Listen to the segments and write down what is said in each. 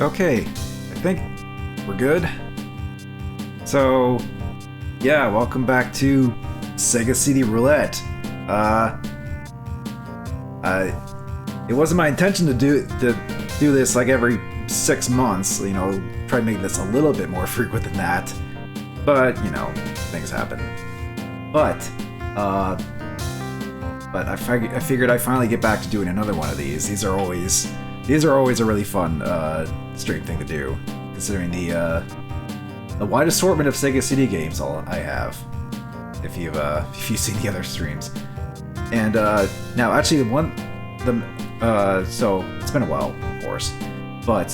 Okay, I think we're good. So, yeah, welcome back to Sega CD Roulette. It wasn't my intention to do this like every 6 months. You know, try to make this a little bit more frequent than that. But you know, things happen. But I figured I'd finally get back to doing another one of these. These are always a really fun stream thing to do, considering the wide assortment of Sega CD games I have. If you've seen the other streams, and now actually so it's been a while, of course, but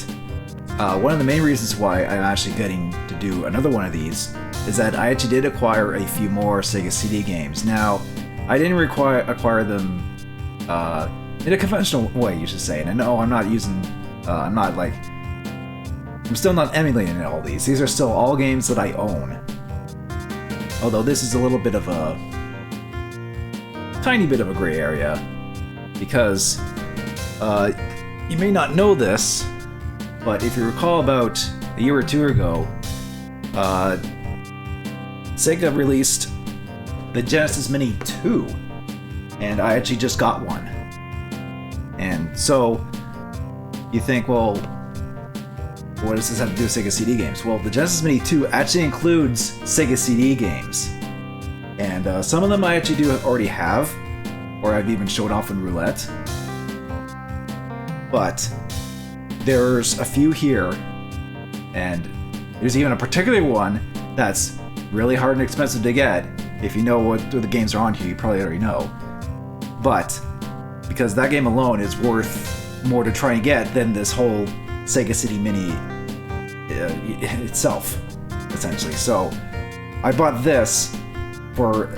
one of the main reasons why I'm actually getting to do another one of these is that I actually did acquire a few more Sega CD games. Now, I didn't acquire them in a conventional way, you should say. And no, I'm not using, I'm still not emulating all these. These are still all games that I own. Although this is a little bit of a tiny bit of a gray area, because you may not know this, but if you recall, about a year or two ago, Sega released the Genesis Mini 2, and I actually just got one. And so you think, well, what does this have to do with Sega CD games? Well, the Genesis Mini 2 actually includes Sega CD games, and some of them I actually do already have, or I've even showed off in Roulette. But there's a few here, and there's even a particular one that's really hard and expensive to get. If you know what the games are on here, you probably already know. But because that game alone is worth more to try and get than this whole Sega CD Mini itself, essentially. So I bought this for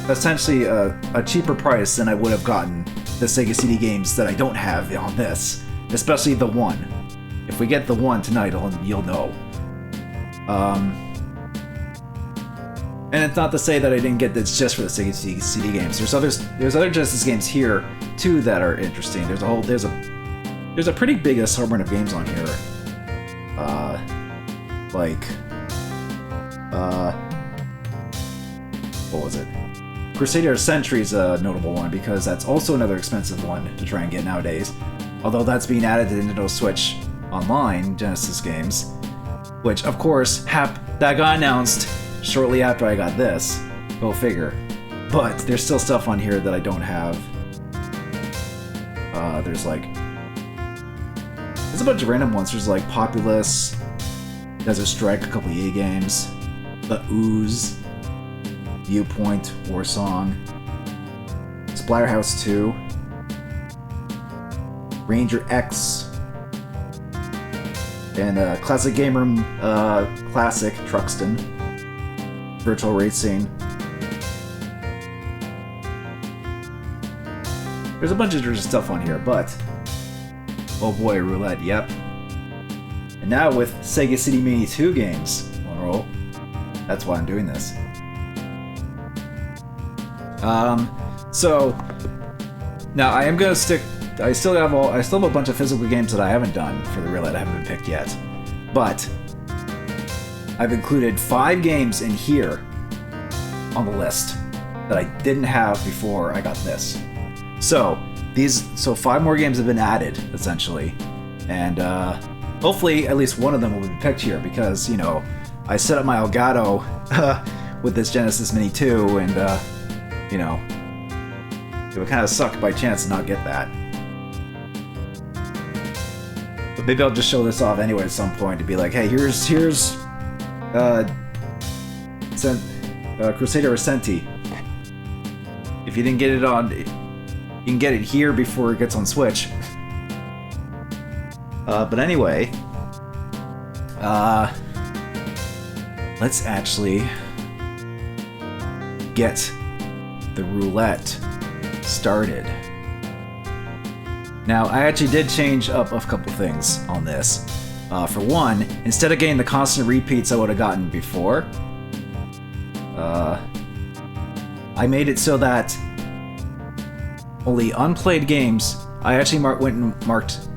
essentially a cheaper price than I would have gotten the Sega CD games that I don't have on this, especially the one. If we get the one tonight, you'll know. And it's not to say that I didn't get this just for the Sega CD games. There's other Genesis games here too that are interesting. There's a pretty big assortment of games on here. What was it? Crusader Century is a notable one because that's also another expensive one to try and get nowadays. Although that's being added to Nintendo Switch Online Genesis games, which of course that got announced shortly after I got this. Go figure. But there's still stuff on here that I don't have. There's a bunch of random ones. There's like Populous, Desert Strike, a couple EA games, The Ooze, Viewpoint, Warsong, Splatterhouse 2, Ranger X, and Classic Gamer Classic Truxton, Virtual Racing. There's a bunch of different stuff on here, but oh boy, Roulette, yep. And now with Sega CD Mini 2 games on roll, that's why I'm doing this. So now I am gonna stick. I still have a bunch of physical games that I haven't done for the Roulette that haven't been picked yet, but I've included 5 games in here on the list that I didn't have before I got this. So 5 more games have been added, essentially, and hopefully at least one of them will be picked here, because, you know, I set up my Elgato with this Genesis Mini 2, and you know, it would kind of suck by chance to not get that. But maybe I'll just show this off anyway at some point to be like, hey, here's Crusader Ascenti. If you didn't get it on, you can get it here before it gets on Switch. But anyway, let's actually get the roulette started. Now, I actually did change up a couple things on this. For one, instead of getting the constant repeats I would have gotten before, I made it so that only unplayed games, I actually went and marked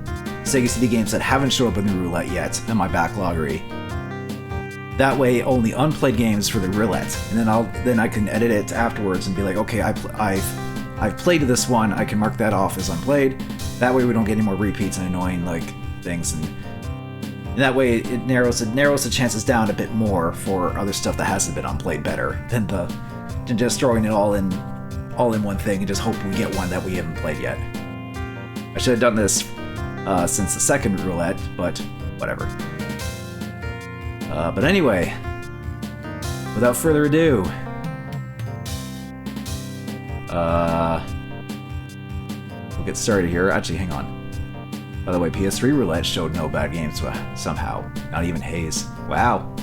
Sega CD games that haven't shown up in the roulette yet in my backloggery. That way, only unplayed games for the roulette, and then I can edit it afterwards and be like, okay, I've played this one. I can mark that off as unplayed. That way, we don't get any more repeats and annoying like things, and that way it narrows the chances down a bit more for other stuff that hasn't been unplayed better than just throwing it all in one thing and just hope we get one that we haven't played yet. I should have done this since the second roulette, but whatever. But anyway, without further ado, we'll get started here. Actually, hang on. By the way, PS3 roulette showed no bad games somehow. Not even Haze. Wow.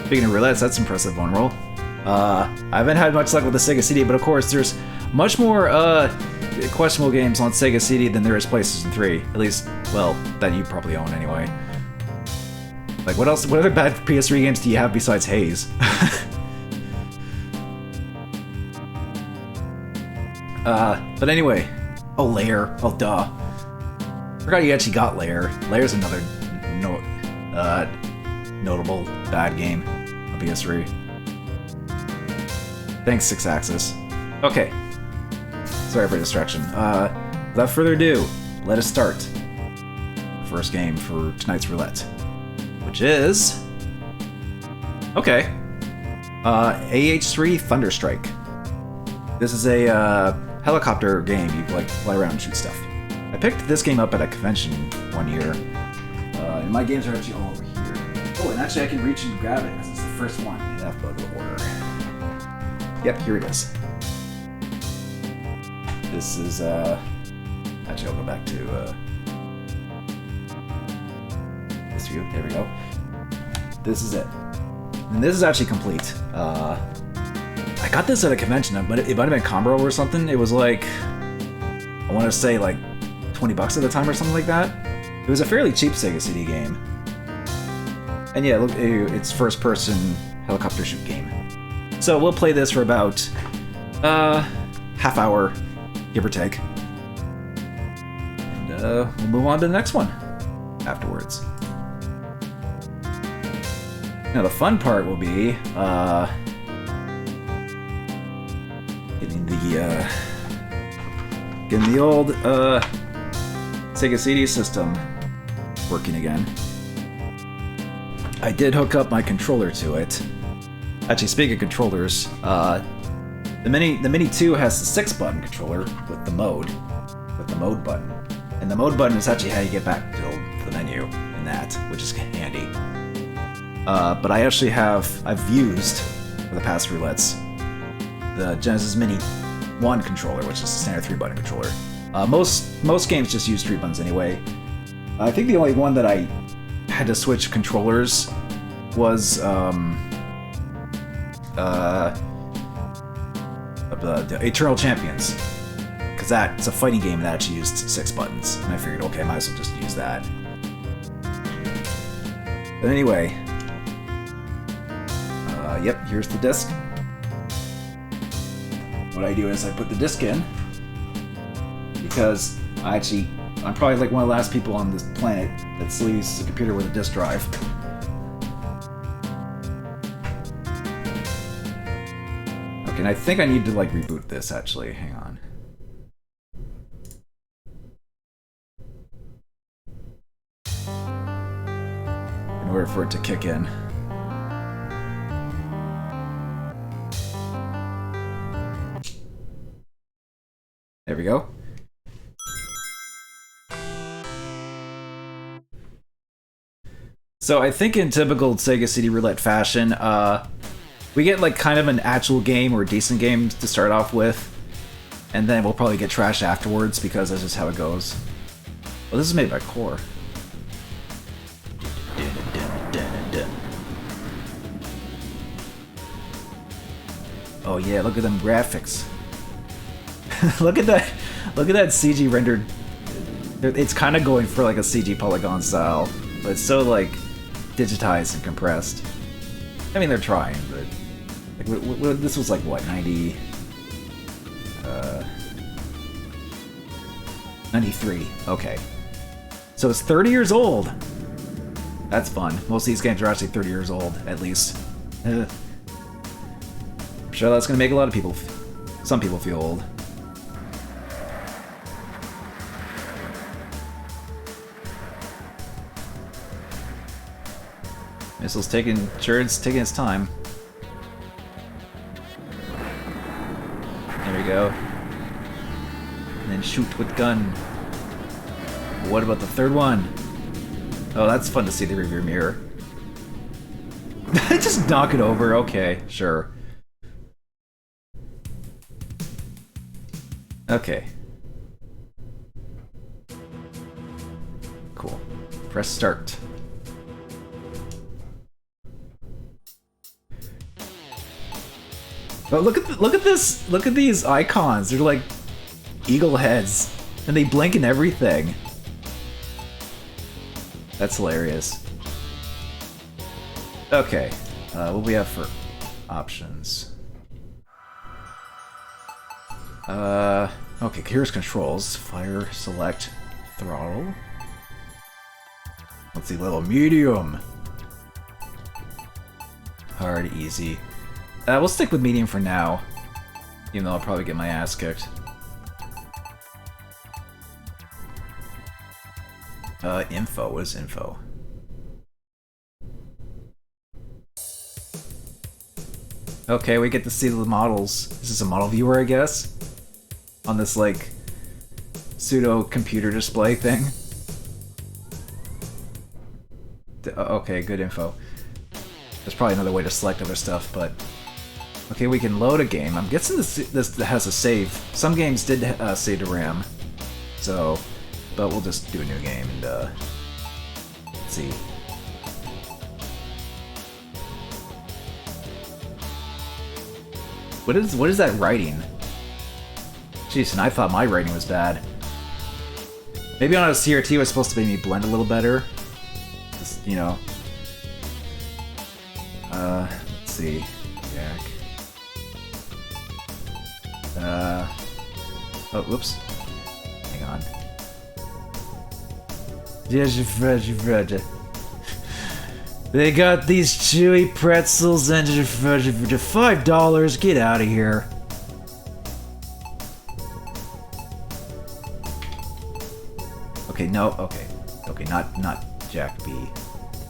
Speaking of roulettes, that's impressive one roll. I haven't had much luck with the Sega CD, but of course there's much more questionable games on Sega CD than there is PlayStation 3. At least, well, that you probably own anyway. Like, what else? What other bad PS3 games do you have besides Haze? But anyway. Oh, Lair. Oh, duh. Forgot you actually got Lair. Lair's another notable bad game on PS3. Thanks, 6-Axis. Okay. Sorry for distraction. Without further ado, let us start. First game for tonight's roulette. Which is... Okay. AH3 Thunderstrike. This is a helicopter game. You like fly around and shoot stuff. I picked this game up at a convention one year. And my games are actually all over here. Oh, and actually I can reach and grab it because it's the first one in alphabetical order. Yep, here it is. This is, actually I'll go back to, this view. There we go. This is it. And this is actually complete. I got this at a convention, but it might have been Combro or something. It was like, I want to say like $20 at the time or something like that. It was a fairly cheap Sega CD game. And yeah, look, it's first-person helicopter shoot game. So we'll play this for about half hour, give or take. And we'll move on to the next one afterwards. Now the fun part will be getting the old Sega CD system working again. I did hook up my controller to it. Actually, speaking of controllers, the Mini 2 has the 6-button controller with the mode button, and the mode button is actually how you get back to the menu in that, which is handy. But I've used for the past roulettes the Genesis Mini 1 controller, which is the standard 3-button controller. Most games just use 3 buttons anyway. I think the only one that I had to switch controllers was the Eternal Champions, because that's a fighting game that actually used 6 buttons, and I figured, okay, I might as well just use that. But anyway, yep, here's the disc. What I do is I put the disc in, because I'm probably like one of the last people on this planet that still uses a computer with a disc drive. Okay, and I think I need to like reboot this actually. Hang on. In order for it to kick in. There we go. So I think in typical Sega CD Roulette fashion, we get like kind of an actual game or a decent game to start off with, and then we'll probably get trash afterwards because that's just how it goes. Well, this is made by Core. Oh yeah, look at them graphics. Look at that CG rendered. It's kind of going for like a CG polygon style, but it's so like digitized and compressed. I mean, they're trying, but like, this was like what, 90? 93. Okay. So it's 30 years old. That's fun. Most of these games are actually 30 years old, at least. I'm sure that's gonna make a lot of people, some people feel old. Missile's taking, sure it's taking its time. There we go. And then shoot with gun. What about the third one? Oh, that's fun to see the rearview mirror. Just knock it over. Okay, sure. Okay. Cool. Press start. Oh, look at this! Look at these icons. They're like eagle heads, and they blink and everything. That's hilarious. Okay, what do we have for options? Okay, here's controls. Fire, select, throttle. Let's see, little medium. Hard, easy. We'll stick with medium for now, even though I'll probably get my ass kicked. Info. What is info? Okay, we get to see the models. This is a model viewer, I guess? On this, like, pseudo-computer display thing. Okay, good info. There's probably another way to select other stuff, but... Okay, we can load a game. I'm guessing this has a save. Some games did save to RAM. So... But we'll just do a new game and, let's see. What is that writing? Jeez, and I thought my writing was bad. Maybe on a CRT it was supposed to make me blend a little better. Just, you know. Let's see. Jack. Oh, whoops. Hang on. They got these chewy pretzels and for $5. Get out of here. Okay, no, okay. Okay, not Jack B.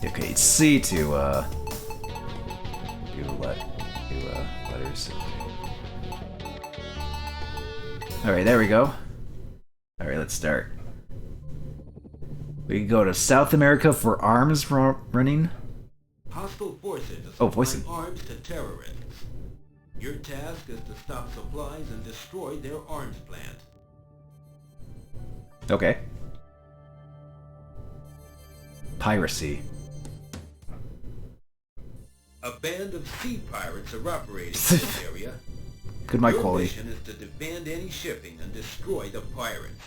Okay, it's C to do letters. Alright, there we go. Alright, let's start. We can go to South America for arms running. Hostile forces are supplying arms to terrorists. Your task is to stop supplies and destroy their arms plant. Okay. Piracy. A band of sea pirates are operating in this area. Good mic Your quality. mission is to defend any shipping and destroy the pirates.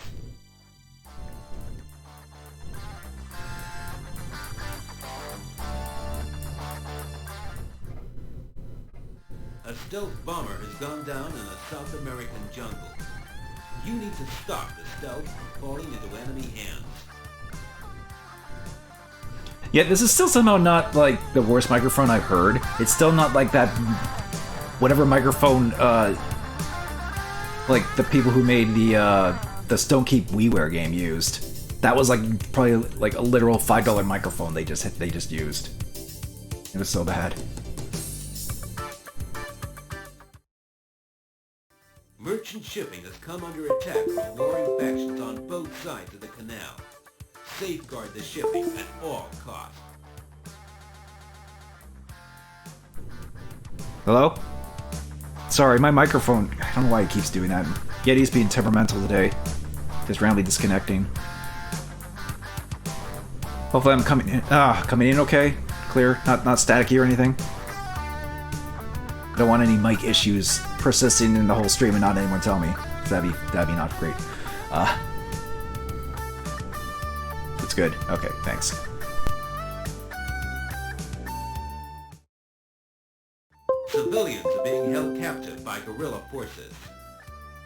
A stealth bomber has gone down in a South American jungle. You need to stop the stealth from falling into enemy hands. Yeah, this is still somehow not, like, the worst microphone I've heard. It's still not like that... Whatever microphone, like, the people who made the Stone Keep WiiWare game used. That was, like, probably, like, a literal $5 microphone they just used. It was so bad. Merchant shipping has come under attack from warring factions on both sides of the canal. Safeguard the shipping at all costs. Hello? Sorry, my microphone... I don't know why it keeps doing that. Yeti's being temperamental today. Just randomly disconnecting. Hopefully I'm coming in okay? Clear? Not staticky or anything? I don't want any mic issues persisting in the whole stream and not anyone tell me. That'd be not great. It's good. Okay, thanks. Civilians are being held captive by guerrilla forces.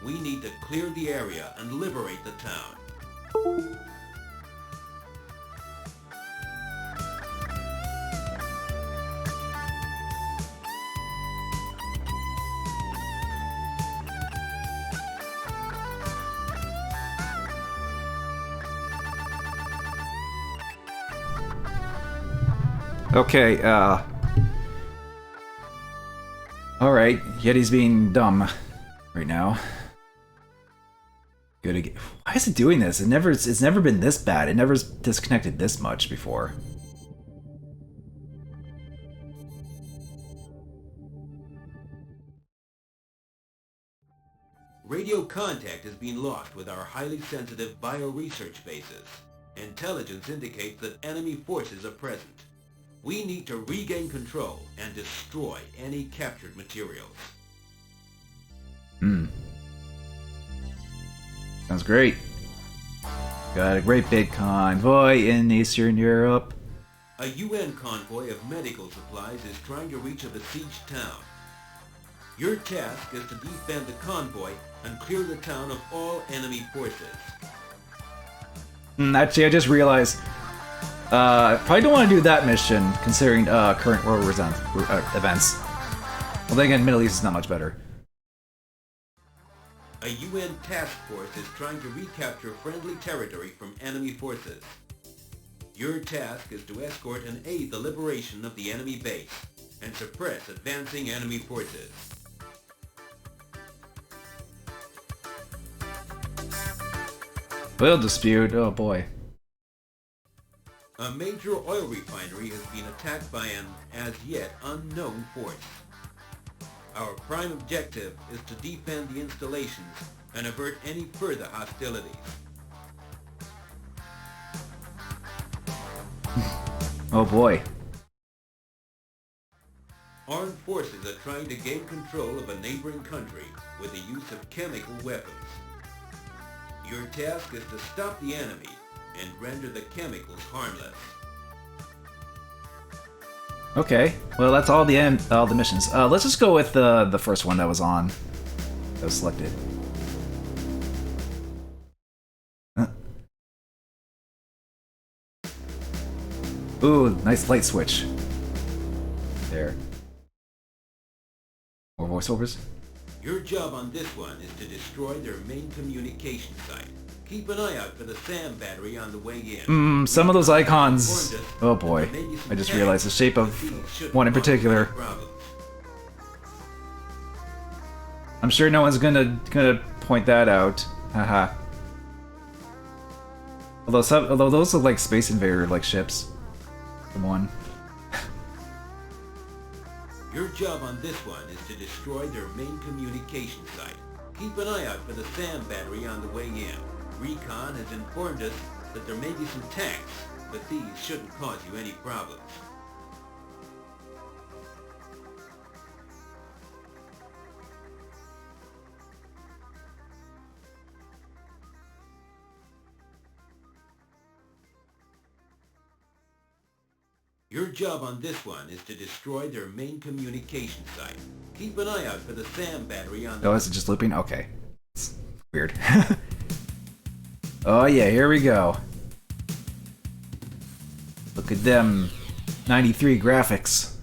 We need to clear the area and liberate the town. Okay, alright, Yeti's being dumb right now. Good again. Why is it doing this? It's never been this bad. It never's disconnected this much before. Radio contact has been lost with our highly sensitive bio-research bases. Intelligence indicates that enemy forces are present. We need to regain control and destroy any captured materials. Sounds great. Got a great big convoy in Eastern Europe. A UN convoy of medical supplies is trying to reach a besieged town. Your task is to defend the convoy and clear the town of all enemy forces. Actually, I just realized I probably don't want to do that mission, considering current world events. Well, then again, Middle East is not much better. A UN task force is trying to recapture friendly territory from enemy forces. Your task is to escort and aid the liberation of the enemy base, and suppress advancing enemy forces. Oil dispute, oh boy. A major oil refinery has been attacked by an as-yet unknown force. Our prime objective is to defend the installations and avert any further hostilities. Oh boy. Armed forces are trying to gain control of a neighboring country with the use of chemical weapons. Your task is to stop the enemy and render the chemicals harmless. Okay, well that's all the missions. Let's just go with the first one that was selected. Ooh, nice light switch. There. More voiceovers? Your job on this one is to destroy their main communication site. Keep an eye out for the SAM battery on the way in. Some of those icons. Oh boy, I just realized the shape of one in particular. I'm sure no one's gonna point that out. Haha. Although those look like Space Invader like ships. Come on. Your job on this one is to destroy their main communication site. Keep an eye out for the SAM battery on the way in. Recon has informed us that there may be some tanks, but these shouldn't cause you any problems. Your job on this one is to destroy their main communication site. Keep an eye out for the SAM battery on the... Oh, is it just looping? Okay. It's weird. Oh yeah, here we go. Look at them 93 graphics.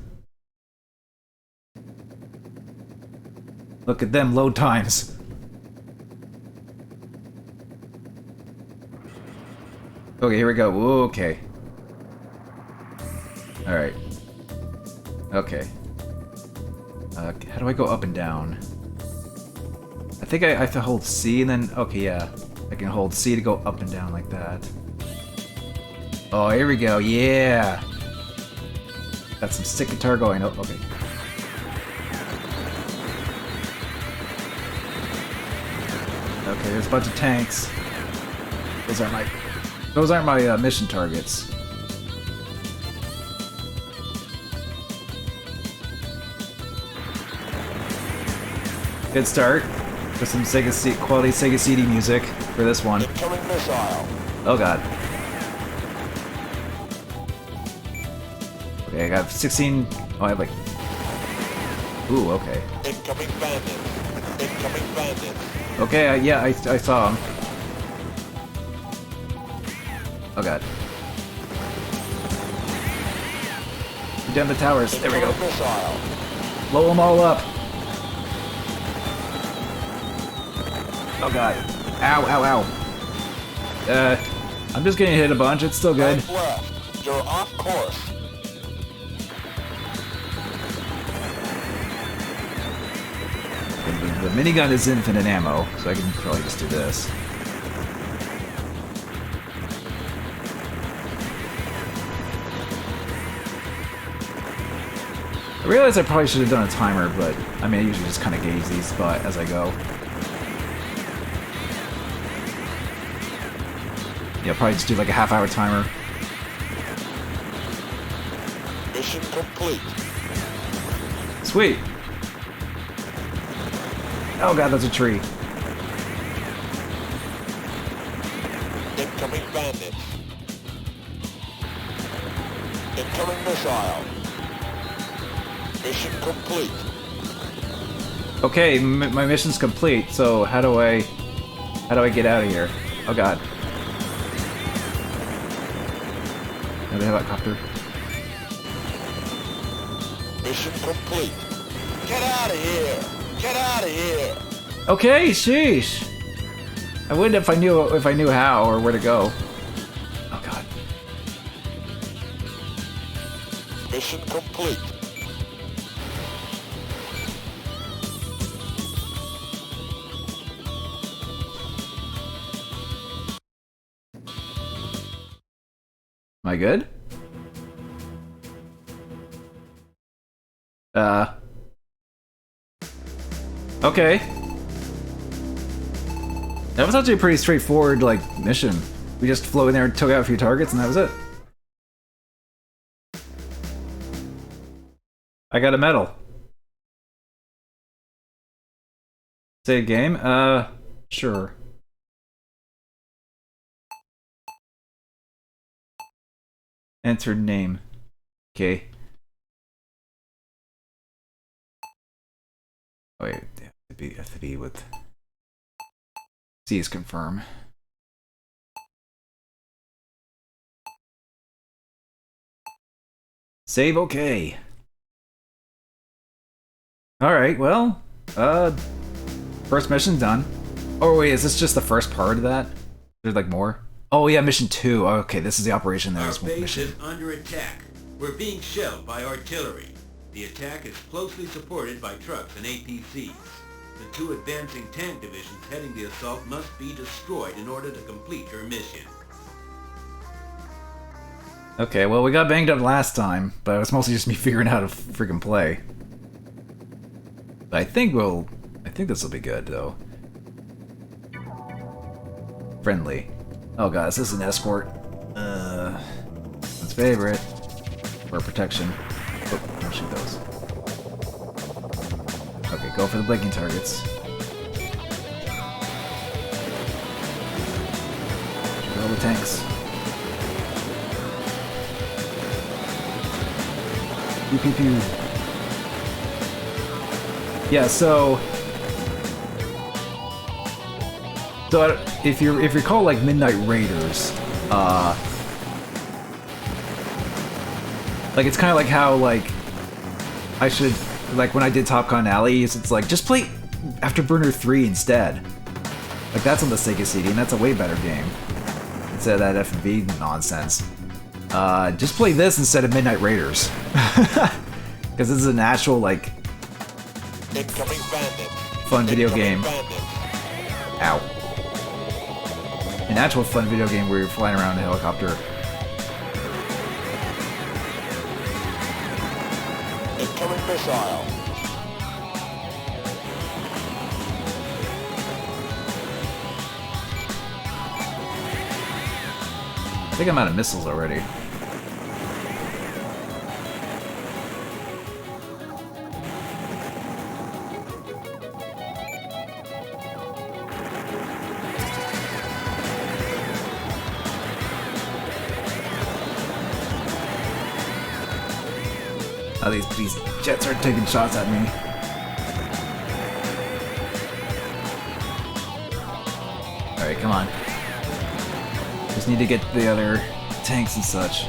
Look at them load times. Okay, here we go. Okay. Alright. Okay. How do I go up and down? I think I have to hold C and then... Okay, yeah. I can hold C to go up and down like that. Oh, here we go. Yeah! Got some stick guitar going. Oh, okay. Okay, there's a bunch of tanks. Those aren't my mission targets. Good start. With some quality Sega CD music for this one. Incoming missile. Oh god. Okay, I got 16. Oh, I have like. Ooh, okay. Incoming bandit. Incoming bandit. Okay, yeah, I saw him. Oh god. Down the towers. There we go. Blow them all up. Oh god. Ow, ow, ow. I'm just getting hit a bunch. It's still good. Left. You're off course. The minigun is infinite ammo, so I can probably just do this. I realize I probably should have done a timer, but I mean, I usually just kind of gauge these as I go. Yeah, probably just do like a half-hour timer. Mission complete. Sweet. Oh god, that's a tree. Incoming bandits. Incoming missile. Mission complete. Okay, my mission's complete. So how do I get out of here? Oh god. Another helicopter. Mission complete. Get out of here! Get out of here! Okay, sheesh. I would if I knew how or where to go. Oh god. Mission complete. Am I good? Okay. That was actually a pretty straightforward, like, mission. We just flew in there and took out a few targets and that was it. I got a medal. Save game? Sure. Enter name. Okay. Oh, wait, have to be with... C is confirm. Save okay. Alright, well, first mission done. Oh wait, is this just the first part of that? There's like more? Oh yeah, mission 2. Okay, this is the operation that was mission. Our base is under attack. We're being shelled by artillery. The attack is closely supported by trucks and APCs. The two advancing tank divisions heading the assault must be destroyed in order to complete your mission. Okay, well we got banged up last time, but it was mostly just me figuring out how to freaking play. But I think this will be good though. Friendly. Oh god, is this an escort? Let's favorite. For protection. Oh, don't shoot those. Okay, go for the blinking targets. Kill all the tanks. Pew pew pew. Yeah, so if you recall, like Midnight Raiders, like it's kind of like how like I should like when I did Top Gun Alleys, it's like just play Afterburner 3 instead. Like that's on the Sega CD, and that's a way better game instead of that F&B nonsense. Just play this instead of Midnight Raiders, because this is an actual like fun video game. Ow. An actual fun video game where you're flying around in a helicopter. Incoming missile. I think I'm out of missiles already. Oh, these jets are taking shots at me. Alright, come on. just need to get the other tanks and such.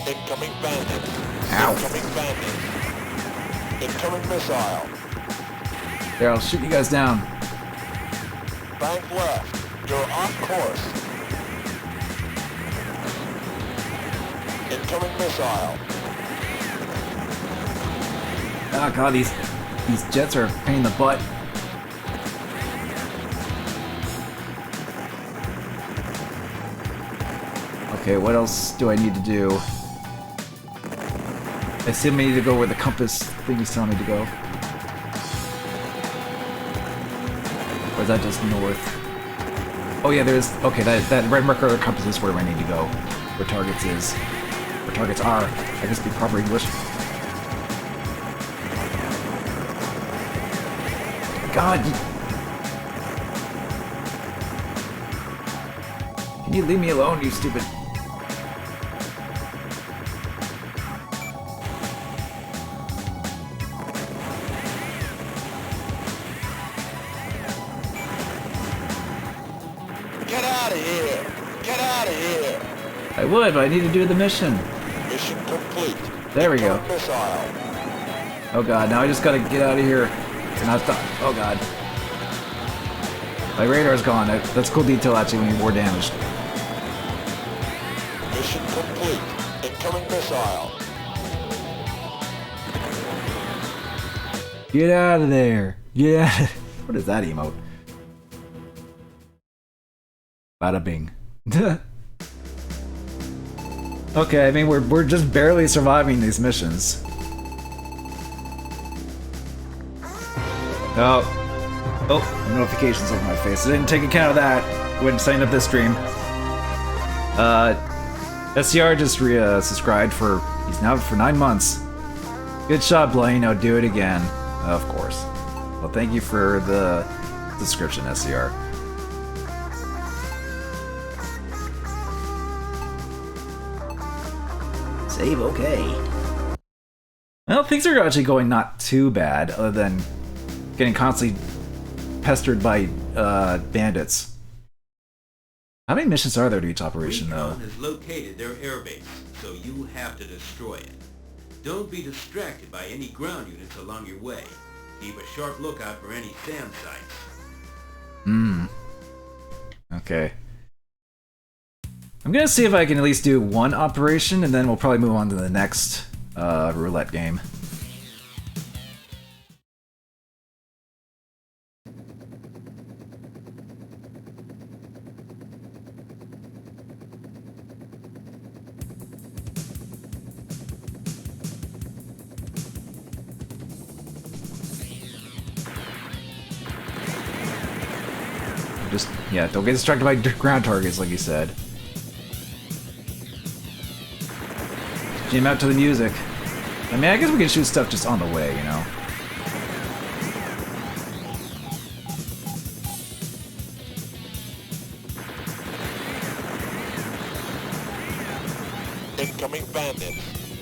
Incoming bandit. Ow. Incoming bandit. Incoming missile. There, I'll shoot you guys down. Bank left. You're off course. Incoming missile. Oh god, these jets are a pain in the butt. Okay, what else do I need to do? I assume I need to go where the compass thing is telling me to go. Or is that just north? Oh yeah, there's... Okay, that red marker of the compass is where I need to go. Where targets is. Where targets are. I can speak proper English. God! Can you leave me alone, you stupid... Get out of here! Get out of here! I would, but I need to do the mission. Mission complete. There we go. Incoming missile. Oh god, now I just gotta get out of here. And I'll stop. Oh god. My radar's gone. That's cool detail actually when you're more damaged. Mission complete. Incoming missile. Get out of there. Yeah. What is that emote? Bada bing. Okay, I mean we're just barely surviving these missions. Oh, notifications over my face. I didn't take account of that when signing up this stream. SCR just subscribed for, he's now for 9 months. Good shot, Blaine. Now do it again. Of course. Well, thank you for the subscription, SCR. Save okay. Well, things are actually going not too bad, other than getting constantly pestered by bandits. How many missions are there to each operation, though? Recon has located their airbase, so you have to destroy it. Don't be distracted by any ground units along your way. Keep a sharp lookout for any SAM sites. Okay. I'm gonna see if I can at least do one operation, and then we'll probably move on to the next roulette game. Just, yeah, don't get distracted by ground targets, like you said. Jam out to the music. I mean, I guess we can shoot stuff just on the way, you know? Incoming bandit.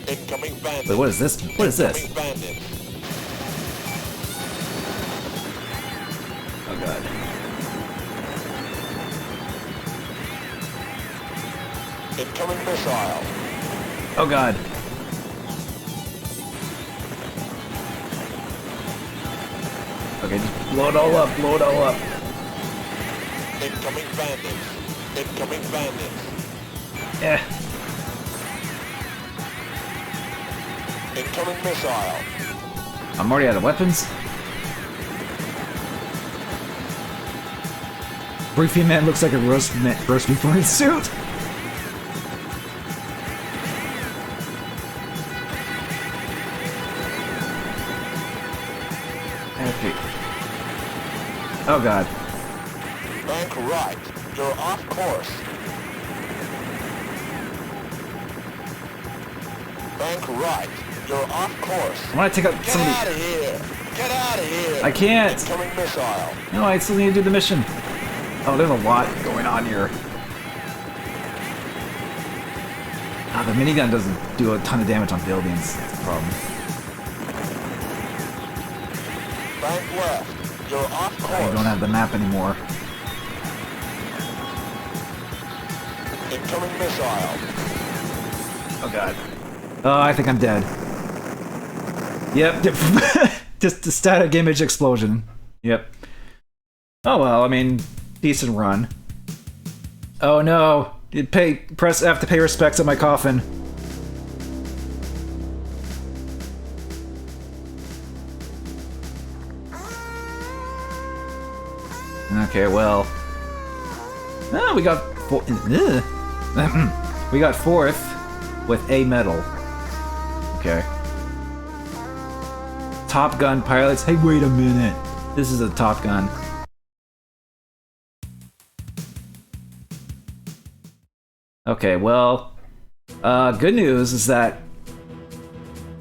Incoming bandit. Wait, what is this? What is this? Incoming bandit. Oh god. Incoming missile. Oh god. Okay, just blow it all up, blow it all up. Incoming bandits. Incoming bandits. Eh. Incoming missile. I'm already out of weapons. Briefy man looks like a roast beef in his suit. Okay. Oh god. Bank right. You're off course. Bank right. You're off course. I want to take out Get somebody. out of here. Get out of here. I can't. Incoming missile. No, I still need to do the mission. Oh, there's a lot going on here. Ah, the minigun doesn't do a ton of damage on buildings. That's the problem. Bank left. You're off I course. don't have the map anymore. Incoming missile. Oh god. Oh, I think I'm dead. Yep. Just a static image explosion. Yep. Oh well, I mean, decent run. Oh no! Press F to pay respects at my coffin. Okay, well. Oh, we got we got fourth with a medal. Okay. Top Gun pilots. Hey, wait a minute. This is a Top Gun. Okay, well, good news is that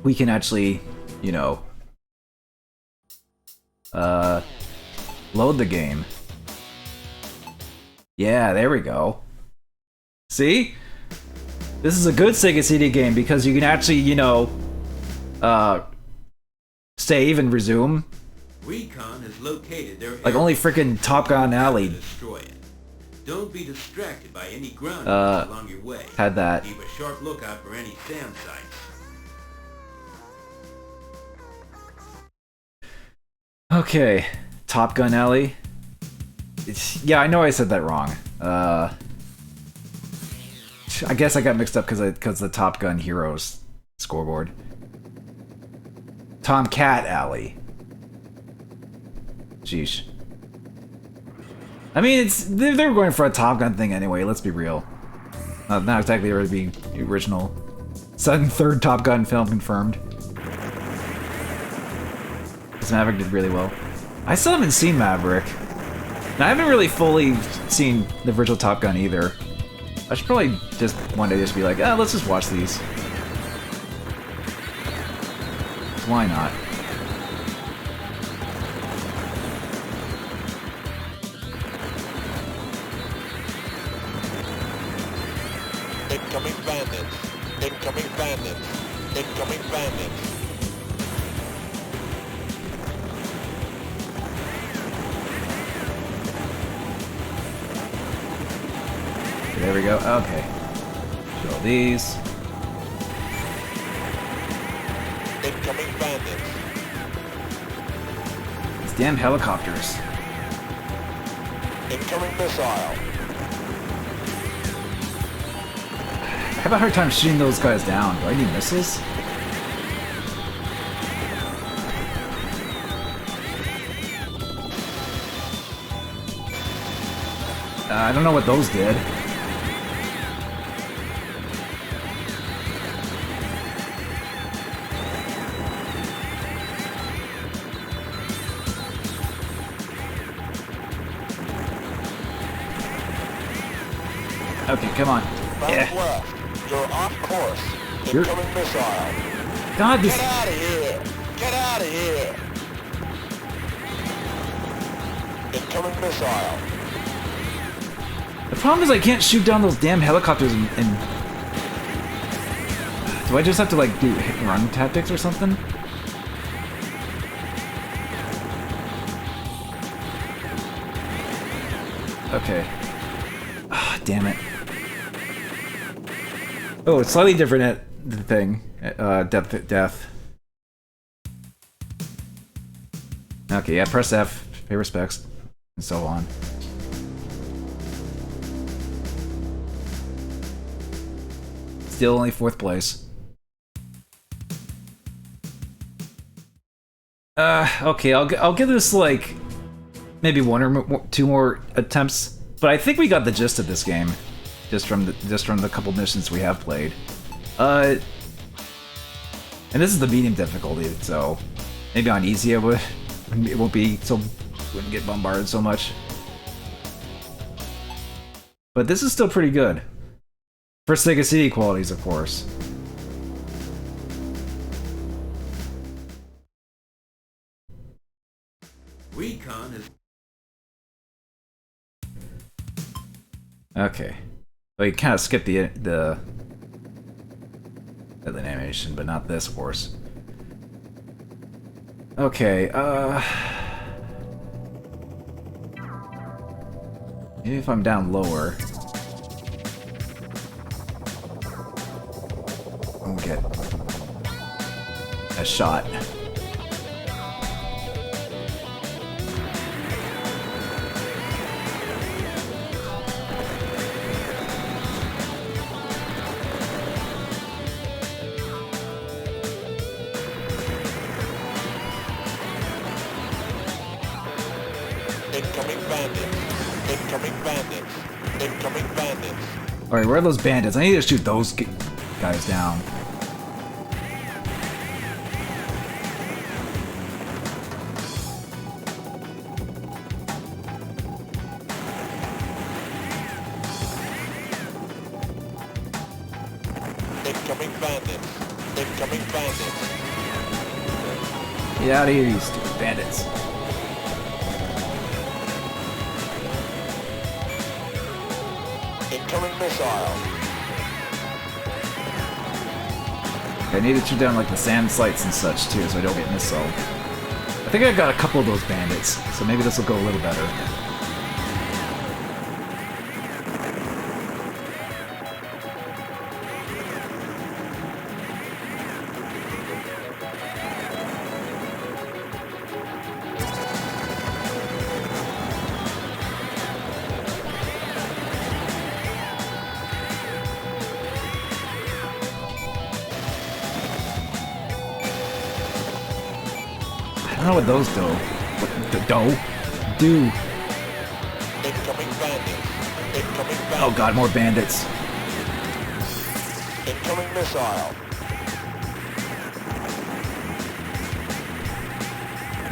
we can actually, you know, load the game. Yeah, there we go. See? This is a good Sega CD game because you can actually, you know, save and resume. Recon has located their like only freaking Top Gun Alley. Destroy it. Don't be distracted by any ground along your way. Had that. Keep a sharp lookout for any SAM sites. Okay, Top Gun Alley. Yeah, I know I said that wrong. I guess I got mixed up because the Top Gun Heroes scoreboard. Tomcat Alley. Sheesh. I mean, they were going for a Top Gun thing anyway. Let's be real. Not exactly ready to be the original. Third Top Gun film confirmed. Because Maverick did really well. I still haven't seen Maverick. And I haven't really fully seen the original Top Gun either. I should probably just one day just be like, let's just watch these. Why not? Incoming bandits. Incoming bandits. Incoming bandits. There we go. Okay. Show these. Incoming bandits. These damn helicopters. Incoming missile. I have a hard time shooting those guys down. Do I need missiles? I don't know what those did. Okay, come on. Yeah. Left. You're off course. Incoming missile. God, this. Get out of here! Get out of here! Incoming missile. The problem is I can't shoot down those damn helicopters and... Do I just have to, like, do hit-and-run tactics or something? Okay. Ah, damn it. Oh, it's slightly different at the thing. Death. Okay, yeah, press F, pay respects, and so on. Still only 4th place. Okay, I'll give this like maybe 1 or 2 more attempts, but I think we got the gist of this game just from the couple missions we have played. And this is the medium difficulty, so maybe on easy it won't be so wouldn't get bombarded so much. But this is still pretty good. For Sega CD qualities, of course. Recon is... Okay. Well, you kind of skipped the animation, but not this, of course. Okay, maybe if I'm down lower. we'll get a shot. Incoming bandits. Incoming bandits. Incoming bandits. Alright, where are those bandits? I need to shoot those guys down. Incoming bandits. Incoming bandits. Get out of here, you stupid bandits. Incoming missile. I need to shoot down like the sand sites and such too, so I don't get missile. I think I got a couple of those bandits, so maybe this will go a little better. I don't know what those do. What do? Incoming bandits. Incoming bandits. Oh god, more bandits. Incoming missile.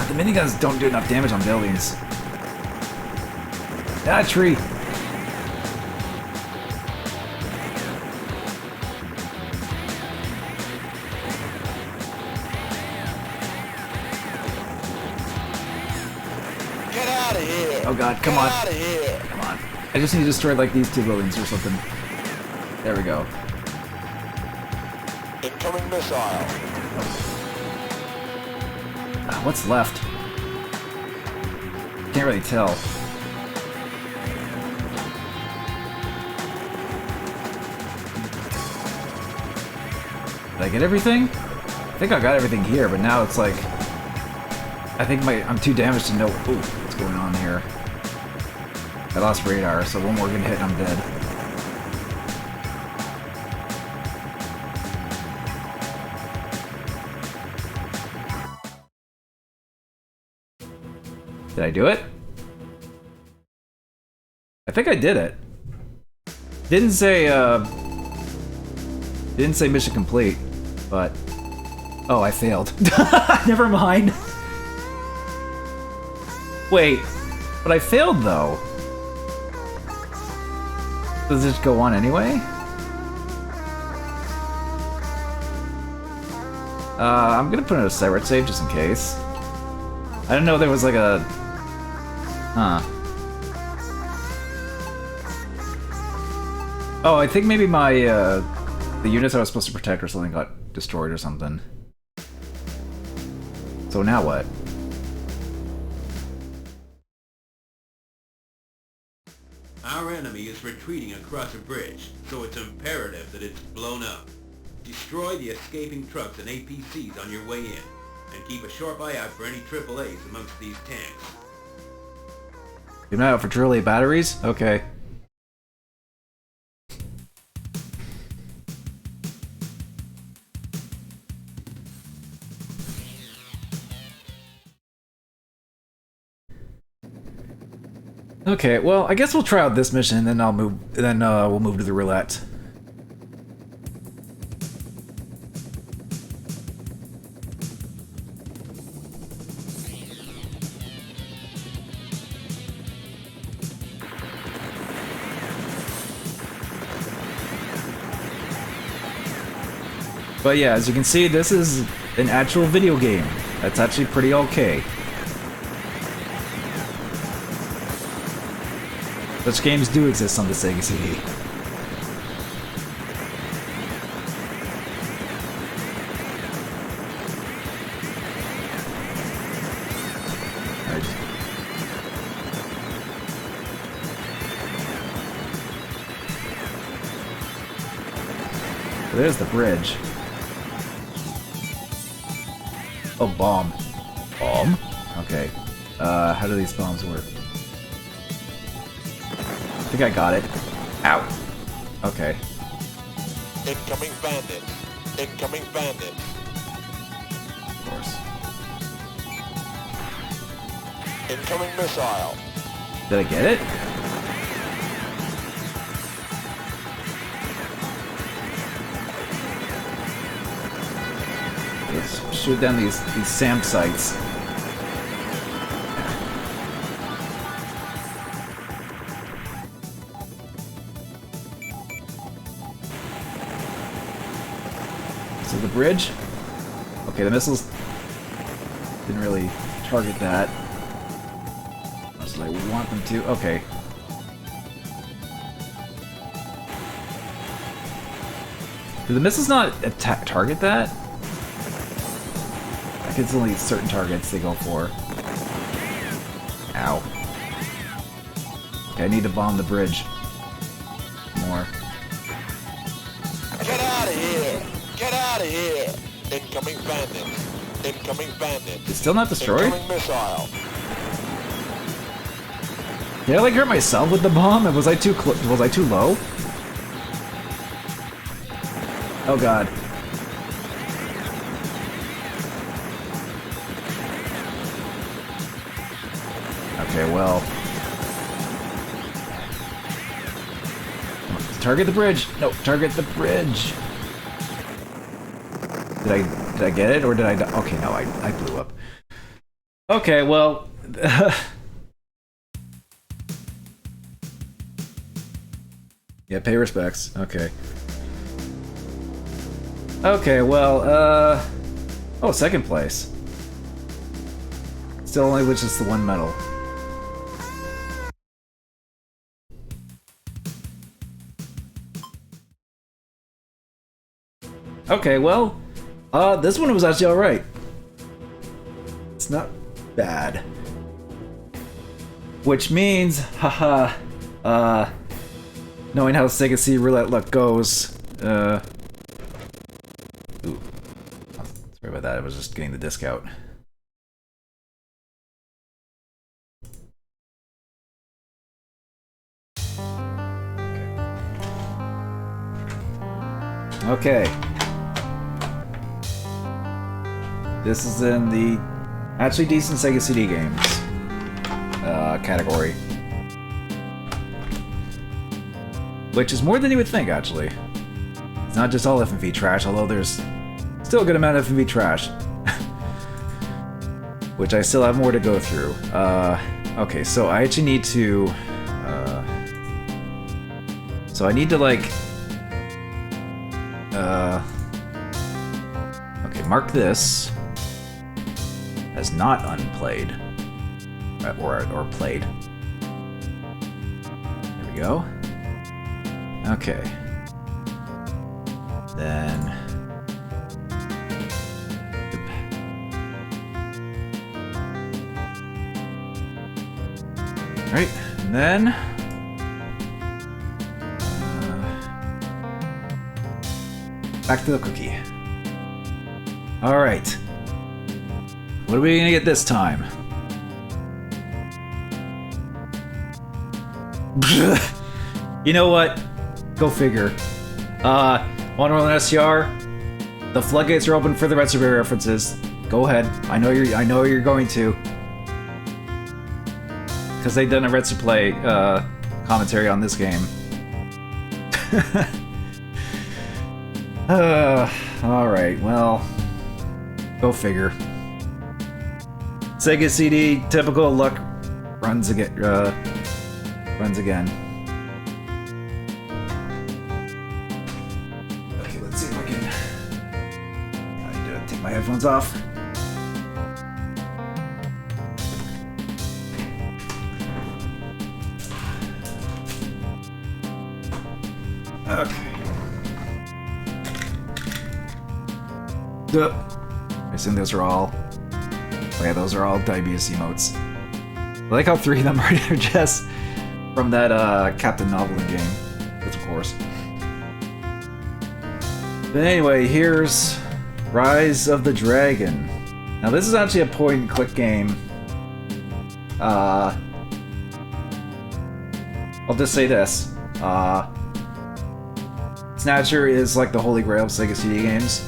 The miniguns don't do enough damage on buildings. Ah, tree. Get out of here. Oh god, come Get on. out of here. Come on. I just need to destroy like these two buildings or something. There we go. Incoming missile. What's left? Can't really tell. Did I get everything? I think I got everything here, but now it's like... I think I'm too damaged to know what's going on here. I lost radar, so one more gonna hit and I'm dead. Did I do it? I think I did it. Didn't say mission complete, but... Oh, I failed. Never mind. Wait, but I failed though. Does it go on anyway? I'm gonna put in a separate save just in case. I didn't know there was like a... Huh. Oh, I think maybe my, the units I was supposed to protect or something got destroyed or something. So now what? Our enemy is retreating across a bridge, so it's imperative that it's blown up. Destroy the escaping trucks and APCs on your way in, and keep a sharp eye out for any AAAs amongst these tanks. Keep an eye out for AAA batteries? Okay. Okay, well, I guess we'll try out this mission, and then we'll move to the roulette. But yeah, as you can see, this is an actual video game. That's actually pretty okay. Such games do exist on the Sega CD. Alright. So there's the bridge. Oh, bomb. Bomb? Okay. How do these bombs work? I think I got it. Ow. Okay. Incoming bandit. Incoming bandit. Of course. Incoming missile. Did I get it? Let's shoot down these SAM sites. So the bridge? Okay, the missiles didn't really target that. As I want them to. Okay. Do the missiles not target that? I think it's only certain targets they go for. Ow. Okay, I need to bomb the bridge more. Get out of here! Get out of here! Incoming bandit. Incoming bandit. It's still not destroyed? Incoming missile. Did I like hurt myself with the bomb? Was I too low? Oh god. Okay, well. Target the bridge. No, target the bridge. Did I get it or did I? Okay, no, I blew up. Okay, well. Yeah, pay respects. Okay. Okay, well, oh, second place. Still only with just the one medal. Okay, well, this one was actually alright. It's not bad. Which means, haha, knowing how Sega CD Roulette luck goes, ooh. Sorry about that, I was just getting the disc out. Okay. This is in the actually decent Sega CD games category. Which is more than you would think, actually. It's not just all FMV trash, although there's still a good amount of FMV trash. Which I still have more to go through. Okay, so I actually need to... so I need to, like... okay, mark this as not unplayed. Or played. There we go. Okay. Then... Alright, and then... back to the cookie. Alright. What are we gonna get this time? You know what? Go figure. Want to roll an SCR? The floodgates are open for the Retro Bay references. Go ahead. I know you're going to. Because they've done a Retro Play commentary on this game. Alright, well. Go figure. Sega CD, typical luck runs again. Okay, let's see if I can... I need to take my headphones off. Okay. I assume those are all... oh yeah, those are all diabetes emotes. I like how 3 of them are just from that Captain Novelin game. That's of course. But anyway, here's Rise of the Dragon. Now this is actually a point-and-click game. I'll just say this. Snatcher is like the holy grail of Sega CD games.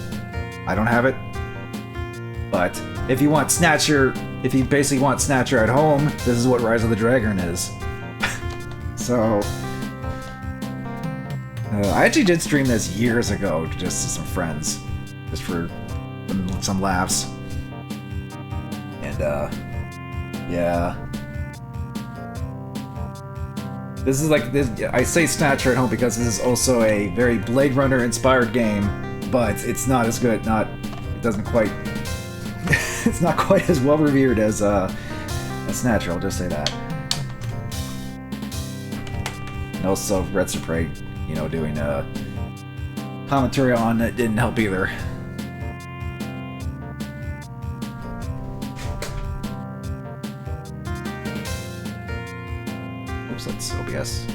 I don't have it. But if you want Snatcher, if you basically want Snatcher at home, this is what Rise of the Dragon is. So... I actually did stream this years ago, just to some friends. Just for some laughs. And, yeah. This is like, this. I say Snatcher at home because this is also a very Blade Runner inspired game, but it's not as good, it doesn't quite, it's not quite as well revered as Snatcher, I'll just say that. And also, Red Surprise, you know, doing a commentary on it didn't help either. Oops, that's OBS.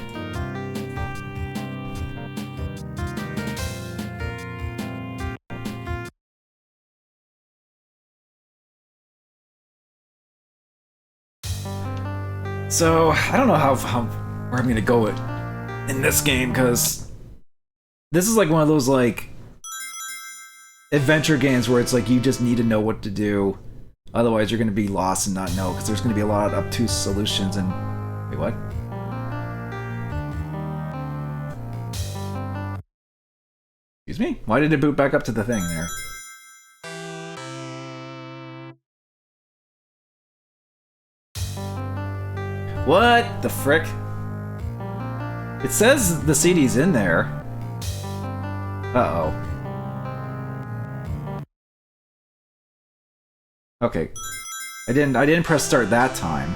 So, I don't know where I'm gonna go in this game, because this is like one of those, like, adventure games where it's like you just need to know what to do, otherwise you're gonna be lost and not know, because there's gonna be a lot of obtuse solutions and... Wait, what? Excuse me? Why did it boot back up to the thing there? What the frick? It says the CD's in there. Uh-oh. Okay. I didn't press start that time.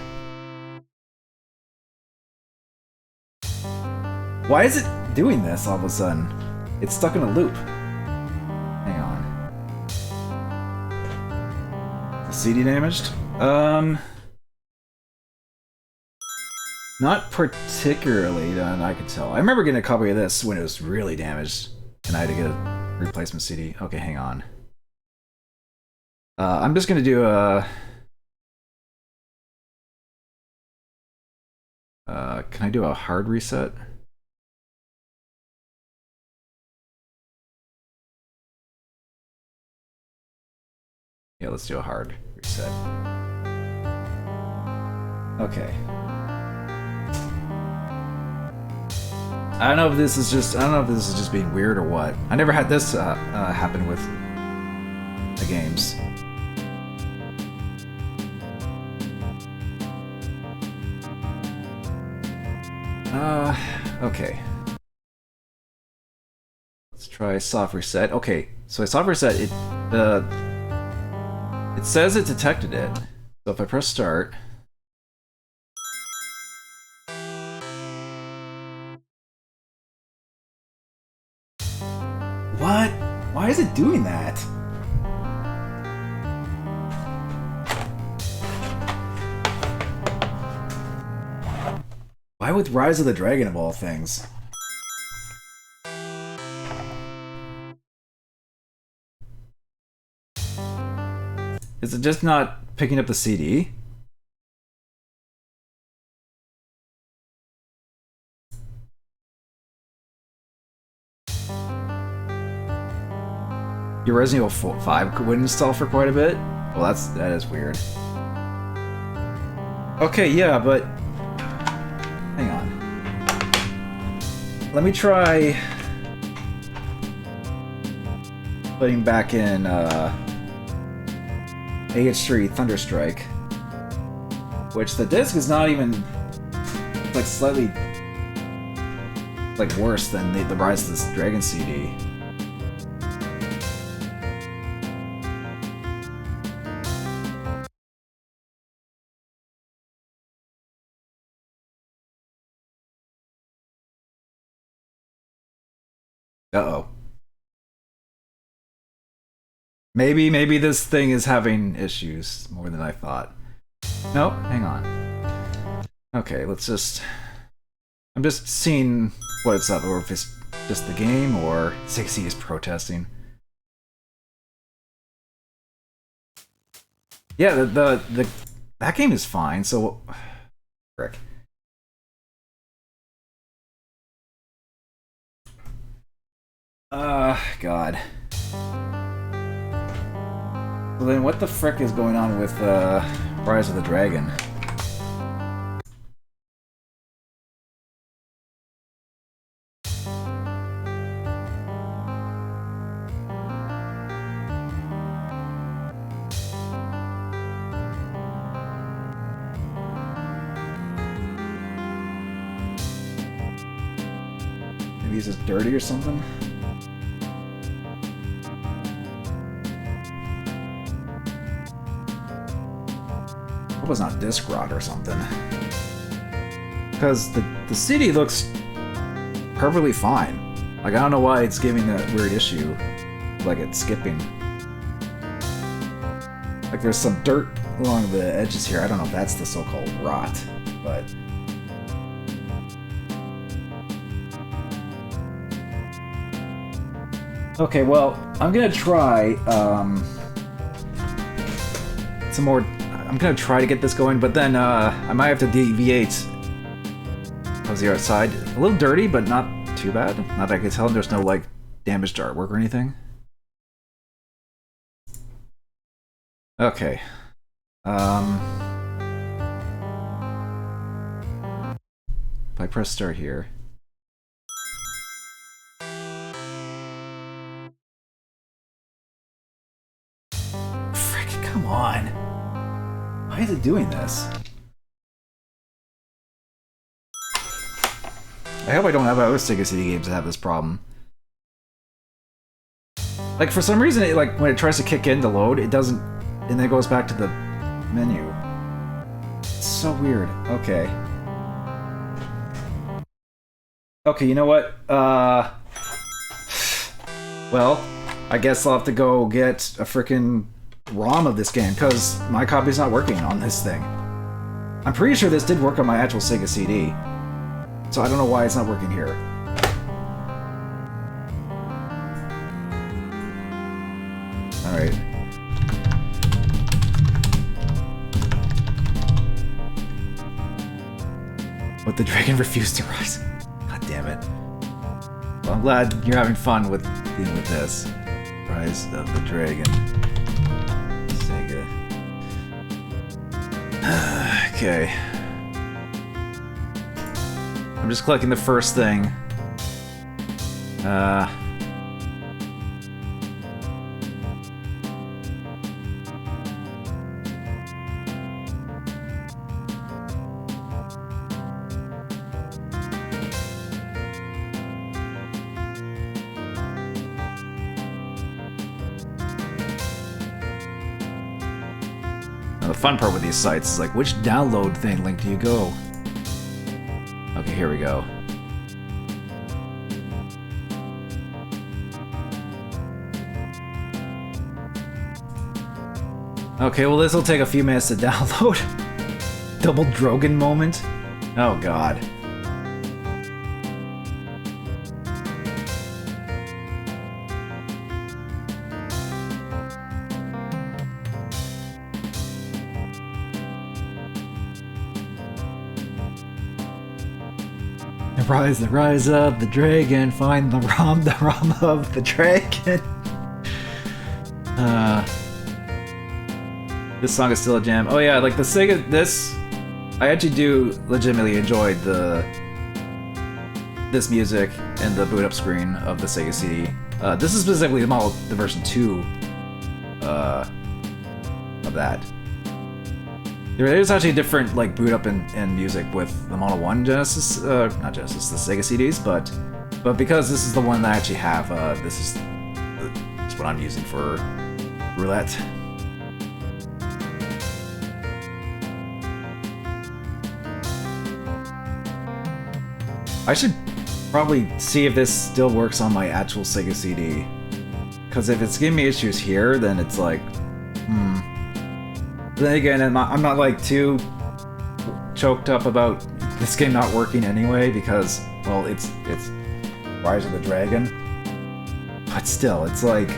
Why is it doing this all of a sudden? It's stuck in a loop. Hang on. The CD damaged? Not particularly, that I could tell. I remember getting a copy of this when it was really damaged, and I had to get a replacement CD. Okay, hang on. I'm just gonna do a... can I do a hard reset? Yeah, let's do a hard reset. Okay. I don't know if this is just being weird or what. I never had this happen with the games. Okay. Let's try soft reset. Okay, so a soft reset, it says it detected it. So if I press start... What? Why is it doing that? Why with Rise of the Dragon of all things? Is it just not picking up the CD? Your Resident Evil 5 would install for quite a bit? Well, that is weird. Okay, yeah, but... Hang on. Let me try... putting back in, AH3 Thunderstrike. Which the disc is not even... like, slightly... like, worse than the Rise of the Dragon CD. Uh-oh. Maybe this thing is having issues more than I thought. No, hang on. Okay, let's just... I'm just seeing what it's up, or if it's just the game, or 6C is protesting. Yeah, the that game is fine. So, frick. God. So then, what the frick is going on with Rise of the Dragon? Maybe he's just dirty or something? It was not disc rot or something. Because the CD looks perfectly fine. Like, I don't know why it's giving that weird issue. Like, it's skipping. Like, there's some dirt along the edges here. I don't know if that's the so-called rot, but... Okay, well, I'm gonna try, some more... I'm gonna try to get this going, but then, I might have to deviate of the outside. A little dirty, but not too bad. Not that I can tell, there's no, like, damaged artwork or anything. Okay. If I press start here... Frick, come on! Why is it doing this? I hope I don't have other Sega CD games that have this problem. Like, for some reason, it, like, when it tries to kick in to load, it doesn't... And then it goes back to the menu. It's so weird. Okay. Okay, you know what? Well, I guess I'll have to go get a frickin' ROM of this game, because my copy's not working on this thing. I'm pretty sure this did work on my actual Sega CD. So I don't know why it's not working here. Alright. But the dragon refused to rise. God damn it. Well, I'm glad you're having fun with dealing with this. Rise of the Dragon. Sega. Okay. I'm just collecting the first thing. Now, the fun part with these sites is like, which download thing link do you go? Okay, here we go. Okay, well, this will take a few minutes to download. Double Drogon moment? Oh, God. The rise of the dragon, find the ROM of the dragon. This song is still a jam. Oh yeah, like the Sega, I actually do legitimately enjoy this music and the boot up screen of the Sega CD. This is specifically the version 2 of that. There's actually a different like boot up and music with the Model 1 Genesis, not Genesis, the Sega CDs, but because this is the one that I actually have, this is what I'm using for Roulette. I should probably see if this still works on my actual Sega CD. Because if it's giving me issues here, then it's like, But then again, I'm not like too choked up about this game not working anyway, because, well, it's Rise of the Dragon. But still, it's like,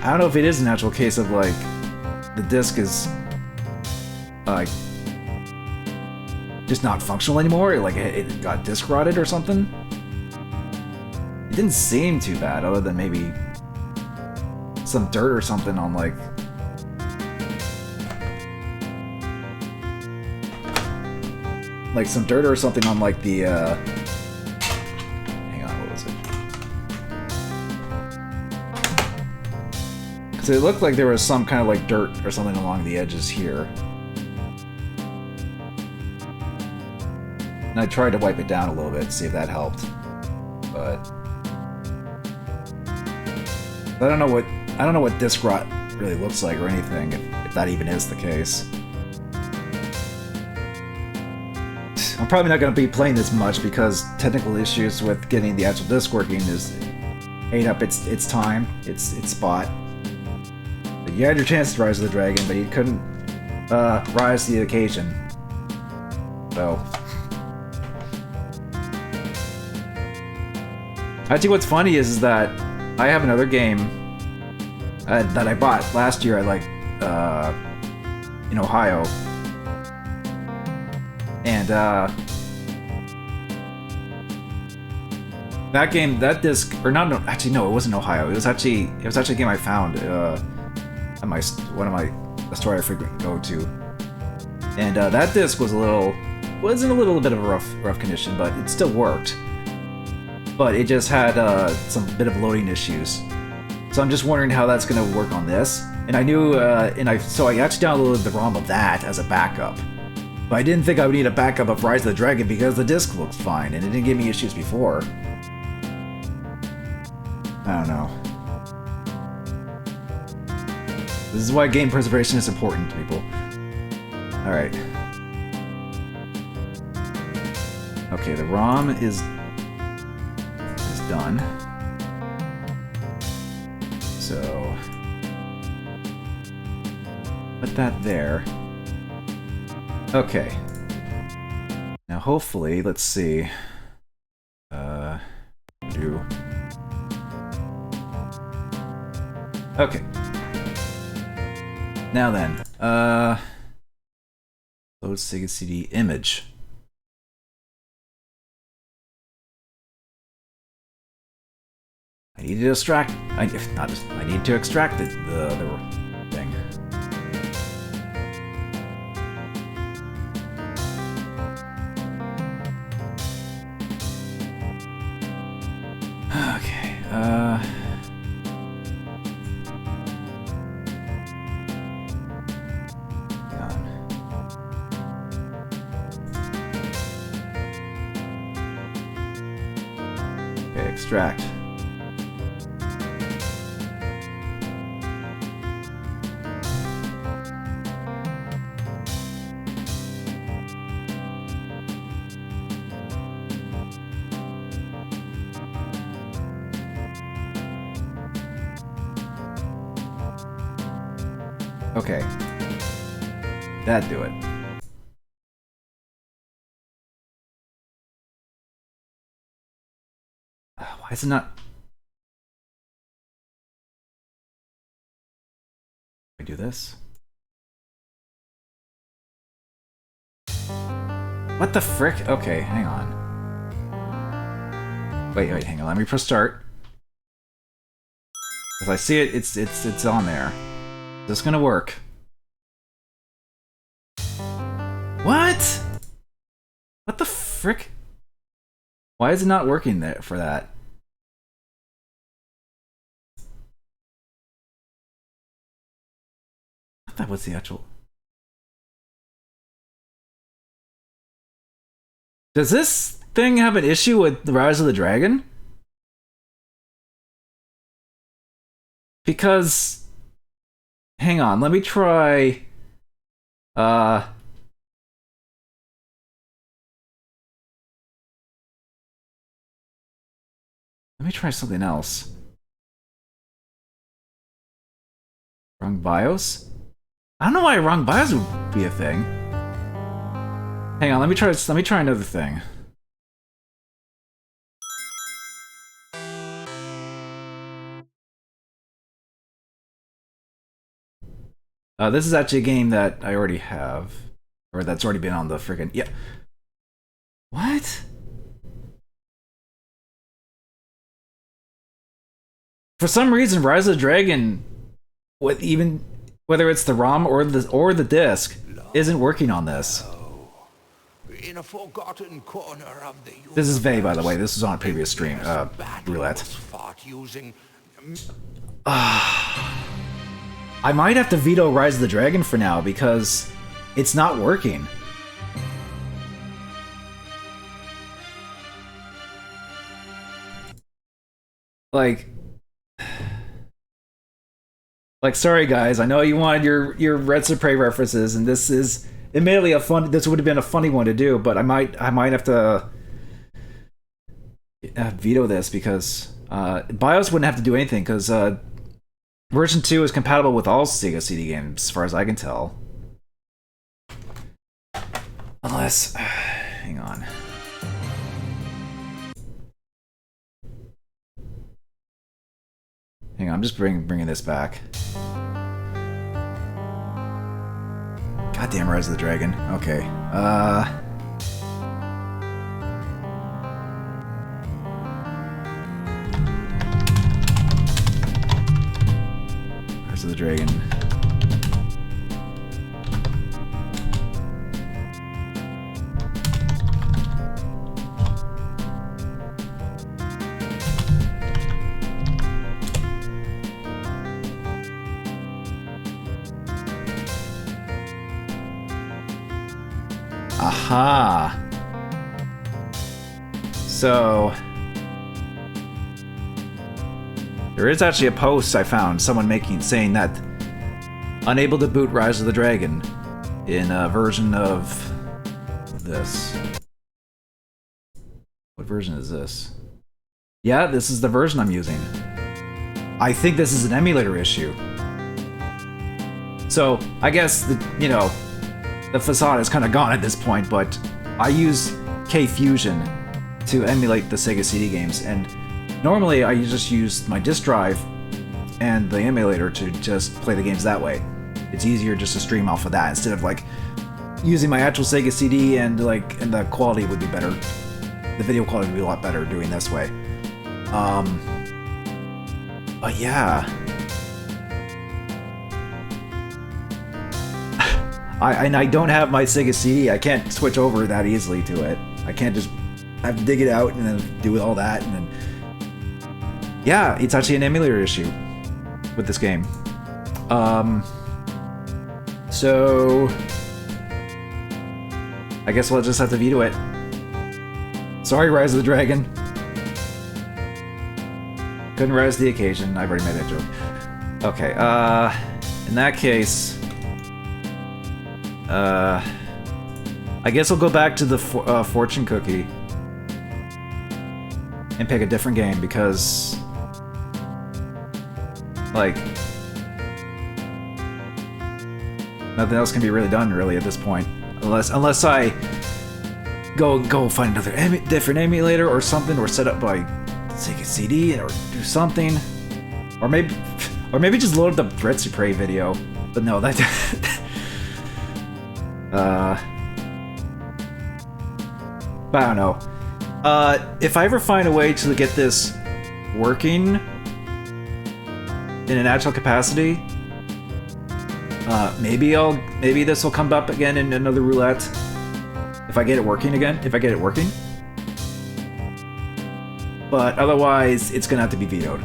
I don't know if it is an actual case of like, the disc is just not functional anymore. Like it got disc rotted or something. It didn't seem too bad, other than maybe some dirt or something on like some dirt or something on like the hang on, what was it? Because it looked like there was some kind of like dirt or something along the edges here. And I tried to wipe it down a little bit to see if that helped. But I don't know what disc rot really looks like or anything, if that even is the case. I'm probably not going to be playing this much because technical issues with getting the actual disc working is ate up its time, its spot. But you had your chance to rise to the dragon, but you couldn't rise to the occasion. So actually, what's funny is that I have another game that I bought last year at in Ohio. And that game, that disc, or not? No, actually, no, it wasn't Ohio. It was actually a game I found at the store I frequently go to. And that disc was in a little bit of a rough condition, but it still worked. But it just had some bit of loading issues. So I'm just wondering how that's going to work on this. And I knew, so I actually downloaded the ROM of that as a backup. But I didn't think I would need a backup of Rise of the Dragon because the disc looks fine and it didn't give me issues before. I don't know. This is why game preservation is important to people. Alright. Okay, the ROM is done. So put that there. Okay. Now hopefully, let's see. Okay. Now then, load Sega CD image. I need to extract. I need to extract the thing. Okay. Hang on. Okay, extract. Okay. That'd do it. Why is it not... I do this? What the frick? Okay, hang on. Wait, hang on. Let me press start. If I see it, it's on there. Is this gonna work? What? What the frick? Why is it not working there for that? I thought that was the actual... Does this thing have an issue with the Rise of the Dragon? Because... Hang on, let me try... Let me try something else. Wrong BIOS? I don't know why wrong BIOS would be a thing. Hang on, let me try another thing. This is actually a game that I already have, or that's already been on the friggin' yeah. What? For some reason, Rise of the Dragon, whether it's the ROM or the disc, isn't working on this. In a forgotten corner of the This is Vey, by the way. This was on a previous stream, Roulette. I might have to veto Rise of the Dragon for now because it's not working. Like, sorry guys, I know you wanted your Red Prey references, and this is admittedly this would have been a funny one to do, but I might have to veto this because BIOS wouldn't have to do anything because version 2 is compatible with all Sega CD games, as far as I can tell. Unless, hang on. Hang on, I'm just bringing this back. Goddamn Rise of the Dragon. Okay. Rise of the Dragon. Aha! So there is actually a post I found, someone saying that unable to boot Rise of the Dragon in a version of this. What version is this? Yeah, this is the version I'm using. I think this is an emulator issue. So I guess the facade is kind of gone at this point, but I use K-Fusion to emulate the Sega CD games, and normally I just use my disk drive and the emulator to just play the games that way. It's easier just to stream off of that instead of like using my actual Sega CD, and the quality would be better. The video quality would be a lot better doing this way. But yeah. I don't have my Sega CD. I can't switch over that easily to it. I can't just have to dig it out and then do all that, and then yeah, it's actually an emulator issue with this game. So I guess we'll just have to veto it. Sorry, Rise of the Dragon. Couldn't rise to the occasion. I've already made that joke. Okay, in that case, I guess I'll go back to the fortune cookie and pick a different game because, like, nothing else can be really done really at this point, unless I go find another different emulator or something, or set up by Sega CD or do something, or maybe just load up the Red Prey video. But no, that. But I don't know. If I ever find a way to get this working in an actual capacity, maybe this will come up again in another roulette. If I get it working again, But otherwise, it's gonna have to be vetoed.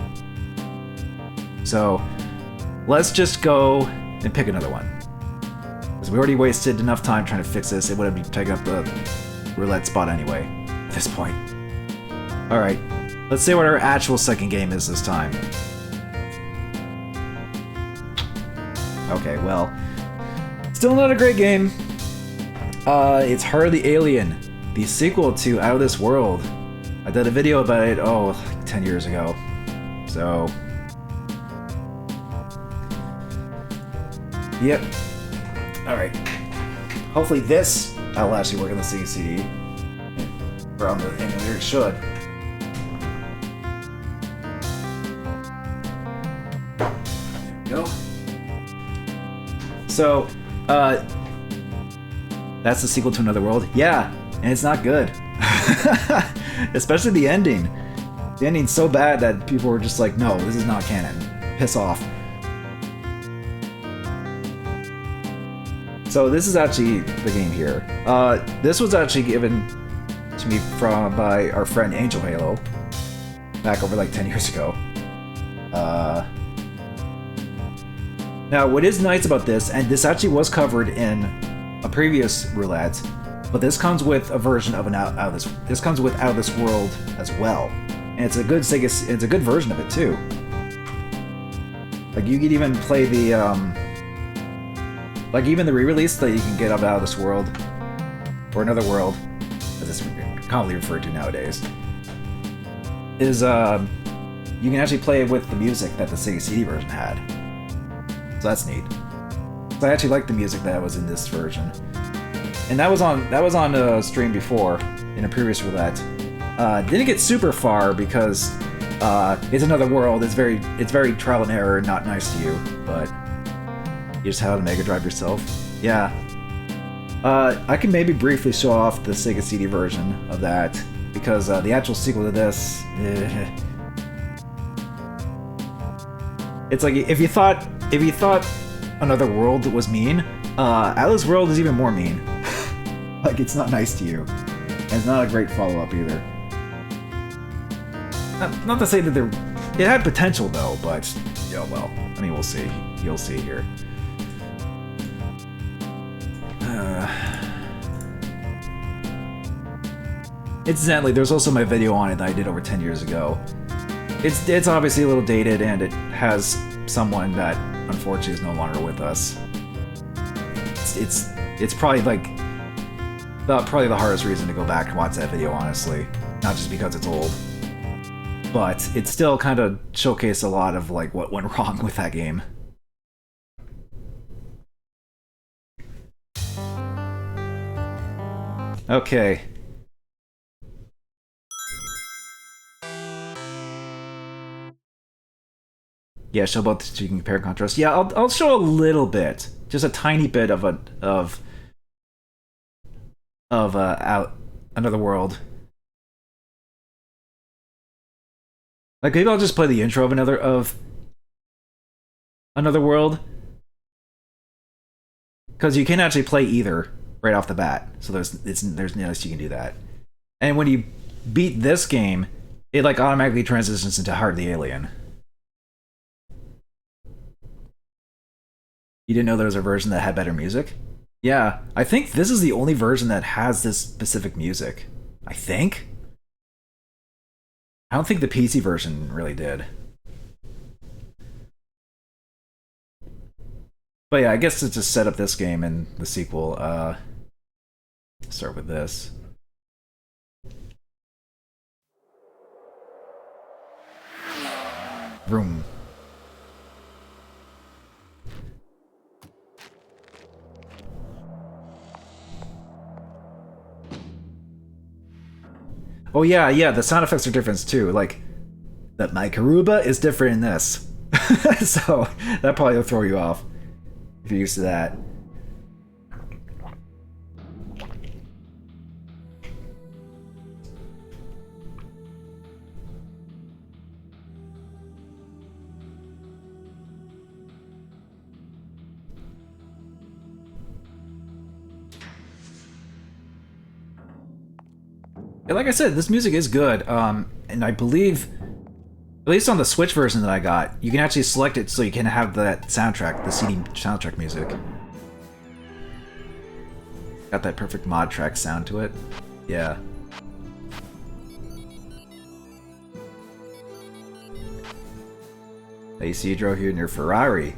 So let's just go and pick another one. Because we already wasted enough time trying to fix this. It would have been taking up the roulette spot anyway at this point. Alright, let's see what our actual second game is this time. Okay, well, still not a great game. It's Heart of the Alien, the sequel to Out of This World. I did a video about it, like 10 years ago. So, yep. Alright. Hopefully this will actually work on the Sega CD. Or on the emulator, it should. There we go. So, that's the sequel to Another World. Yeah, and it's not good. Especially the ending. The ending's so bad that people were just like, no, this is not canon. Piss off. So this is actually the game here. This was actually given to me by our friend Angel Halo back over like 10 years ago. Now, what is nice about this, and this actually was covered in a previous roulette, but this comes with a version of this comes with Out of This World as well, and it's a good it's a good version of it too. Like you could even play the like even the re-release that you can get of Out of This World or Another World, as it's commonly referred to nowadays, is you can actually play it with the music that the Sega CD version had. So that's neat. So I actually like the music that was in this version, and that was on a stream before in a previous roulette. Didn't get super far because it's Another World. It's very trial and error, not nice to you, but you just have to Mega Drive yourself. Yeah. I can maybe briefly show off the Sega CD version of that because the actual sequel to this, it's like if you thought Another World was mean, Alice World is even more mean. Like, it's not nice to you. And it's not a great follow-up either. Not to say that it had potential though, but yeah, well, I mean, we'll see. You'll see here. Incidentally, there's also my video on it that I did over 10 years ago. It's obviously a little dated, and it has someone that unfortunately is no longer with us. It's probably like probably the hardest reason to go back and watch that video, honestly. Not just because it's old, but it still kind of showcased a lot of like what went wrong with that game. Okay. Yeah, show both so you can compare and contrast. Yeah, I'll show a little bit, just a tiny bit of Out Another World. Like maybe I'll just play the intro of Another World, because you can actually play either right off the bat. So there's notice you can do that. And when you beat this game, it like automatically transitions into Heart of the Alien. You didn't know there was a version that had better music? Yeah, I think this is the only version that has this specific music. I think? I don't think the PC version really did. But yeah, I guess to just set up this game and the sequel, start with this. Vroom. Oh yeah, the sound effects are different too. Like, that my Karuba is different in this. So, that probably will throw you off if you're used to that. Like I said, this music is good, and I believe, at least on the Switch version that I got, you can actually select it so you can have that soundtrack, the CD soundtrack music. Got that perfect mod track sound to it. Yeah. Hey, so you drove here in your Ferrari.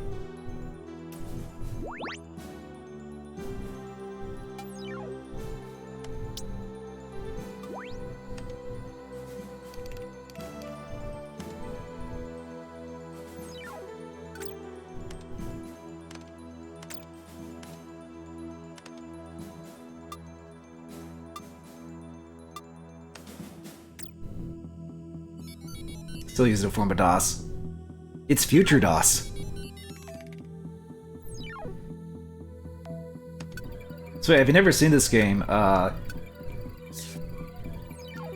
Still using a form of DOS. It's future DOS. So if you've never seen this game,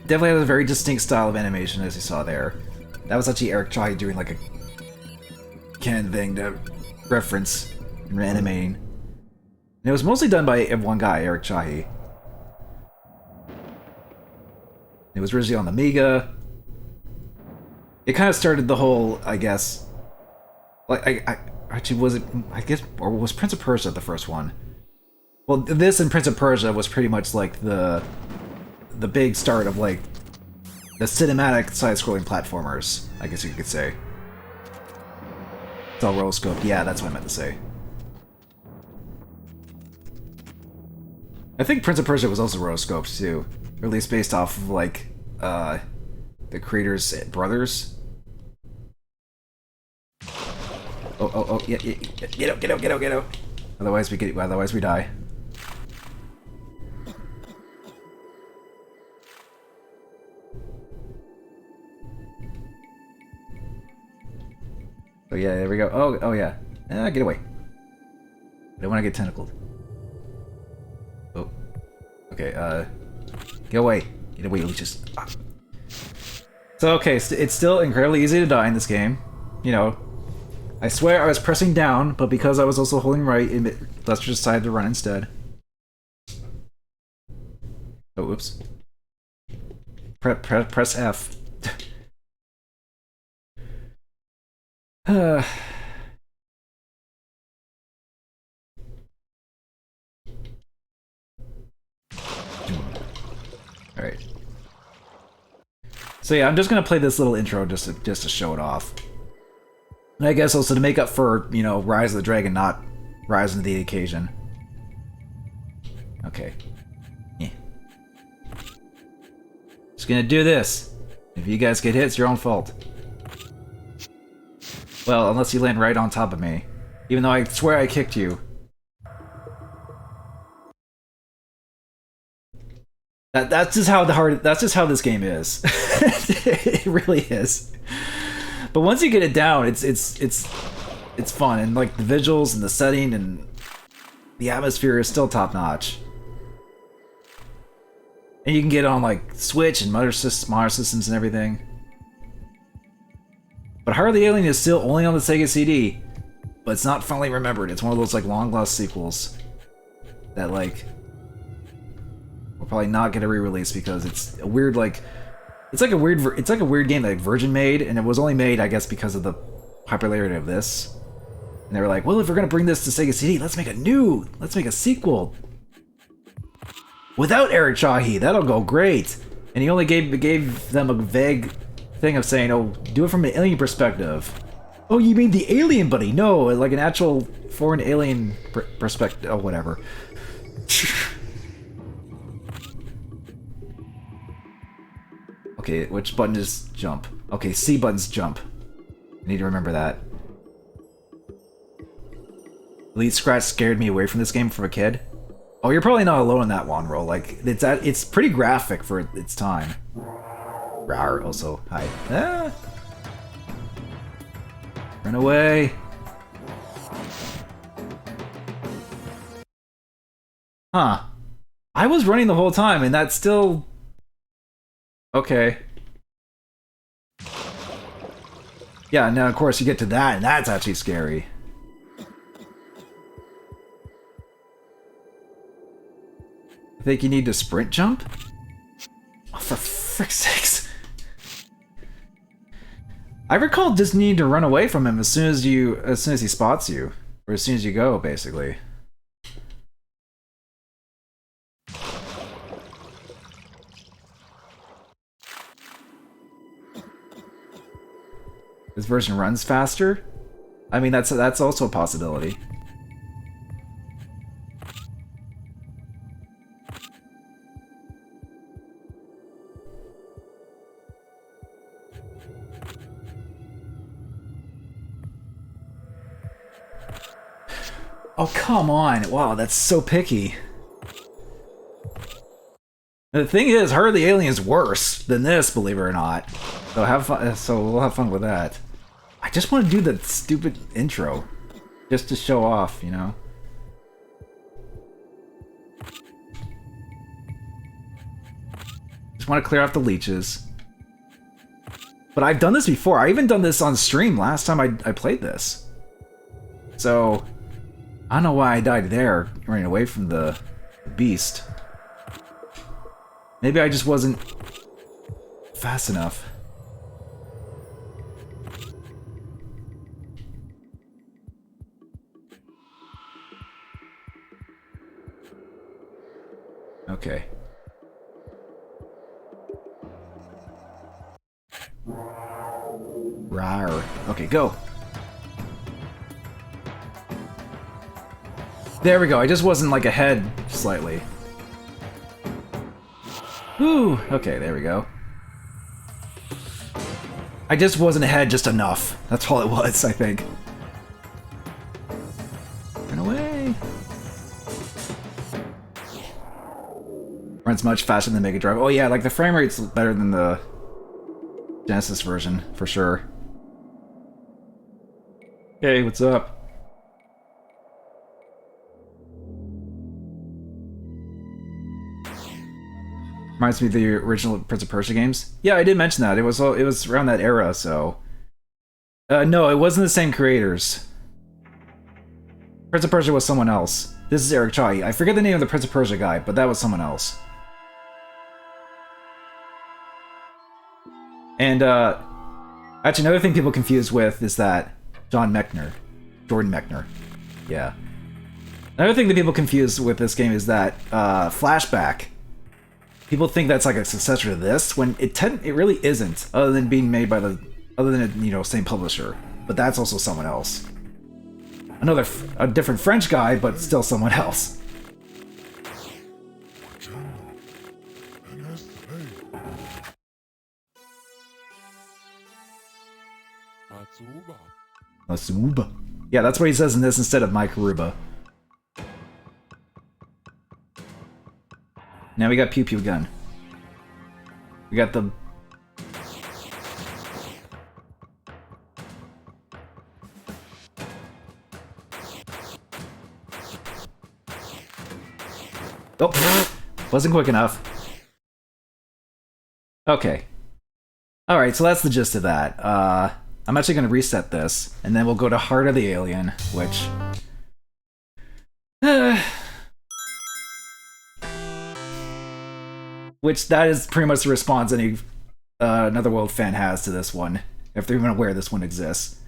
definitely has a very distinct style of animation, as you saw there. That was actually Eric Chahi doing like a canon thing to reference and animating. And it was mostly done by one guy, Eric Chahi. It was originally on the Amiga. It kind of started the whole, I guess... Like, actually, was it... I guess... Or was Prince of Persia the first one? Well, this and Prince of Persia was pretty much like the big start of, like, the cinematic side-scrolling platformers, I guess you could say. It's all rotoscoped. Yeah, that's what I meant to say. I think Prince of Persia was also rotoscoped, too. Or at least based off of, like, the creator's brothers. Oh, yeah, get out. Otherwise we die. Oh yeah, there we go. Oh yeah. Get away. I don't want to get tentacled. Oh. Okay, get away. Get away, Lucius. Ah. So, okay, it's still incredibly easy to die in this game. You know, I swear I was pressing down, but because I was also holding right, Lester decided to run instead. Oh, oops. Press F. Alright. So yeah, I'm just gonna play this little intro just to show it off. And I guess also to make up for, you know, Rise of the Dragon not rising to the occasion. Okay. Yeah. Just gonna do this. If you guys get hit, it's your own fault. Well, unless you land right on top of me. Even though I swear I kicked you. That's just how that's just how this game is. It really is. But once you get it down, it's fun, and like the visuals and the setting and the atmosphere is still top notch. And you can get on like Switch and modern systems and everything. But Heart of the Alien is still only on the Sega CD, but it's not finally remembered. It's one of those like long lost sequels that like we'll probably not get a re-release because it's a weird like it's like a weird game that like Virgin made, and it was only made I guess because of the popularity of this. And they were like, well, if we're gonna bring this to Sega CD, let's make a sequel without Eric Chahi. That'll go great. And he only gave them a vague thing of saying, oh, do it from an alien perspective. Oh, you mean the alien, buddy? No, like an actual foreign alien perspective. Oh, whatever. Okay, which button is jump? Okay, C button's jump. I need to remember that. Elite Scratch scared me away from this game from a kid. Oh, you're probably not alone in that one, Roll. Like, it's pretty graphic for its time. Rawr, also, hi. Ah! Run away! Huh. I was running the whole time, and that's still... Okay. Yeah, now of course you get to that, and that's actually scary. I think you need to sprint jump? Oh, for frick's sakes. I recall just needing to run away from him as soon as he spots you. Or as soon as you go, basically. This version runs faster? I mean, that's also a possibility. Oh, come on. Wow, that's so picky. The thing is, Heart of the Alien is worse than this, believe it or not. So have fun. So we'll have fun with that. I just want to do the stupid intro, just to show off, you know. Just want to clear off the leeches. But I've done this before. I even done this on stream last time I played this. So, I don't know why I died there, running away from the beast. Maybe I just wasn't fast enough. Okay. Rawr. Okay, go. There we go. I just wasn't like ahead slightly. Whew. Okay, there we go. I just wasn't ahead just enough. That's all it was, I think. Run away. Runs much faster than the Mega Drive. Oh yeah, like the frame rate's better than the Genesis version, for sure. Hey, what's up? Reminds me of the original Prince of Persia games. Yeah, I did mention that. It was around that era, so... no, it wasn't the same creators. Prince of Persia was someone else. This is Eric Chai. I forget the name of the Prince of Persia guy, but that was someone else. And, actually, another thing people confuse with is that Jordan Mechner. Yeah. Another thing that people confuse with this game is that, Flashback. People think that's like a successor to this, when it really isn't, other than being made by same publisher. But that's also someone else. A different French guy, but still someone else. Asuba. Yeah, that's what he says in this instead of Mike Aruba. Now we got Pew Pew Gun. We got the... Oh, wasn't quick enough. Okay. Alright, so that's the gist of that. I'm actually going to reset this, and then we'll go to Heart of the Alien, which... which that is pretty much the response any Netherworld fan has to this one, if they're even aware this one exists.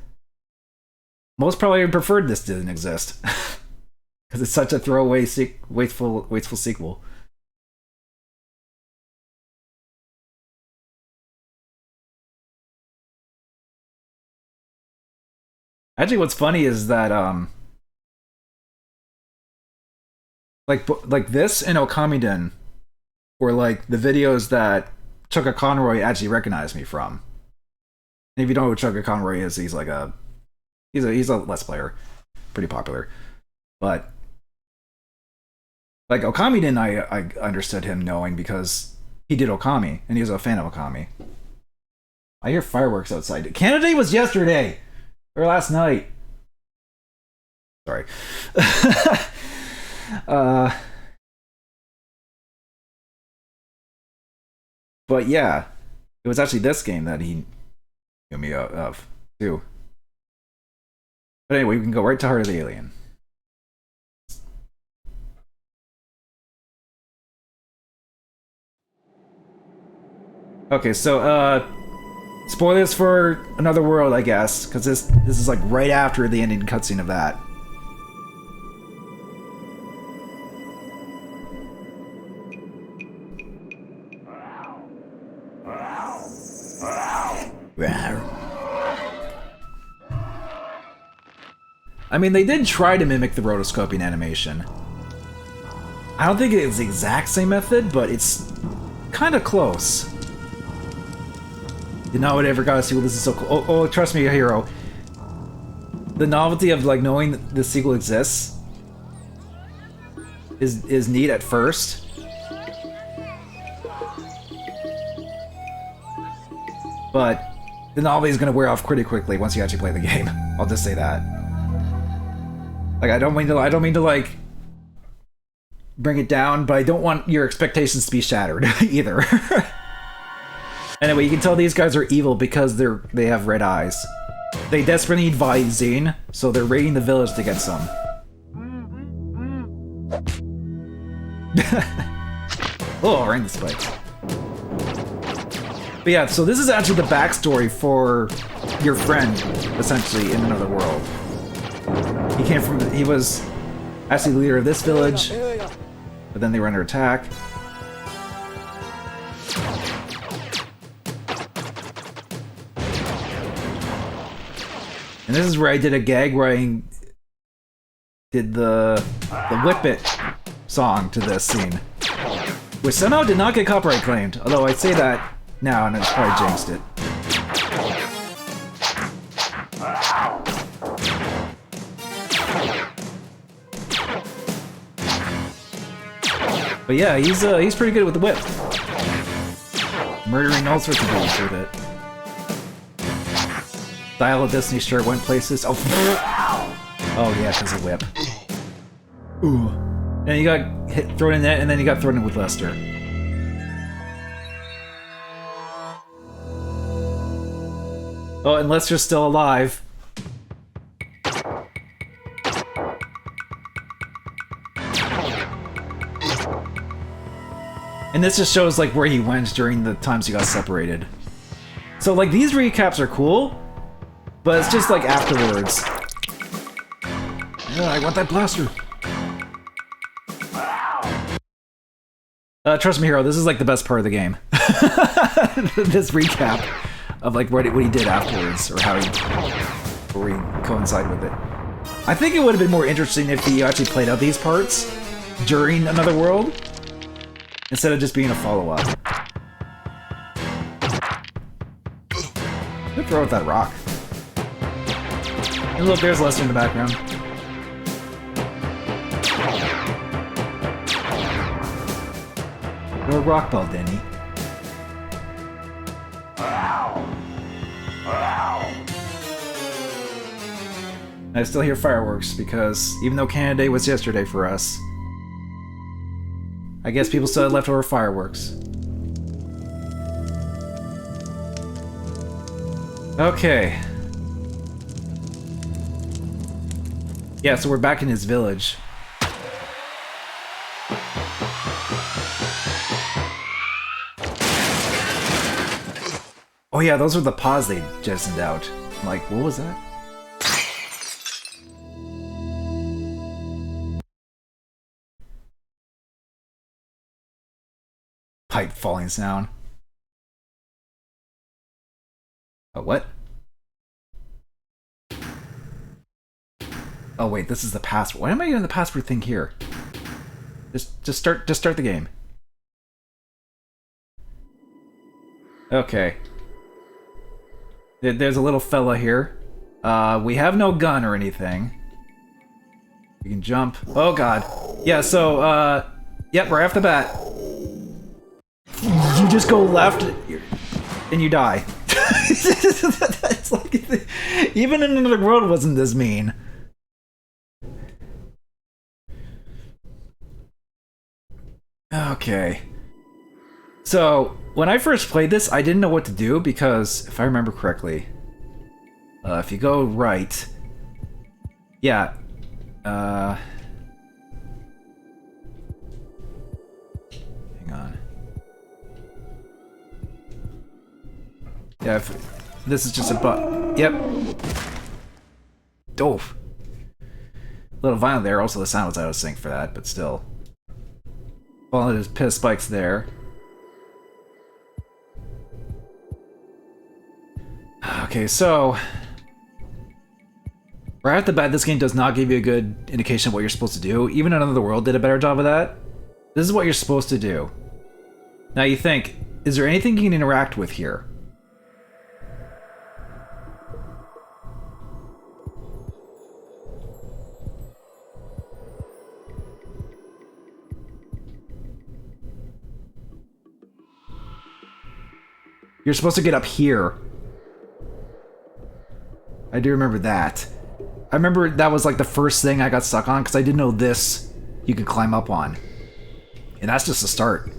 Most probably preferred this didn't exist, because it's such a throwaway, wasteful sequel. Actually, what's funny is that like this and Okamiden were like the videos that Chucka Conroy actually recognized me from. And if you don't know who Chucka Conroy is, he's a Let's Player, pretty popular. But like Okamiden, I understood him knowing because he did Okami, and he was a fan of Okami. I hear fireworks outside. Canada Day was yesterday or last night. Sorry. But yeah, it was actually this game that he knew me of, too. But anyway, we can go right to Heart of the Alien. Okay, so, spoilers for Another World, I guess, because this is like right after the ending cutscene of that. I mean, they did try to mimic the rotoscoping animation. I don't think it's the exact same method, but it's kind of close. You know, I ever got to see, well, this is so cool. Oh, trust me, hero. The novelty of like knowing that the sequel exists is neat at first. But the novelty is going to wear off pretty quickly once you actually play the game. I'll just say that. Like, I don't mean to like bring it down, but I don't want your expectations to be shattered either. Anyway, you can tell these guys are evil because they have red eyes. They desperately need Visine, so they're raiding the village to get some. Oh, right in the spikes. But yeah, so this is actually the backstory for your friend, essentially, in another world. He was actually the leader of this village, but then they were under attack. And this is where I did a gag where I did the Whip It song to this scene, which somehow did not get copyright claimed, although I say that now and it's probably jinxed it. But yeah, he's pretty good with the whip. Murdering all sorts of dudes with it. Dial of Destiny sure went places. Oh, oh yeah, because of whip. Ooh. And you got thrown in that, and then you got thrown in with Lester. Oh, and Lester's still alive. And this just shows like where he went during the times he got separated. So like these recaps are cool, but it's just like afterwards. Yeah, I want that blaster. Trust me, Hero, this is like the best part of the game. This recap of like what he did afterwards, or how he coincide with it. I think it would have been more interesting if he actually played out these parts during Another World, instead of just being a follow-up. Good throw with that rock. And look, there's Lester in the background. Or rock ball, Denny. I still hear fireworks because even though Canada Day was yesterday for us, I guess people still had leftover fireworks. Okay. Yeah, so we're back in his village. Oh yeah, those were the paws they jettisoned out. I'm like, what was that? Pipe falling sound. Oh, what? Oh wait, this is the password. Why am I doing the password thing here? Just start the game. Okay. There's a little fella here. We have no gun or anything. We can jump. Oh god. Yeah, so, yep, right off the bat. You just go left, and you die. It's like, even in Another World wasn't this mean. Okay. So, when I first played this, I didn't know what to do because, if I remember correctly, if you go right, yeah, hang on. Yeah, if this is just a yep. Doof. A little violent there, also the sound was out of sync for that, but still. Well, there's piss spikes there. Okay, so right off the bat, this game does not give you a good indication of what you're supposed to do. Even Another World did a better job of that. This is what you're supposed to do. Now you think, is there anything you can interact with here? You're supposed to get up here. I do remember that. I remember that was like the first thing I got stuck on because I didn't know this you could climb up on. And that's just the start.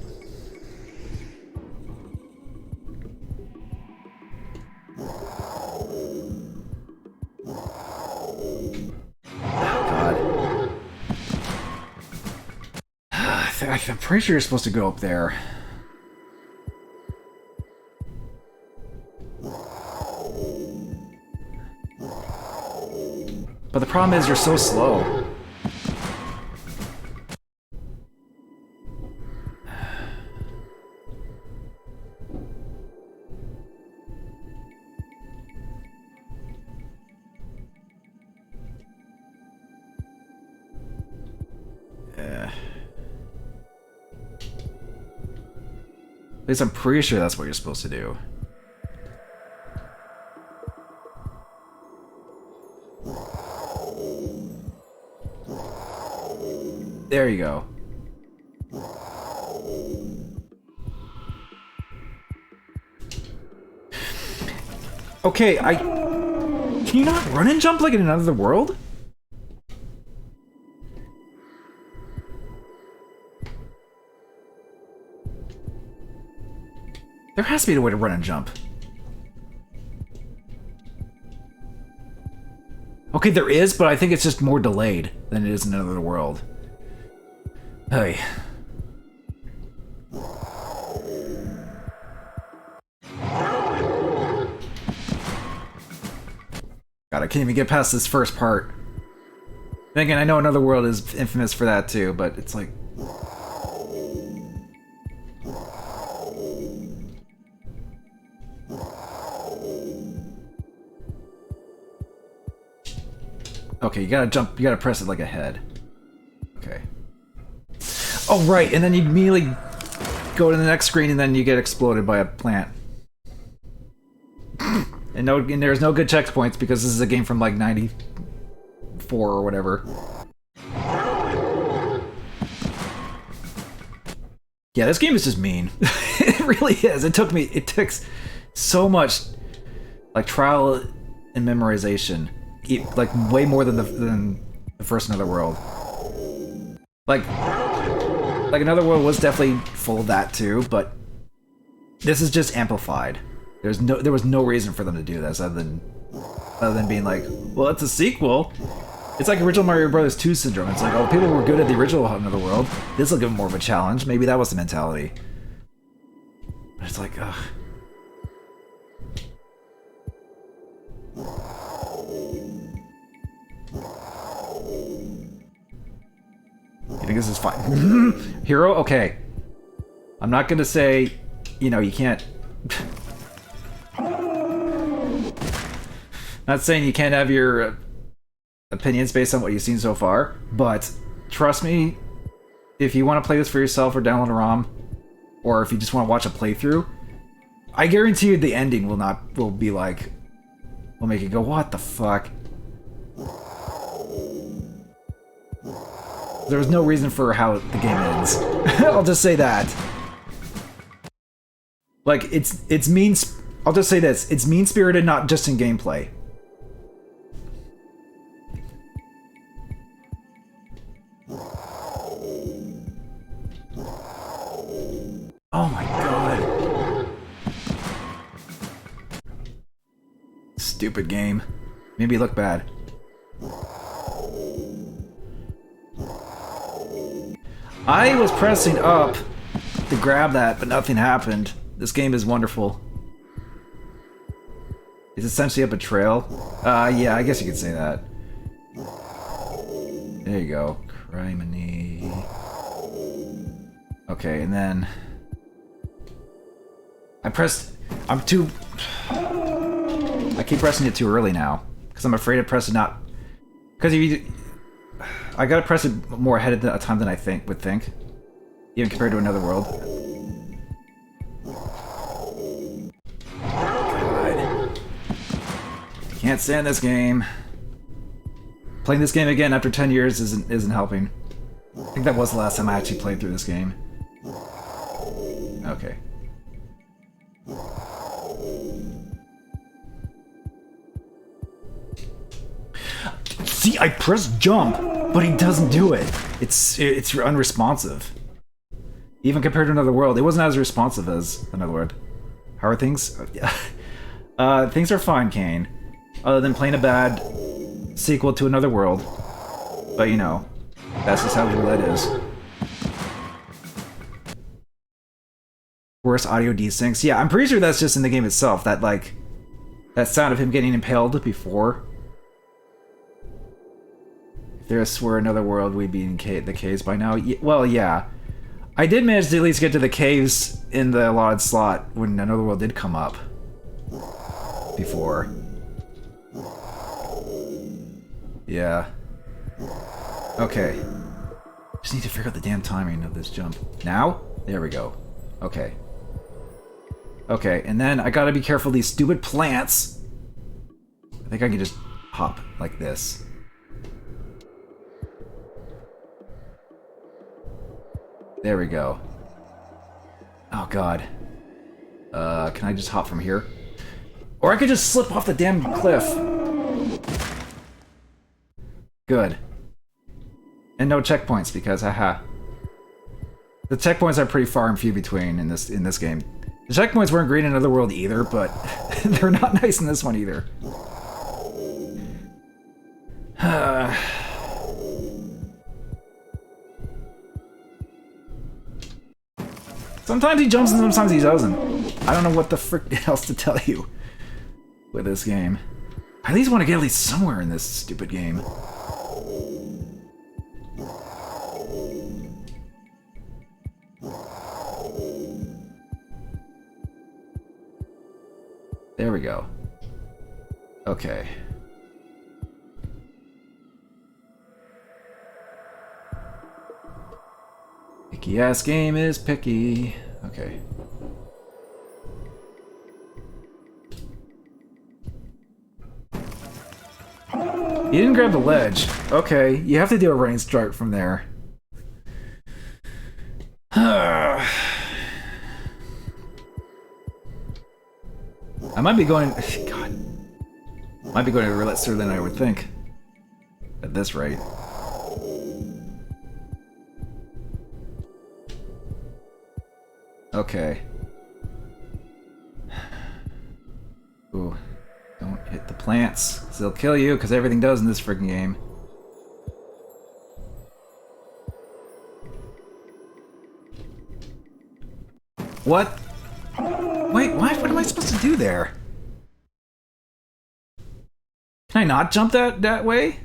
I'm pretty sure you're supposed to go up there. But the problem is you're so slow. At least I'm pretty sure that's what you're supposed to do. There you go. Okay, can you not run and jump like in another world? There has to be a way to run and jump. Okay, there is, but I think it's just more delayed than it is in another world. Hey. God, I can't even get past this first part. Then again, I know another world is infamous for that too, but it's like... Okay, you gotta jump, you gotta press it like a head. Okay. Oh, right, and then you immediately go to the next screen and then you get exploded by a plant. And there's no good checkpoints because this is a game from like 94 or whatever. Yeah, this game is just mean. It really is. It took so much like trial and memorization. Like way more than the first Another World. Like Another World was definitely full of that too, but this is just amplified. There was no reason for them to do this other than being like, well, it's a sequel. It's like original Mario Bros. 2 syndrome. It's like, oh, people were good at the original Another World. This will give them more of a challenge. Maybe that was the mentality. But it's like, ugh. You think this is fine? Hero? Okay. I'm not gonna say, you know, you can't... Not saying you can't have your opinions based on what you've seen so far, but trust me, if you want to play this for yourself or download a ROM, or if you just want to watch a playthrough, I guarantee you the ending will make you go, what the fuck? There was no reason for how the game ends. I'll just say that. Like, it's mean... I'll just say this. It's mean-spirited, not just in gameplay. Oh my god. Stupid game. Made me look bad. I was pressing up to grab that, but nothing happened. This game is wonderful. It's essentially a betrayal. Yeah, I guess you could say that. There you go. Criminy. Okay, and then... I keep pressing it too early now. Because I'm afraid to press it not... Because if you... I gotta press it more ahead of the time than I would think. Even compared to Another World. God. Can't stand this game. Playing this game again after 10 years isn't helping. I think that was the last time I actually played through this game. Okay. See, I press jump, but he doesn't do it. It's unresponsive. Even compared to Another World, it wasn't as responsive as Another World. How are things? Things are fine, Kane. Other than playing a bad sequel to Another World. But you know, that's just how roulette is. Worst audio desyncs. Yeah, I'm pretty sure that's just in the game itself. That, like, that sound of him getting impaled before. If this were another world, we'd be in the caves by now. Well, yeah. I did manage to at least get to the caves in the allotted slot when another world did come up. Before. Yeah. Okay. Just need to figure out the damn timing of this jump. Now? There we go. Okay. Okay, and then I gotta be careful of these stupid plants. I think I can just hop like this. There we go. Oh god. Can I just hop from here? Or I could just slip off the damn cliff. Good. And no checkpoints because haha. The checkpoints are pretty far and few between in this game. The checkpoints weren't great in Otherworld either, but they're not nice in this one either. Sometimes he jumps and sometimes he doesn't. I don't know what the frick else to tell you with this game. I at least want to get at least somewhere in this stupid game. There we go. Okay. Picky ass game is picky. Okay. You didn't grab the ledge. Okay, you have to do a running start from there. I might be going... God. Might be going to roulette sooner than I would think. At this rate. Okay. Ooh. Don't hit the plants, because they'll kill you, because everything does in this freaking game. What? Wait, what am I supposed to do there? Can I not jump that way?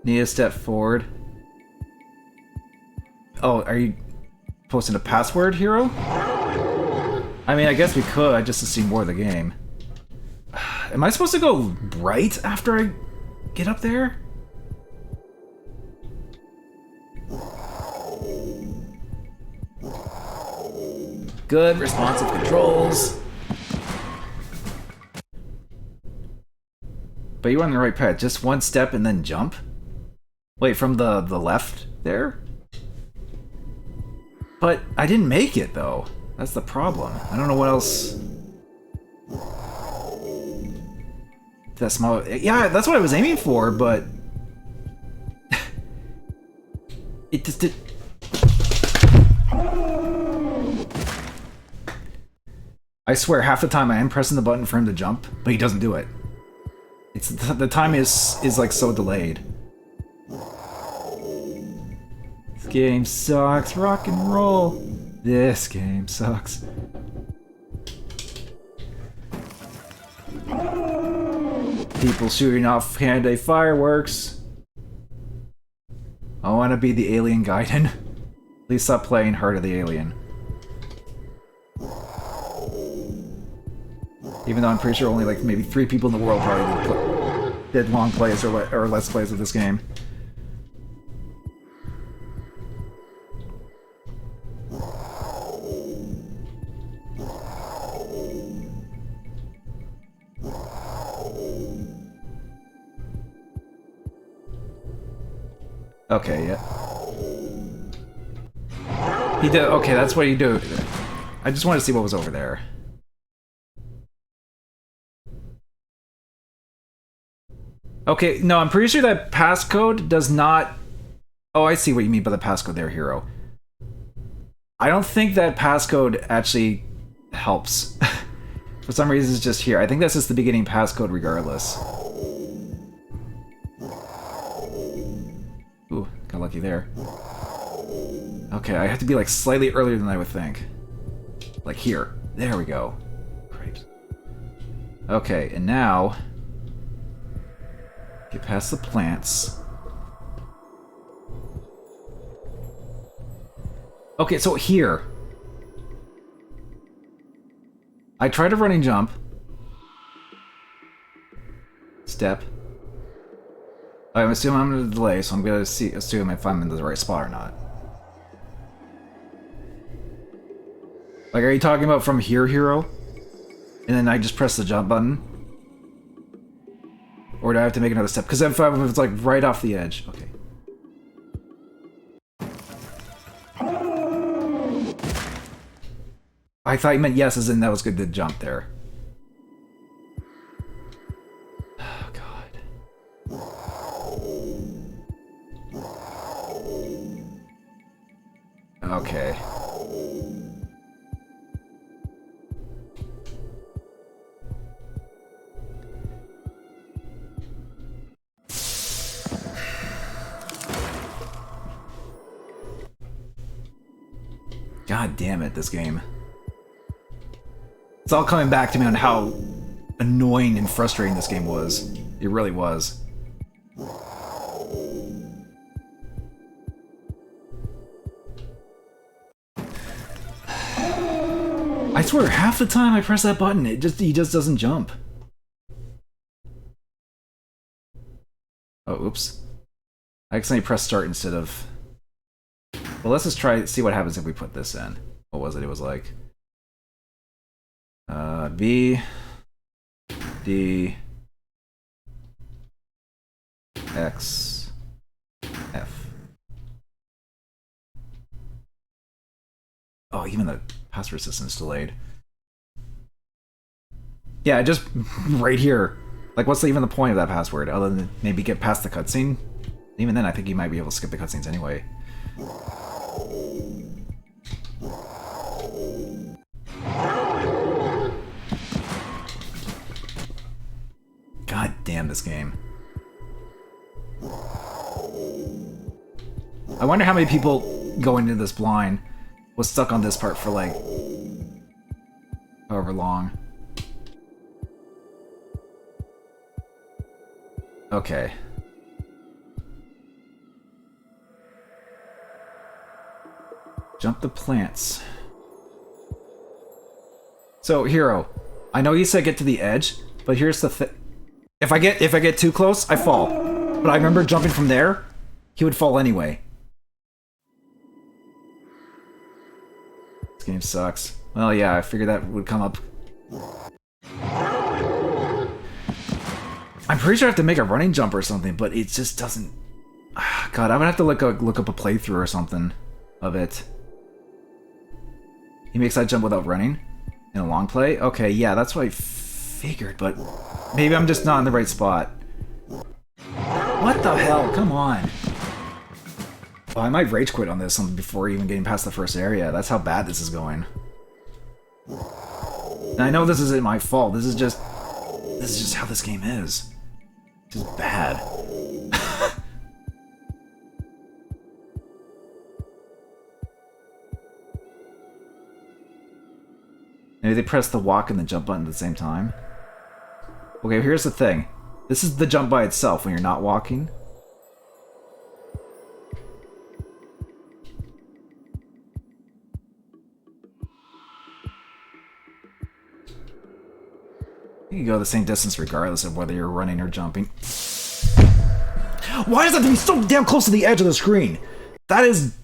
Need to step forward. Oh, are you posting a password, hero? I mean, I guess we could, just to see more of the game. Am I supposed to go right after I get up there? Good, responsive controls. But you were on the right path. Just one step and then jump? Wait, from the left there? But I didn't make it, though. That's the problem. I don't know what else... That small... Yeah, that's what I was aiming for, but... It just did... I swear, half the time I am pressing the button for him to jump, but he doesn't do it. It's the time is like so delayed. This game sucks. Rock and roll. This game sucks. People shooting off hand fireworks. I want to be the alien Gaiden. Please stop playing Heart of the Alien. Even though I'm pretty sure only like maybe 3 people in the world probably did long plays or let's plays of this game. Okay, yeah. He did. Okay, that's what you do. I just wanted to see what was over there. Okay, no, I'm pretty sure that passcode does not... Oh, I see what you mean by the passcode there, hero. I don't think that passcode actually helps. For some reason, it's just here. I think that's just the beginning passcode regardless. Ooh, got lucky there. Okay, I have to be like slightly earlier than I would think. Like here. There we go. Great. Okay, and now... Get past the plants. Okay, so here. I tried a running jump. Step. I'm assuming I'm in a delay, so I'm gonna assume if I'm in the right spot or not. Like, are you talking about from here, hero? And then I just press the jump button? Or do I have to make another step? Because if it's like right off the edge. Okay. I thought you meant yes, as in that was good to jump there. Oh, God. Okay. God damn it, this game. It's all coming back to me on how annoying and frustrating this game was. It really was. I swear, half the time I press that button, he just doesn't jump. Oh, oops. I accidentally pressed start instead of... Well, let's just see what happens if we put this in. What was it? It was like... B... D... X... F. Oh, even the password system is delayed. Yeah, just right here. Like, what's even the point of that password, other than maybe get past the cutscene? Even then, I think you might be able to skip the cutscenes anyway. God damn this game. I wonder how many people going into this blind was stuck on this part for like however long. Okay. Jump the plants. So, Hero, I know you said get to the edge, but here's the thing. If I get too close, I fall. But I remember jumping from there, he would fall anyway. This game sucks. Well, yeah, I figured that would come up. I'm pretty sure I have to make a running jump or something, but it just doesn't... God, I would have to look up a playthrough or something of it. He makes that jump without running? In a long play? Okay, yeah, that's what I figured, but maybe I'm just not in the right spot. What the hell? Come on. Oh, I might rage quit on this before even getting past the first area. That's how bad this is going. And I know this isn't my fault. This is just how this game is. It's just bad. Maybe they press the walk and the jump button at the same time. Okay, here's the thing. This is the jump by itself when you're not walking. You can go the same distance regardless of whether you're running or jumping. Why does that have to be so damn close to the edge of the screen? That is...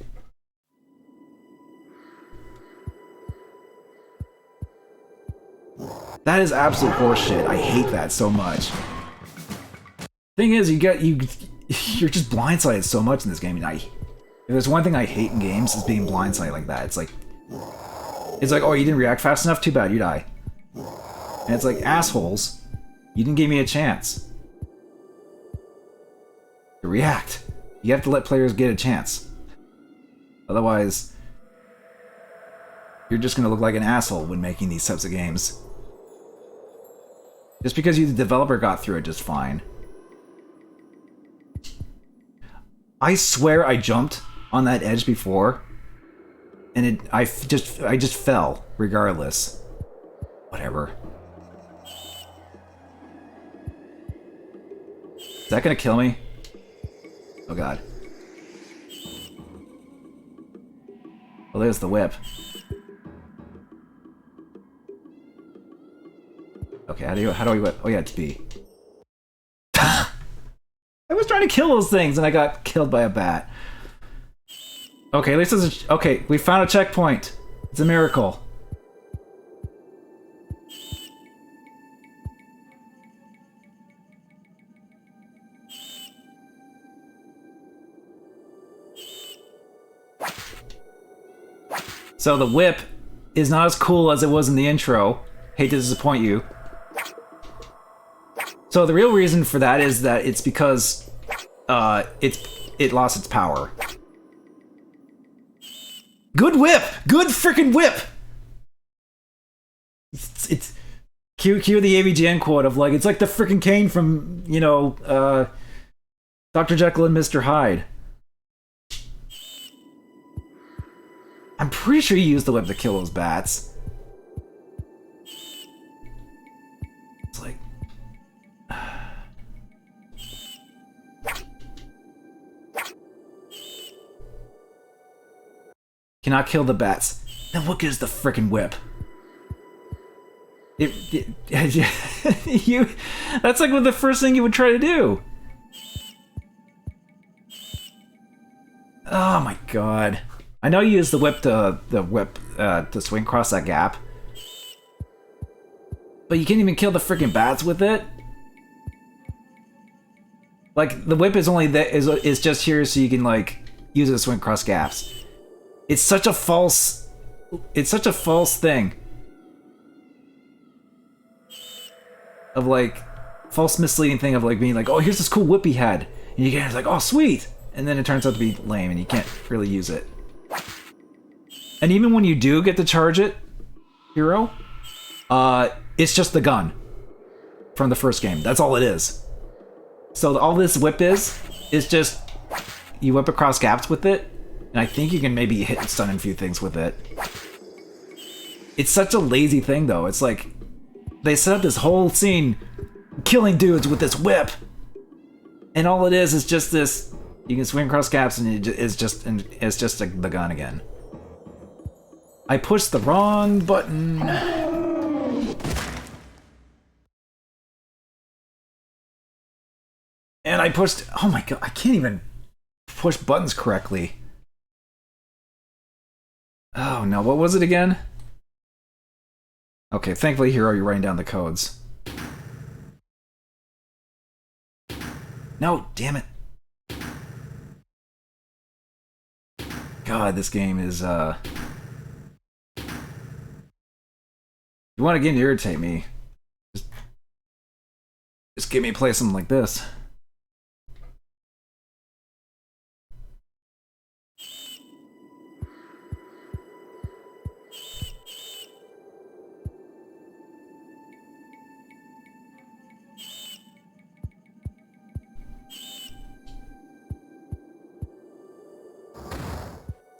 That is absolute horseshit. I hate that so much. Thing is, you're just blindsided so much in this game. And if there's one thing I hate in games, is being blindsided like that. It's like, oh, you didn't react fast enough? Too bad, you die. And it's like, assholes, you didn't give me a chance to react. You have to let players get a chance. Otherwise, you're just gonna look like an asshole when making these types of games. Just because you, the developer, got through it just fine. I swear I jumped on that edge before, and I just fell regardless. Whatever. Is that gonna kill me? Oh god. Well, there's the whip. Okay, how do I whip? Oh yeah, it's B. I was trying to kill those things and I got killed by a bat. Okay, at least it's okay, we found a checkpoint. It's a miracle. So the whip is not as cool as it was in the intro. Hate to disappoint you. So the real reason for that is that it's because it lost its power. Good whip! Good freaking whip! It's cue the AVGN quote of like, it's like the freaking cane from, you know, Dr. Jekyll and Mr. Hyde. I'm pretty sure you used the whip to kill those bats. It's like... Cannot kill the bats. Then what gives the frickin' whip? That's like what the first thing you would try to do. Oh my god. I know you use the whip to swing across that gap. But you can't even kill the freaking bats with it? Like, the whip is only is just here so you can, like, use it to swing across gaps. It's such a false thing. Of, like, false misleading thing of, like, being like, oh, here's this cool whip he had. And you get like, oh, sweet! And then it turns out to be lame and you can't really use it. And even when you do get to charge it, Hero, it's just the gun from the first game. That's all it is. So all this whip is just you whip across gaps with it, and I think you can maybe hit and stun a few things with it. It's such a lazy thing, though. It's like they set up this whole scene killing dudes with this whip, and all it is just this. You can swing across gaps, and it's just the gun again. I pushed the wrong button. And I pushed... Oh my god, I can't even push buttons correctly. Oh no, what was it again? Okay, thankfully, Hero, you're writing down the codes. No, damn it. God, this game is, You want to get to irritate me, just get me to play something like this.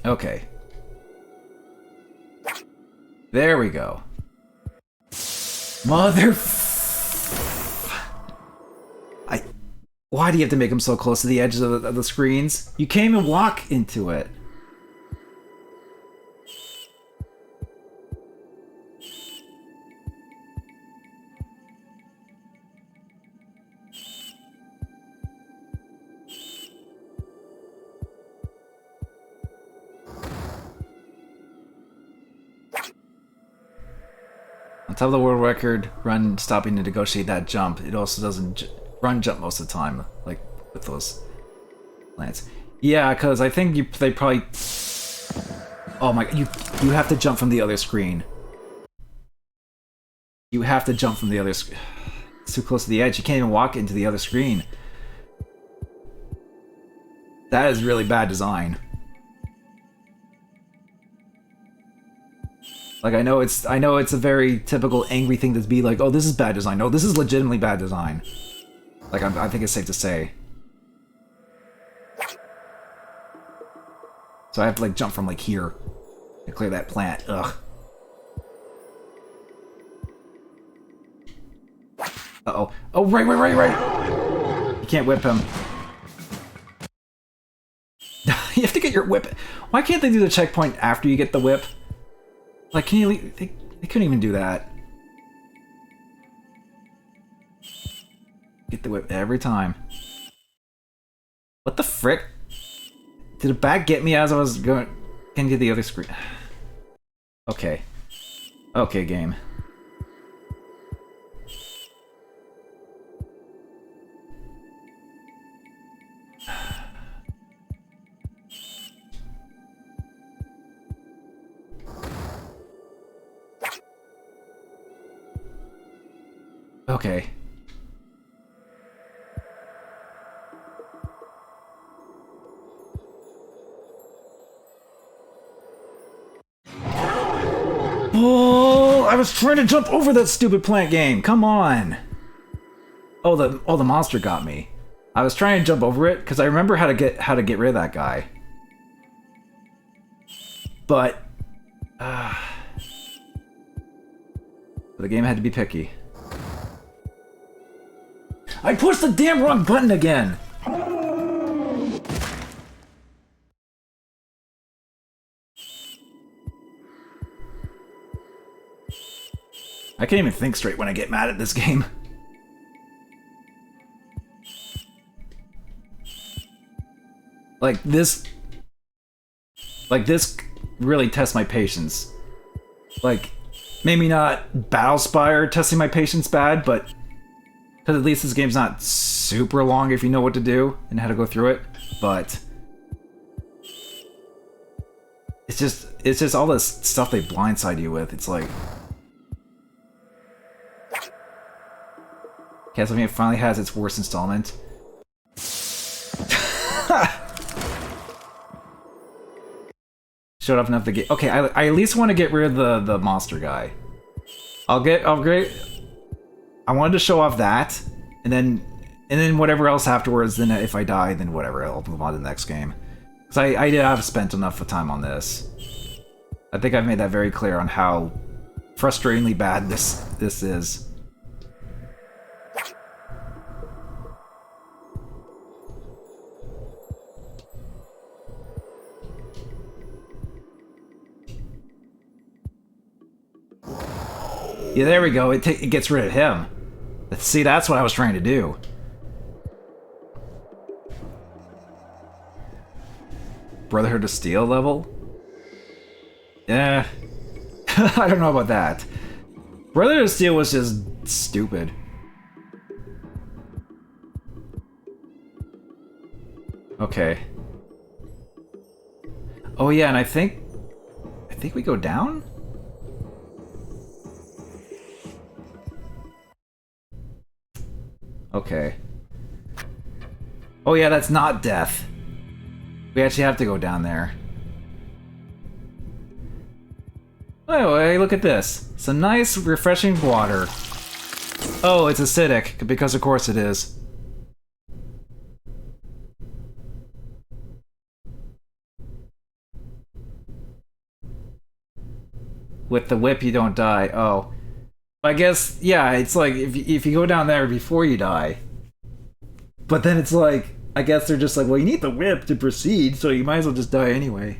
Okay. There we go. Why do you have to make them so close to the edges of the screens? You can't even walk into it. On top of the world record, run stopping to negotiate that jump. It also doesn't run jump most of the time, like with those plants. Yeah, because I think they probably. Oh my! You have to jump from the other screen. You have to jump from the other screen. It's too close to the edge. You can't even walk into the other screen. That is really bad design. Like, I know it's a very typical angry thing to be like, oh, this is bad design. No, this is legitimately bad design. Like, I think it's safe to say. So I have to, like, jump from, like, here. To clear that plant. Ugh. Uh-oh. Oh, right! You can't whip him. You have to get your whip. Why can't they do the checkpoint after you get the whip? Like, can you leave? They couldn't even do that. Get the whip every time. What the frick? Did a bat get me as I was going into the other screen? Okay. Okay, game. Okay. Oh, I was trying to jump over that stupid plant game. Come on. Oh, the monster got me. I was trying to jump over it because I remember how to get rid of that guy. But the game had to be picky. I pushed the damn wrong button again! I can't even think straight when I get mad at this game. Like this really tests my patience. Like, maybe not Battlespire testing my patience bad, but because at least this game's not super long if you know what to do and how to go through it, but it's just all this stuff they blindside you with. It's like Castlevania finally has its worst installment. Showed up enough to get. Okay, I at least want to get rid of the monster guy. I'll get. I wanted to show off that, and then whatever else afterwards. Then if I die, then whatever. I'll move on to the next game. Because I did have spent enough time on this. I think I've made that very clear on how frustratingly bad this is. Yeah, there we go. It gets rid of him. See, that's what I was trying to do. Brotherhood of Steel level? Yeah. I don't know about that. Brotherhood of Steel was just stupid. Okay. Oh yeah, and I think we go down? Okay. Oh yeah, that's not death. We actually have to go down there. Oh, hey, look at this. Some nice, refreshing water. Oh, it's acidic, because of course it is. With the whip, you don't die. Oh. I guess, yeah, it's like, if you go down there before you die. But then it's like, I guess they're just like, well, you need the whip to proceed, so you might as well just die anyway.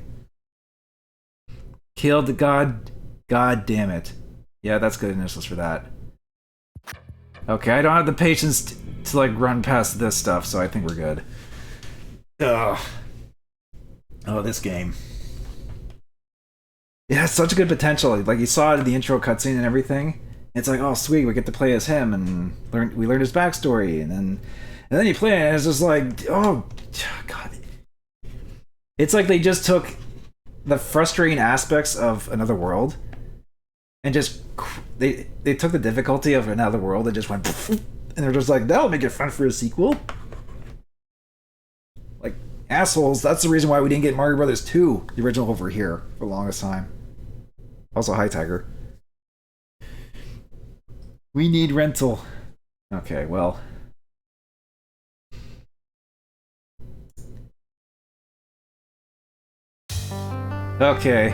Killed the god. God damn it. Yeah, that's good initials for that. Okay, I don't have the patience to like, run past this stuff, so I think we're good. Ugh. Oh, this game. It has such a good potential. Like, you saw it in the intro cutscene and everything. It's like, oh sweet, we get to play as him and we learn his backstory, and then you play it and it's just like, oh god. It's like they just took the frustrating aspects of Another World and just they took the difficulty of Another World and just went and they're just like, that'll make it fun for a sequel. Like, assholes, that's the reason why we didn't get Mario Brothers 2, the original, over here for the longest time. Also, hi Tiger. We need rental. Okay, well. Okay.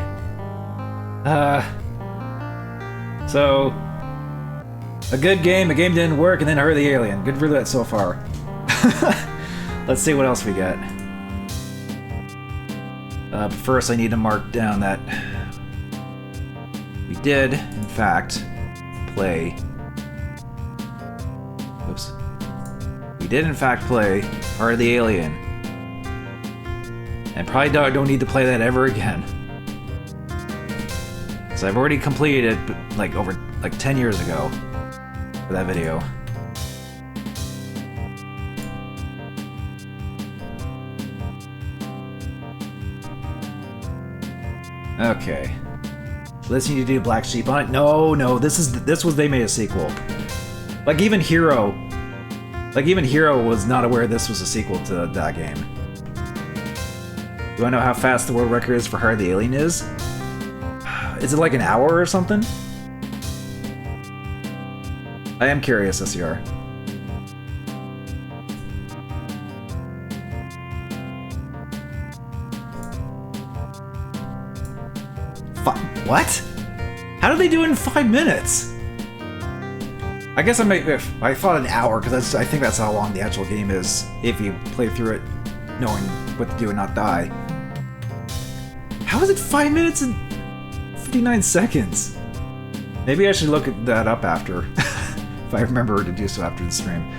So a good game, a game didn't work, and then I heard the alien. Good roulette so far. Let's see what else we get. But first I need to mark down that we did, in fact, play... Oops. We did, in fact, play Heart of the Alien. And probably don't need to play that ever again. So I've already completed it, like, over, like, 10 years ago for that video. Okay. Listening to do Black Sheep on it? No, this was they made a sequel. Like even Hero was not aware this was a sequel to that game. Do I know how fast the world record is for Heart of the Alien is? Is it like an hour or something? I am curious, SCR. What? How did they do it in 5 minutes? I guess I thought an hour, because I think that's how long the actual game is, if you play through it knowing what to do and not die. How is it 5 minutes and 59 seconds? Maybe I should look that up after, if I remember to do so after the stream.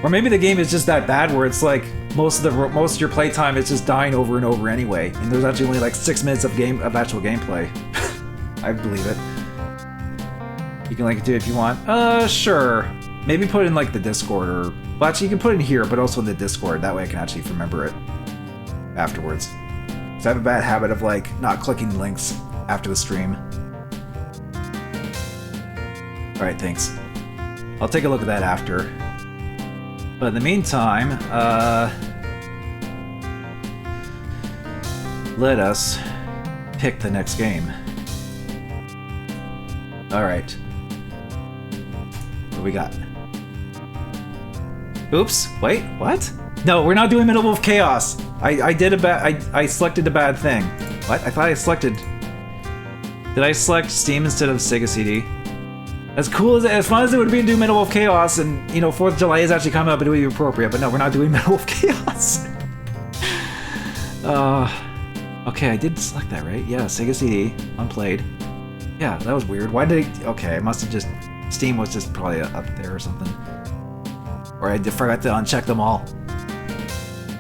Or maybe the game is just that bad where it's like most of your playtime is just dying over and over anyway, and there's actually only like 6 minutes of actual gameplay. I believe it. You can link it to it if you want. Sure. Maybe put it in like the Discord or... Well, actually, you can put it in here, but also in the Discord. That way I can actually remember it afterwards. So I have a bad habit of like not clicking links after the stream. Alright, thanks. I'll take a look at that after. But in the meantime, let us pick the next game. Alright. What do we got? Oops, wait, what? No, we're not doing Middle Wolf Chaos! I selected a bad thing. What? I thought I selected... Did I select Steam instead of Sega CD? As cool as fun as it would be to do Middle Wolf Chaos, and, you know, 4th of July is actually coming up, it would be appropriate, but no, we're not doing Middle Wolf Chaos. Okay, I did select that, right? Yeah, Sega CD, unplayed. Yeah, that was weird. Why did it... Okay, I must have just... Steam was just probably up there or something. Or I forgot to uncheck them all.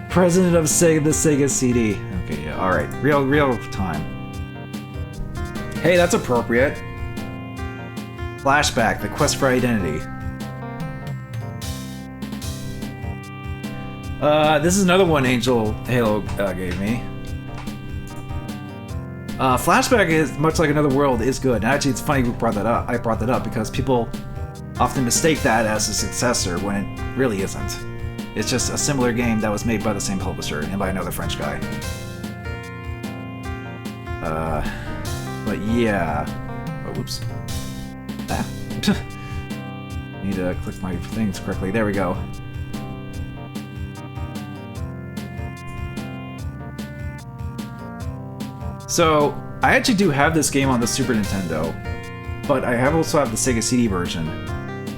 President of the Sega CD. Okay, yeah, alright. Real time. Hey, that's appropriate. Flashback, the quest for identity. This is another one Angel Halo gave me. Flashback is much like Another World is good. And actually, it's funny we brought that up. I brought that up because people often mistake that as a successor when it really isn't. It's just a similar game that was made by the same publisher and by another French guy. But yeah. Oh, whoops. Ah. Need to click my things correctly. There we go. So, I actually do have this game on the Super Nintendo, but I also have the Sega CD version.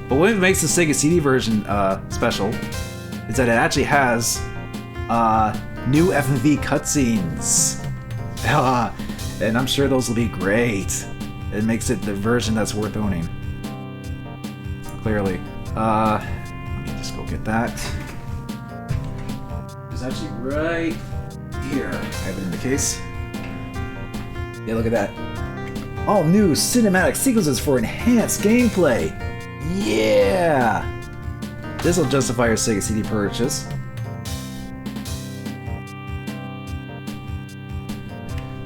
But what makes the Sega CD version special is that it actually has new FMV cutscenes. And I'm sure those will be great. It makes it the version that's worth owning. Clearly. Let me just go get that. It's actually right here. I have it in the case. Yeah, look at that. All new cinematic sequences for enhanced gameplay. Yeah! This will justify your Sega CD purchase.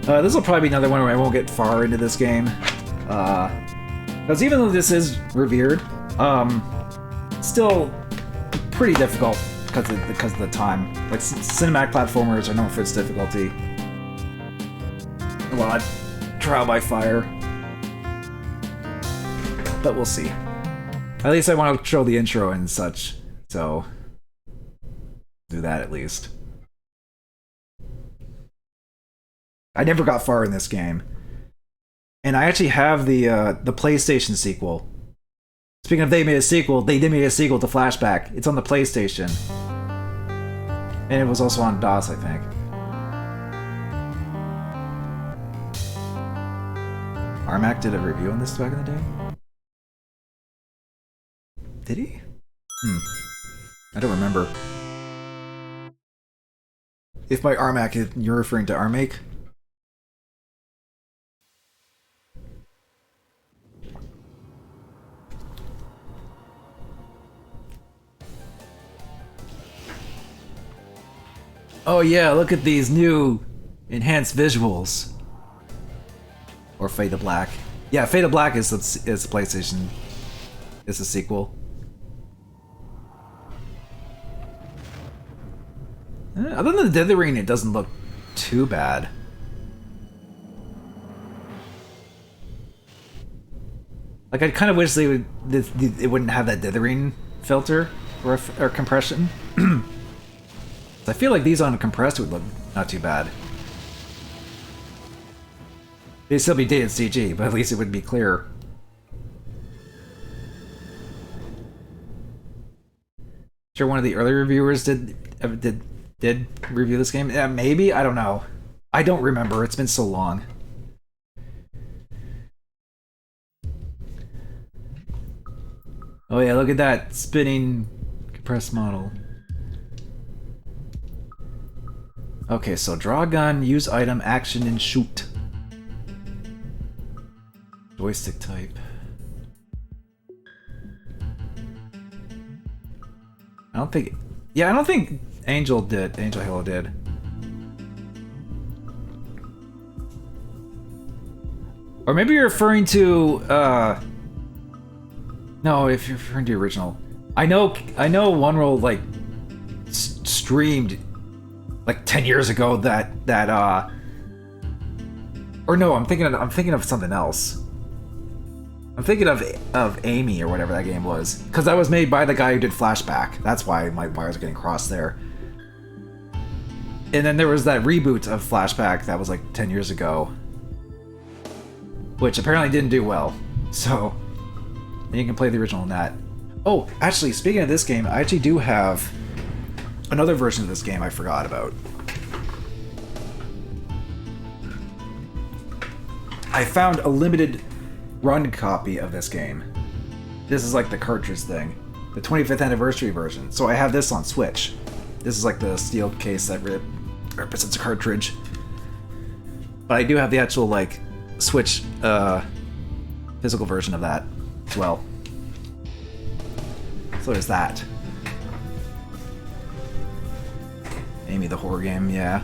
This will probably be another one where I won't get far into this game. Because even though this is revered, still pretty difficult because of the time. Like, cinematic platformers are known for its difficulty. A lot trial by fire. But we'll see. At least I want to show the intro and such, so do that at least. I never got far in this game. And I actually have the PlayStation sequel. Speaking of they made a sequel, they did make a sequel to Flashback. It's on the PlayStation. And it was also on DOS, I think. Armac did a review on this back in the day? Did he? I don't remember. If by Armac, you're referring to Armake? Oh yeah, look at these new enhanced visuals. Or Fade to Black. Yeah, Fade to Black is the PlayStation. It's a sequel. Other than the dithering, it doesn't look too bad. Like, I kind of wish they would. It wouldn't have that dithering filter or compression. I feel like these on compressed would look not too bad. They'd still be dated CG, but at least it would be clear. Sure, one of the early reviewers did review this game. Yeah, maybe, I don't know. I don't remember. It's been so long. Oh yeah, look at that spinning compressed model. Okay, so draw a gun, use item, action, and shoot. Joystick type. I don't think... Yeah, I don't think Angel Halo did. Or maybe you're referring to... No, if you're referring to the original. I know One Roll, like, streamed... like 10 years ago or no, I'm thinking of something else. I'm thinking of Amy or whatever that game was, because that was made by the guy who did Flashback. That's why my wires are getting crossed there. And then there was that reboot of Flashback that was like 10 years ago, which apparently didn't do well. So you can play the original in that. Oh, actually, speaking of this game, I actually do have another version of this game I forgot about. I found a limited run copy of this game. This is like the cartridge thing. The 25th anniversary version. So I have this on Switch. This is like the steel case that represents a cartridge. But I do have the actual like Switch physical version of that as well. So there's that. Amy the horror game, yeah.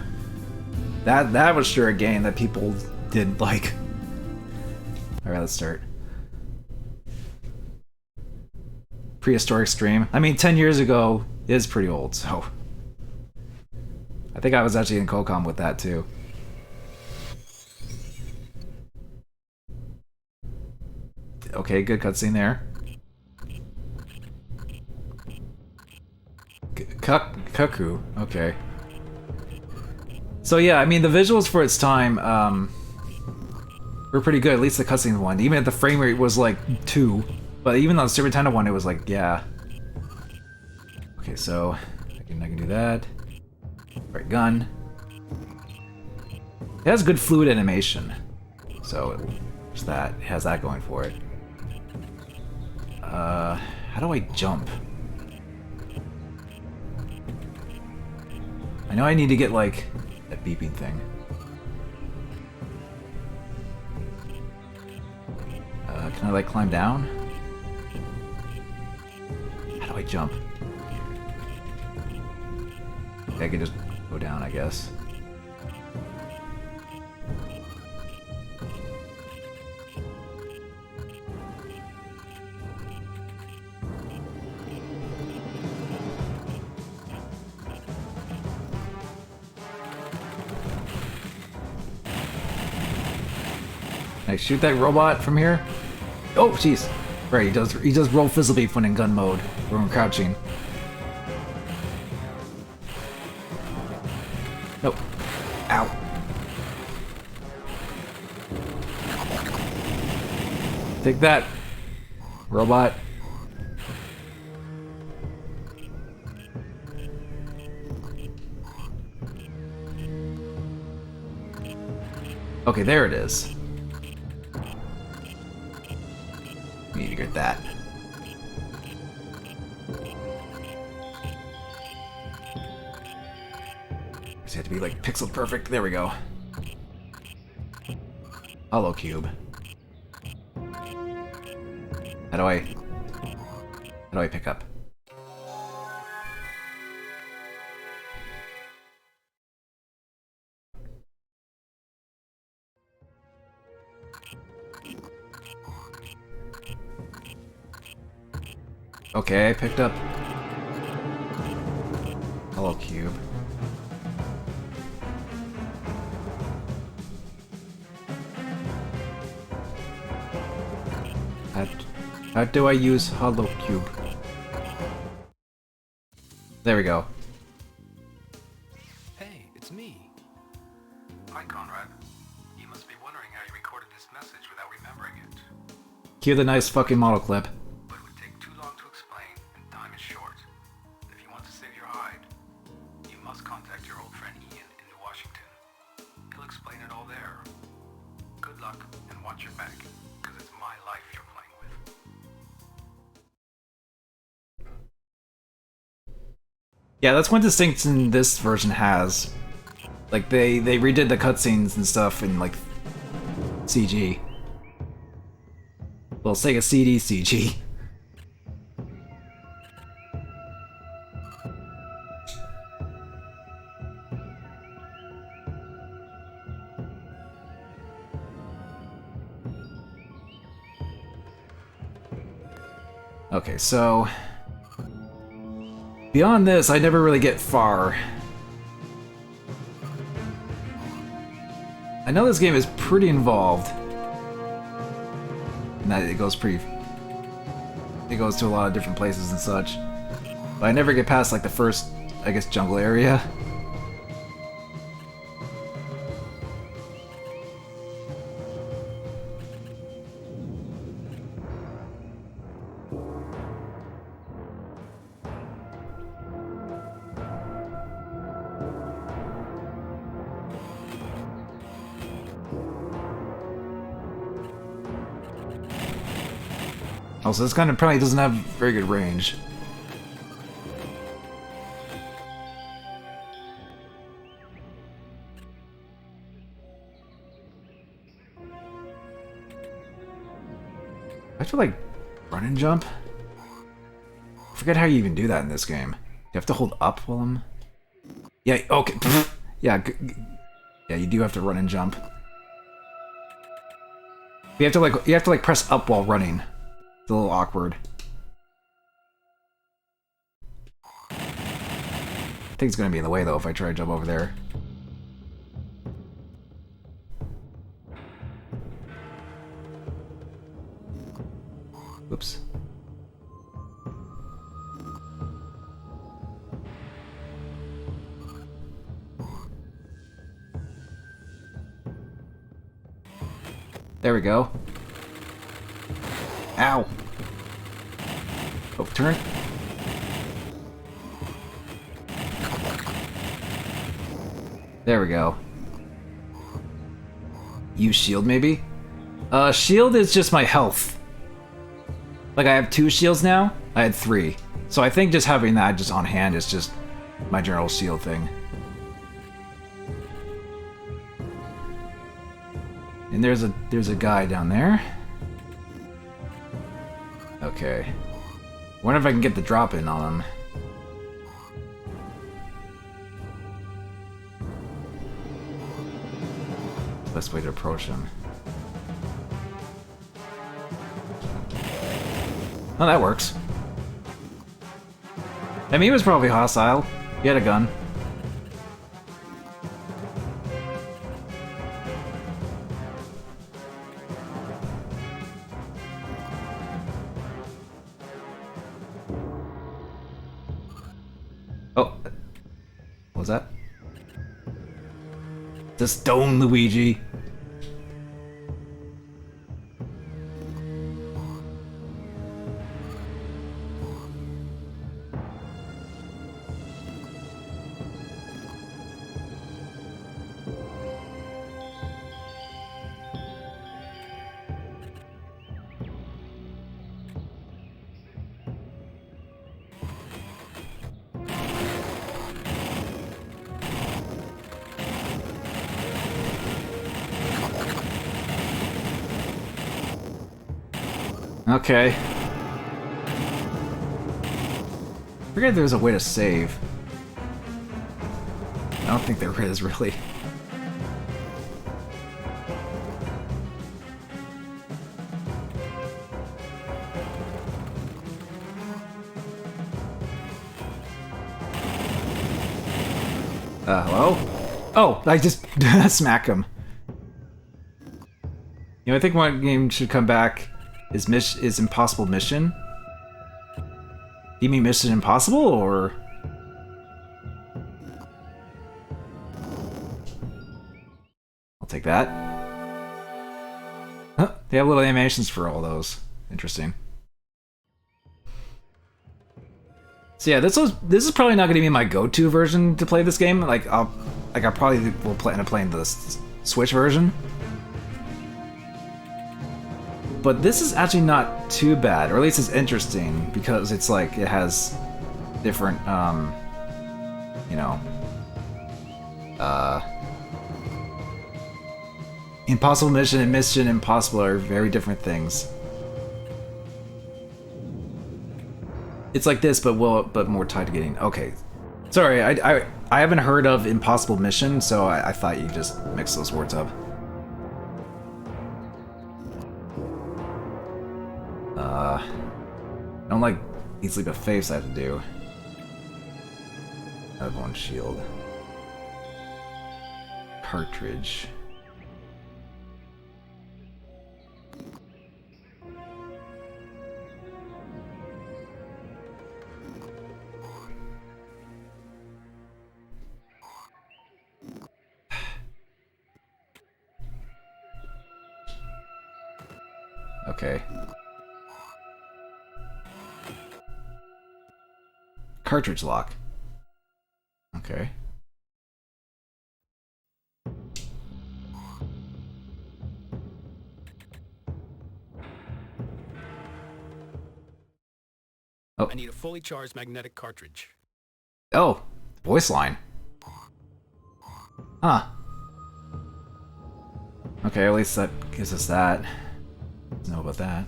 That was sure a game that people did like. Alright, let's start. Prehistoric stream. I mean, 10 years ago is pretty old, so... I think I was actually in CoCom with that, too. Okay, good cutscene there. Cuckoo, okay. So yeah, I mean, the visuals for its time, were pretty good, at least the cutscene one. Even if the frame rate was like 2, but even on the Super Nintendo one, it was like, yeah. Okay, so I can do that. Right, gun. It has good fluid animation, so there's that. It has that going for it. How do I jump? I know I need to get like that beeping thing. Can I like climb down? How do I jump? Okay, I can just go down, I guess. Can I shoot that robot from here? Oh, jeez. Right, he does roll fizzle beef when in gun mode, or when crouching. Nope. Ow. Take that, robot. Okay, there it is. We need to get that. Just have to be like pixel perfect. There we go. Hollow cube. How do I pick up? Okay, I picked up Hollow cube. How do I use Hollow cube? There we go. Hey, it's me. Hi, Conrad. You must be wondering how you recorded this message without remembering it. Cue the nice fucking model clip. But it would take too long to explain, and time is short. If you want to save your hide, you must contact your old friend Ian in New Washington. He'll explain it all there. Good luck, and watch your back, because it's my life you're playing with. Yeah, that's one distinction this version has. Like, they redid the cutscenes and stuff in, like, CG. Well, Sega CD CG. Okay, so... beyond this, I never really get far. I know this game is pretty involved. And that it goes to a lot of different places and such. But I never get past, like, the first, I guess, jungle area. Also, this kind of probably doesn't have very good range. I feel like run and jump. I forget how you even do that in this game. You have to hold up while I'm... Yeah, okay. Yeah, yeah, you do have to run and jump. You have to like press up while running. It's a little awkward. I think it's gonna be in the way though if I try to jump over there. Oops. There we go. Ow! Overturn. There we go. Use shield, maybe? Shield is just my health. Like, I have 2 shields now? I had 3. So I think just having that just on hand is just my general shield thing. And there's a guy down there. Okay. Wonder if I can get the drop in on him. Best way to approach him. Oh, that works. I mean, he was probably hostile. He had a gun. Oh. What was that? The stone Luigi. Okay. I forget there's a way to save. I don't think there is, really. Hello? Oh, I just smack him. You know, I think one game should come back is Impossible Mission. Do you mean Mission Impossible, or...? I'll take that. Huh, they have little animations for all those. Interesting. So yeah, this is probably not going to be my go-to version to play this game. Like I probably will end up playing the Switch version. But this is actually not too bad, or at least it's interesting because it's like it has different, you know, Impossible Mission and Mission Impossible are very different things. It's like this, but more tied to getting. Okay, sorry, I haven't heard of Impossible Mission, so I thought you just mixed those words up. I don't like these leap of faith I have to do. I have one shield. Cartridge. Okay. Cartridge lock. Okay. Oh. I need a fully charged magnetic cartridge. Oh, voice line. Huh. Okay, at least that gives us that. Know about that.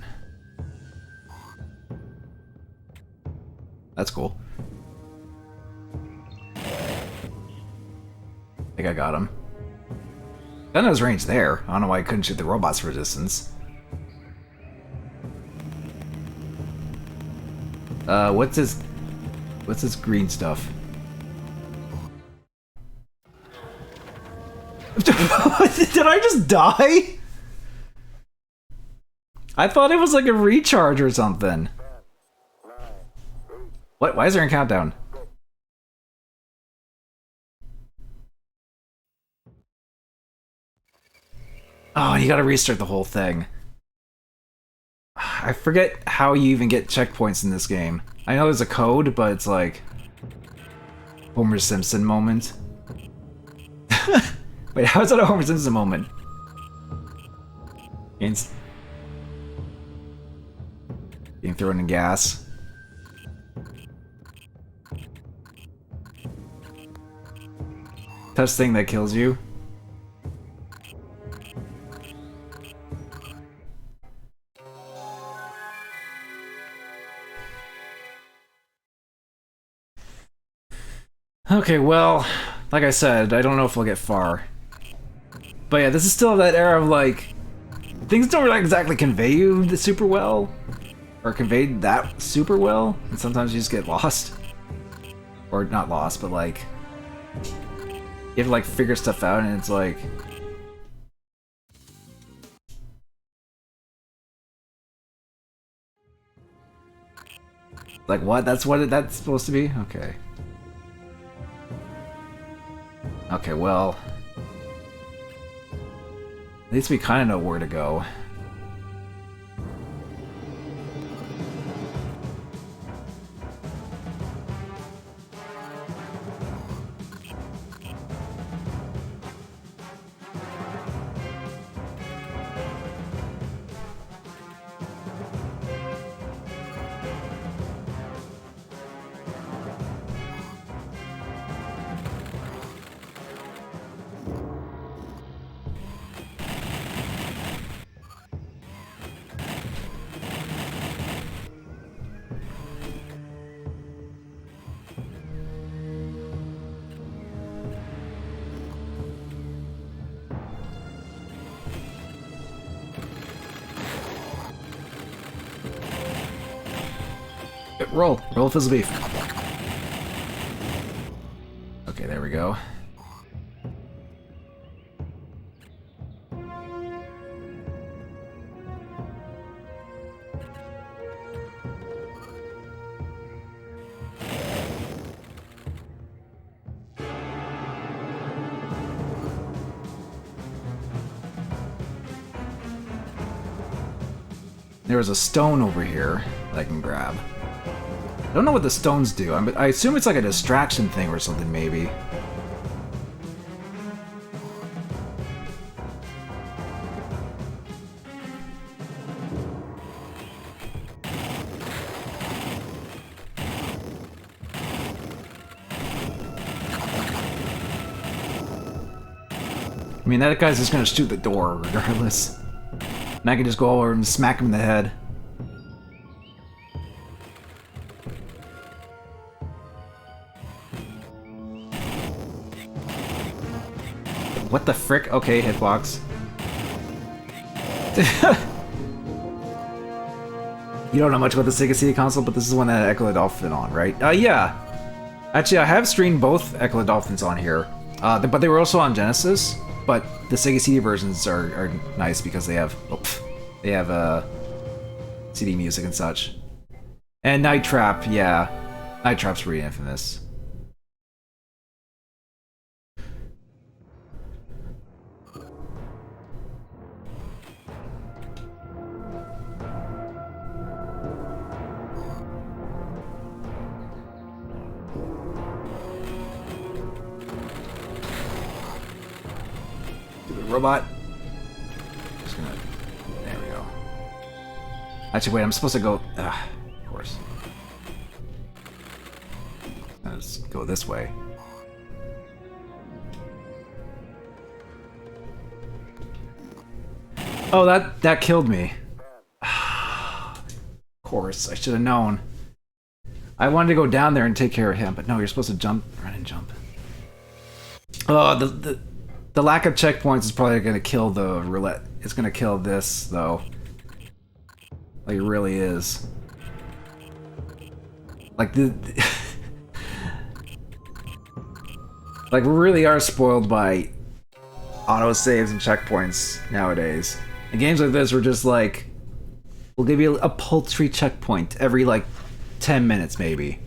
That's cool. I think I got him. I know his range there. I don't know why I couldn't shoot the robots for distance. What's this green stuff? Did I just die? I thought it was like a recharge or something. What? Why is there a countdown? Oh, you gotta restart the whole thing. I forget how you even get checkpoints in this game. I know there's a code, but it's like... Homer Simpson moment. Wait, how is that a Homer Simpson moment? Being thrown in gas. Touch thing that kills you. Okay, well, like I said, I don't know if we'll get far. But yeah, this is still that era of like... Things don't really exactly convey you super well. Or conveyed that super well. And sometimes you just get lost. Or not lost, but like... You have to like figure stuff out and it's like... Like what? That's what that's supposed to be? Okay. Okay, well... At least we kind of know where to go. Roll fizzle beef. Okay, there we go. There was a stone over here that I can grab. I don't know what the stones do. I assume it's like a distraction thing or something, maybe. I mean, that guy's just gonna shoot the door regardless. And I can just go over and smack him in the head. What the frick? Okay, hitbox. You don't know much about the Sega CD console, but this is one that had Echo the Dolphin on, right? Yeah. Actually, I have streamed both Echo the Dolphins on here, but they were also on Genesis. But the Sega CD versions are nice because they have CD music and such. And Night Trap, yeah, Night Trap's pretty infamous. Robot. Just gonna. There we go. Actually, wait. I'm supposed to go. Of course. Let's go this way. Oh, that killed me. Of course, I should have known. I wanted to go down there and take care of him, but no, you're supposed to jump, run and jump. Oh, the lack of checkpoints is probably gonna kill the roulette. It's gonna kill this, though. Like, it really is. Like, like, we really are spoiled by auto-saves and checkpoints nowadays. And games like this were just like, we'll give you a paltry checkpoint every, like, 10 minutes, maybe.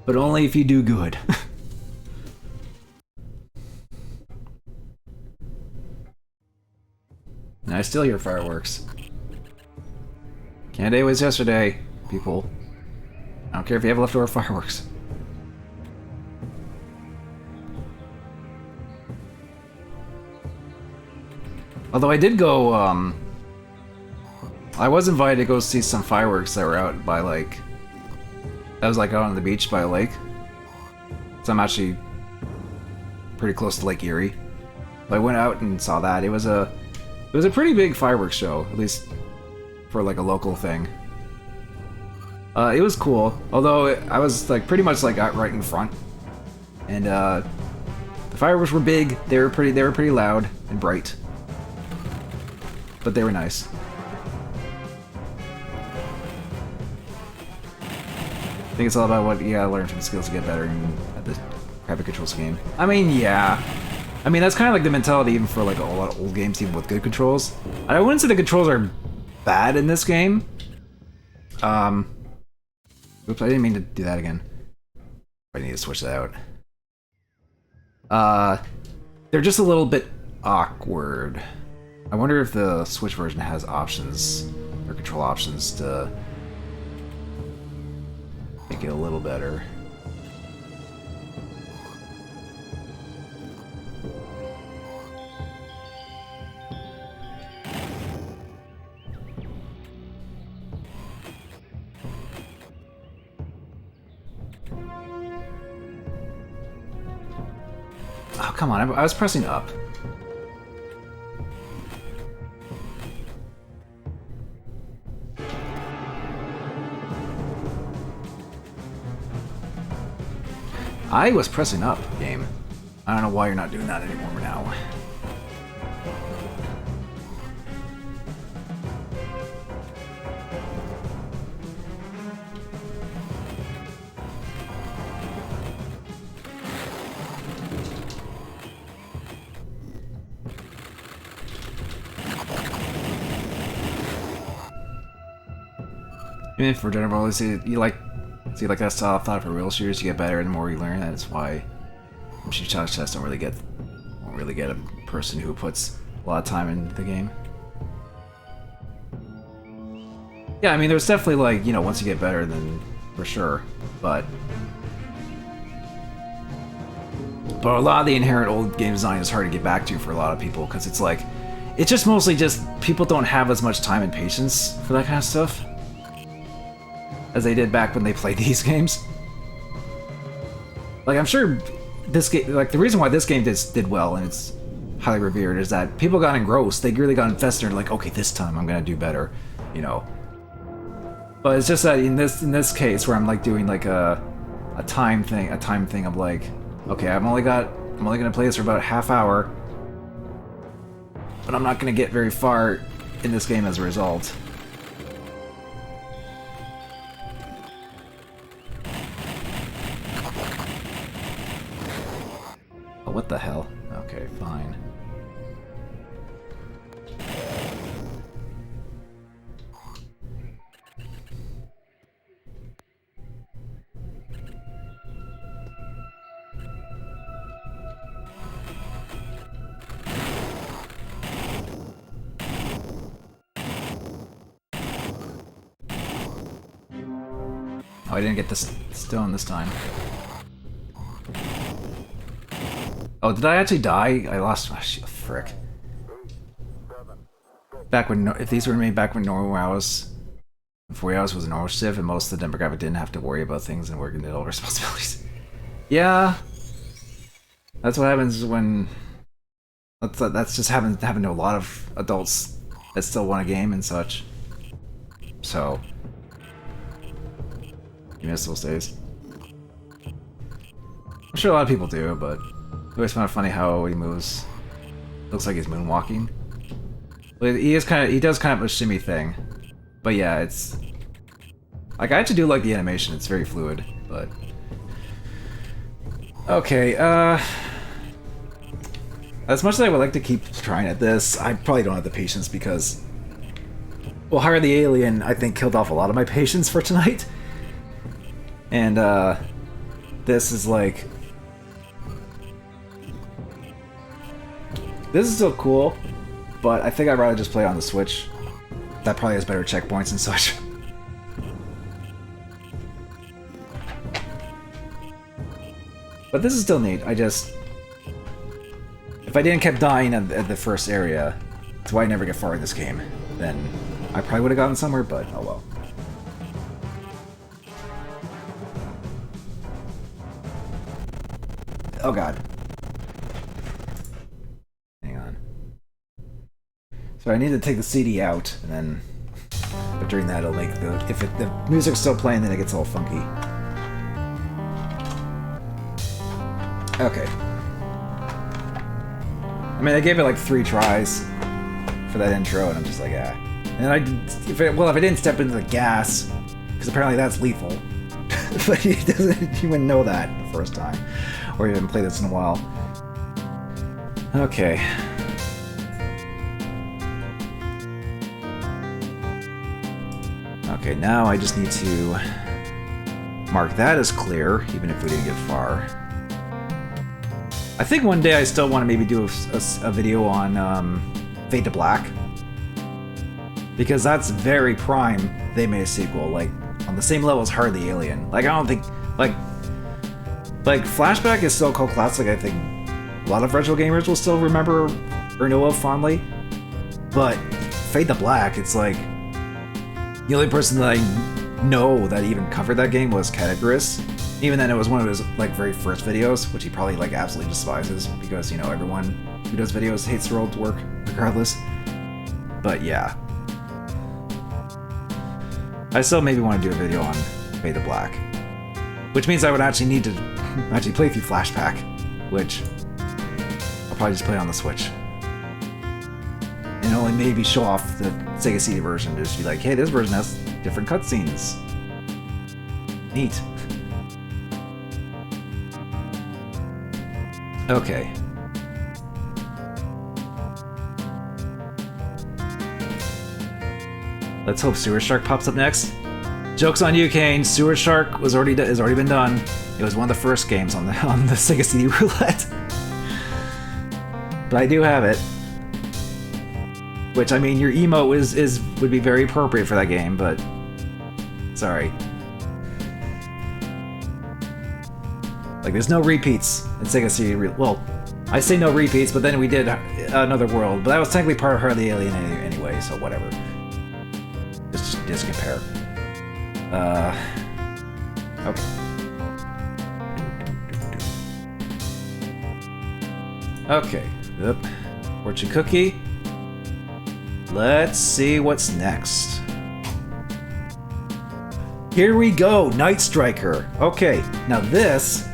But only if you do good. And I still hear fireworks. Can't day was yesterday, people. I don't care if you have leftover fireworks. Although I did go, I was invited to go see some fireworks that were out by, like, I was like out on the beach by a lake. So I'm actually pretty close to Lake Erie. But I went out and saw that. It was a pretty big fireworks show, at least for like a local thing. It was cool, although I was like pretty much like out right in front. And the fireworks were big. They were pretty loud and bright. But they were nice. I think it's all about what you gotta learn from skills to get better at this crappy control scheme. I mean, yeah. I mean, that's kind of like the mentality even for like a lot of old games, even with good controls. I wouldn't say the controls are bad in this game. Oops, I didn't mean to do that again. I need to switch that out. They're just a little bit awkward. I wonder if the Switch version has options, or control options to make it a little better. Oh, come on, I was pressing up. I was pressing up, game. I don't know why you're not doing that anymore now. Even if for general, you like that style of thought for real shooters, you get better the more you learn. That's why shot chests won't really get a person who puts a lot of time in the game. Yeah, I mean, there's definitely like, you know, once you get better, then for sure, but a lot of the inherent old game design is hard to get back to for a lot of people because it's like, it's just mostly just people don't have as much time and patience for that kind of stuff as they did back when they played these games. Like, I'm sure this game, like, the reason why this game did well and it's highly revered is that people got engrossed. They really got invested in, like, okay, this time I'm gonna do better, you know. But it's just that in this case where I'm like doing like a time thing of like, okay, I'm only gonna play this for about a half hour, but I'm not gonna get very far in this game as a result. What the hell? Okay, fine. Oh, I didn't get the stone this time. Oh, did I actually die? I lost my frick. Back when, if these were made back when normal hours, before hours was a normal shift, and most of the demographic didn't have to worry about things and working all responsibilities. Yeah, that's what happens when. That's just happened to a lot of adults that still want a game and such. So, you miss those days. I'm sure a lot of people do, but I always find it funny how he moves. Looks like he's moonwalking. But he does kind of a shimmy thing. But yeah, it's like, I actually do like the animation. It's very fluid, but okay. As much as I would like to keep trying at this, I probably don't have the patience because, well, Hire the Alien, I think, killed off a lot of my patience for tonight. And this is like, this is still cool, but I think I'd rather just play on the Switch. That probably has better checkpoints and such. But this is still neat. If I didn't kept dying at the first area, that's why I never get far in this game, then I probably would have gotten somewhere, but oh well. Oh god. Hang on. So I need to take the CD out, and then, but during that it'll make if the music's still playing, then it gets all funky. Okay. I mean, I gave it like 3 tries for that intro, and I'm just like, ah. And if I didn't step into the gas, because apparently that's lethal. But he wouldn't know that the first time, or he didn't play this in a while. Okay. Okay, now I just need to mark that as clear, even if we didn't get far. I think one day I still want to maybe do a video on Fade to Black, because that's very prime. They made a sequel, like on the same level as Hire the Alien. Like, I don't think like Flashback is still called classic. I think a lot of retro gamers will still remember or know of fondly. But Fade to Black, it's like the only person that I know that even covered that game was Categoris. Even then, it was one of his like very first videos, which he probably like absolutely despises because, you know, everyone who does videos hates their old work regardless. But yeah, I still maybe want to do a video on Fade to Black, which means I would actually need to actually play through Flashback, which I'll probably just play on the Switch. And only maybe show off the Sega CD version, just be like, hey, this version has different cutscenes. Neat. Okay. Let's hope Sewer Shark pops up next. Joke's on you, Kane. Sewer Shark has already been done. It was one of the first games on the Sega CD Roulette. But I do have it. Which, I mean, your emote would be very appropriate for that game, but sorry. Like, there's no repeats in Sega CD Roulette. Well, I say no repeats, but then we did Another World, but that was technically part of Hardly Alien anyway, so whatever. Just compare. Okay. Okay. Yep. Fortune cookie. Let's see what's next. Here we go, Night Striker. Okay, now this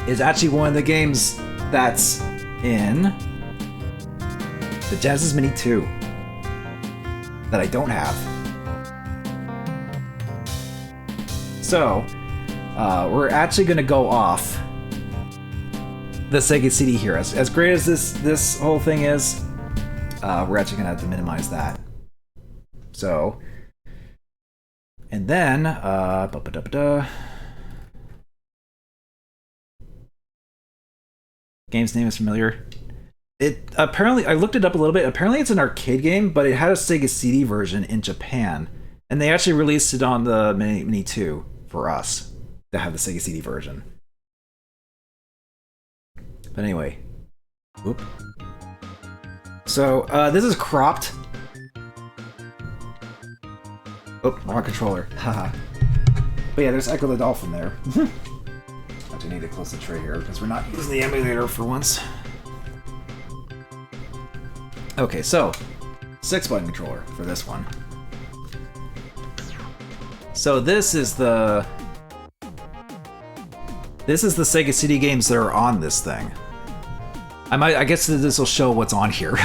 is actually one of the games that's in the Genesis Mini 2 that I don't have. So, we're actually going to go off the Sega CD here. As great as this whole thing is, we're actually going to have to minimize that. So, and then, game's name is familiar. It apparently, I looked it up a little bit. Apparently, it's an arcade game, but it had a Sega CD version in Japan, and they actually released it on the Mini 2 for us to have the Sega CD version. But anyway, whoop. So this is cropped. Oh, wrong controller. Haha. But yeah, there's Echo the Dolphin there. Actually, need to close the tray here because we're not using the emulator for once. Okay, so 6-button controller for this one. So this is the Sega CD games that are on this thing. I guess this will show what's on here,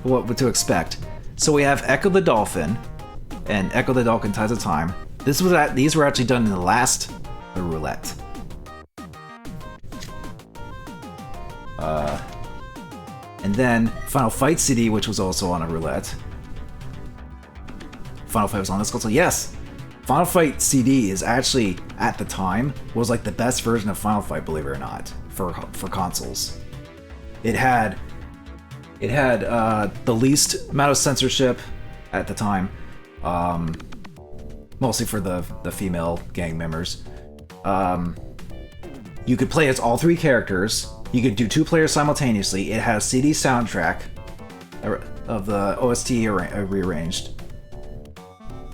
what to expect. So we have Echo the Dolphin and Echo the Dolphin Tides of Time. These were actually done in the last Roulette. And then Final Fight CD, which was also on a Roulette. Final Fight was on this console. Yes, Final Fight CD is actually, at the time, was like the best version of Final Fight, believe it or not, for consoles. It had the least amount of censorship at the time, mostly for the female gang members. You could play as all 3 characters. You could do 2 players simultaneously. It had a CD soundtrack of the OST rearranged.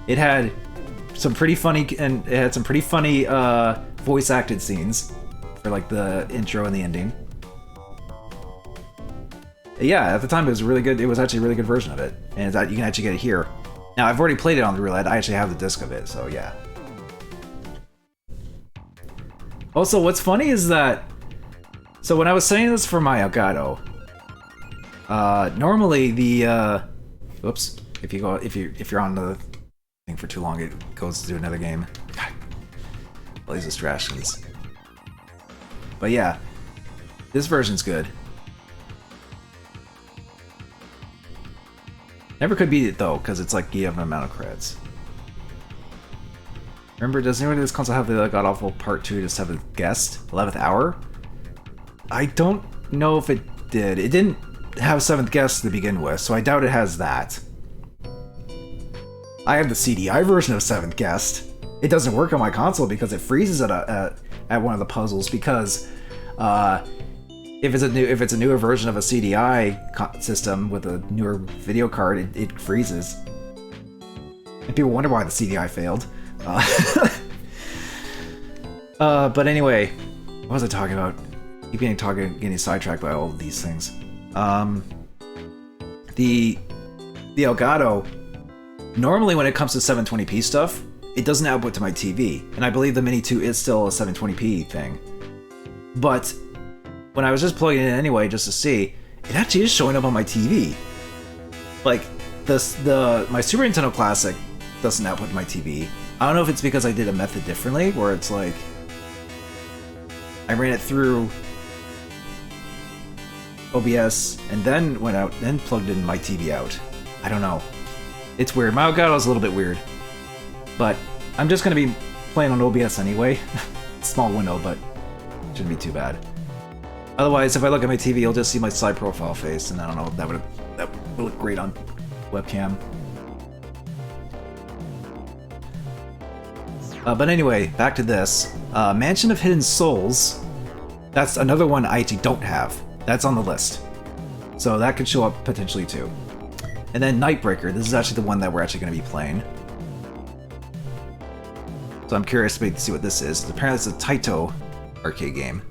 It had some pretty funny voice acted scenes for like the intro and the ending. Yeah, at the time it was really good. It was actually a really good version of it, and you can actually get it here. Now I've already played it on the Roulette. I actually have the disc of it, so yeah. Also, what's funny is that, so when I was saying this for my Elgato, normally the oops, if you're on the thing for too long, it goes to another game. God, all these distractions. But yeah, this version's good. Never could beat it though, because it's like you have an amount of creds. Remember, does anyone in this console have the God Awful Part 2 just have a guest? 11th Hour? I don't know if it did. It didn't have 7th Guest to begin with, so I doubt it has that. I have the CDI version of 7th Guest. It doesn't work on my console because it freezes at one of the puzzles because if it's a newer version of a CDI system with a newer video card, it freezes. And people wonder why the CDI failed. But anyway, what was I talking about? Keep getting sidetracked by all of these things. The Elgato, normally when it comes to 720p stuff, it doesn't output to my TV, and I believe the Mini 2 is still a 720p thing. But when I was just plugging it in anyway, just to see, it actually is showing up on my TV. Like, my Super Nintendo Classic doesn't output to my TV. I don't know if it's because I did a method differently, where it's like, I ran it through OBS and then went out, then plugged in my TV out. I don't know. It's weird. My Elgato is a little bit weird. But I'm just going to be playing on OBS anyway. Small window, but shouldn't be too bad. Otherwise, if I look at my TV, you'll just see my side profile face, and I don't know, that would look great on webcam. But anyway, back to this. Mansion of Hidden Souls. That's another one I actually don't have. That's on the list. So that could show up potentially too. And then Nightbreaker. This is actually the one that we're actually going to be playing. So I'm curious to see what this is. Apparently it's a Taito arcade game.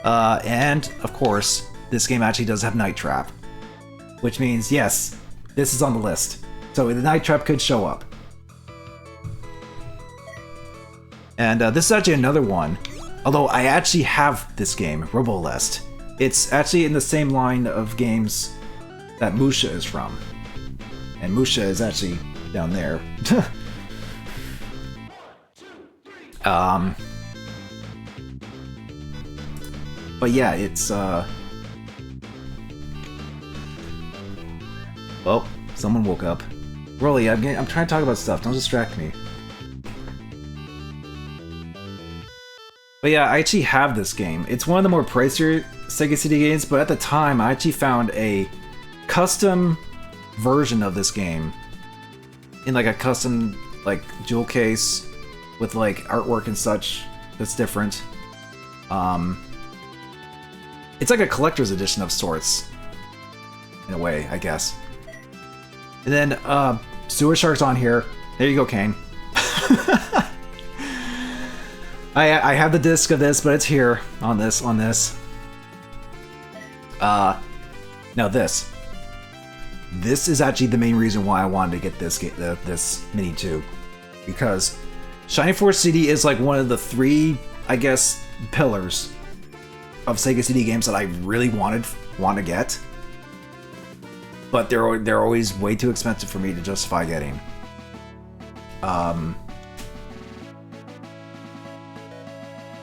And, of course, this game actually does have Night Trap. Which means, yes, this is on the list. So the Night Trap could show up. And this is actually another one. Although I actually have this game, Robolest. It's actually in the same line of games that Musha is from. And Musha is actually down there. But yeah, it's well, someone woke up. Rolly, I'm trying to talk about stuff. Don't distract me. But yeah, I actually have this game. It's one of the more pricier Sega CD games, but at the time, I actually found a custom version of this game in like a custom like jewel case with like artwork and such that's different. It's like a collector's edition of sorts, in a way, I guess. And then Sewer Shark's on here. There you go, Kane. I have the disc of this, but it's here on this. Now this is actually the main reason why I wanted to get this Mini 2, because Shining Force CD is like one of the three, I guess, pillars of Sega CD games that I really want to get, but they're always way too expensive for me to justify getting.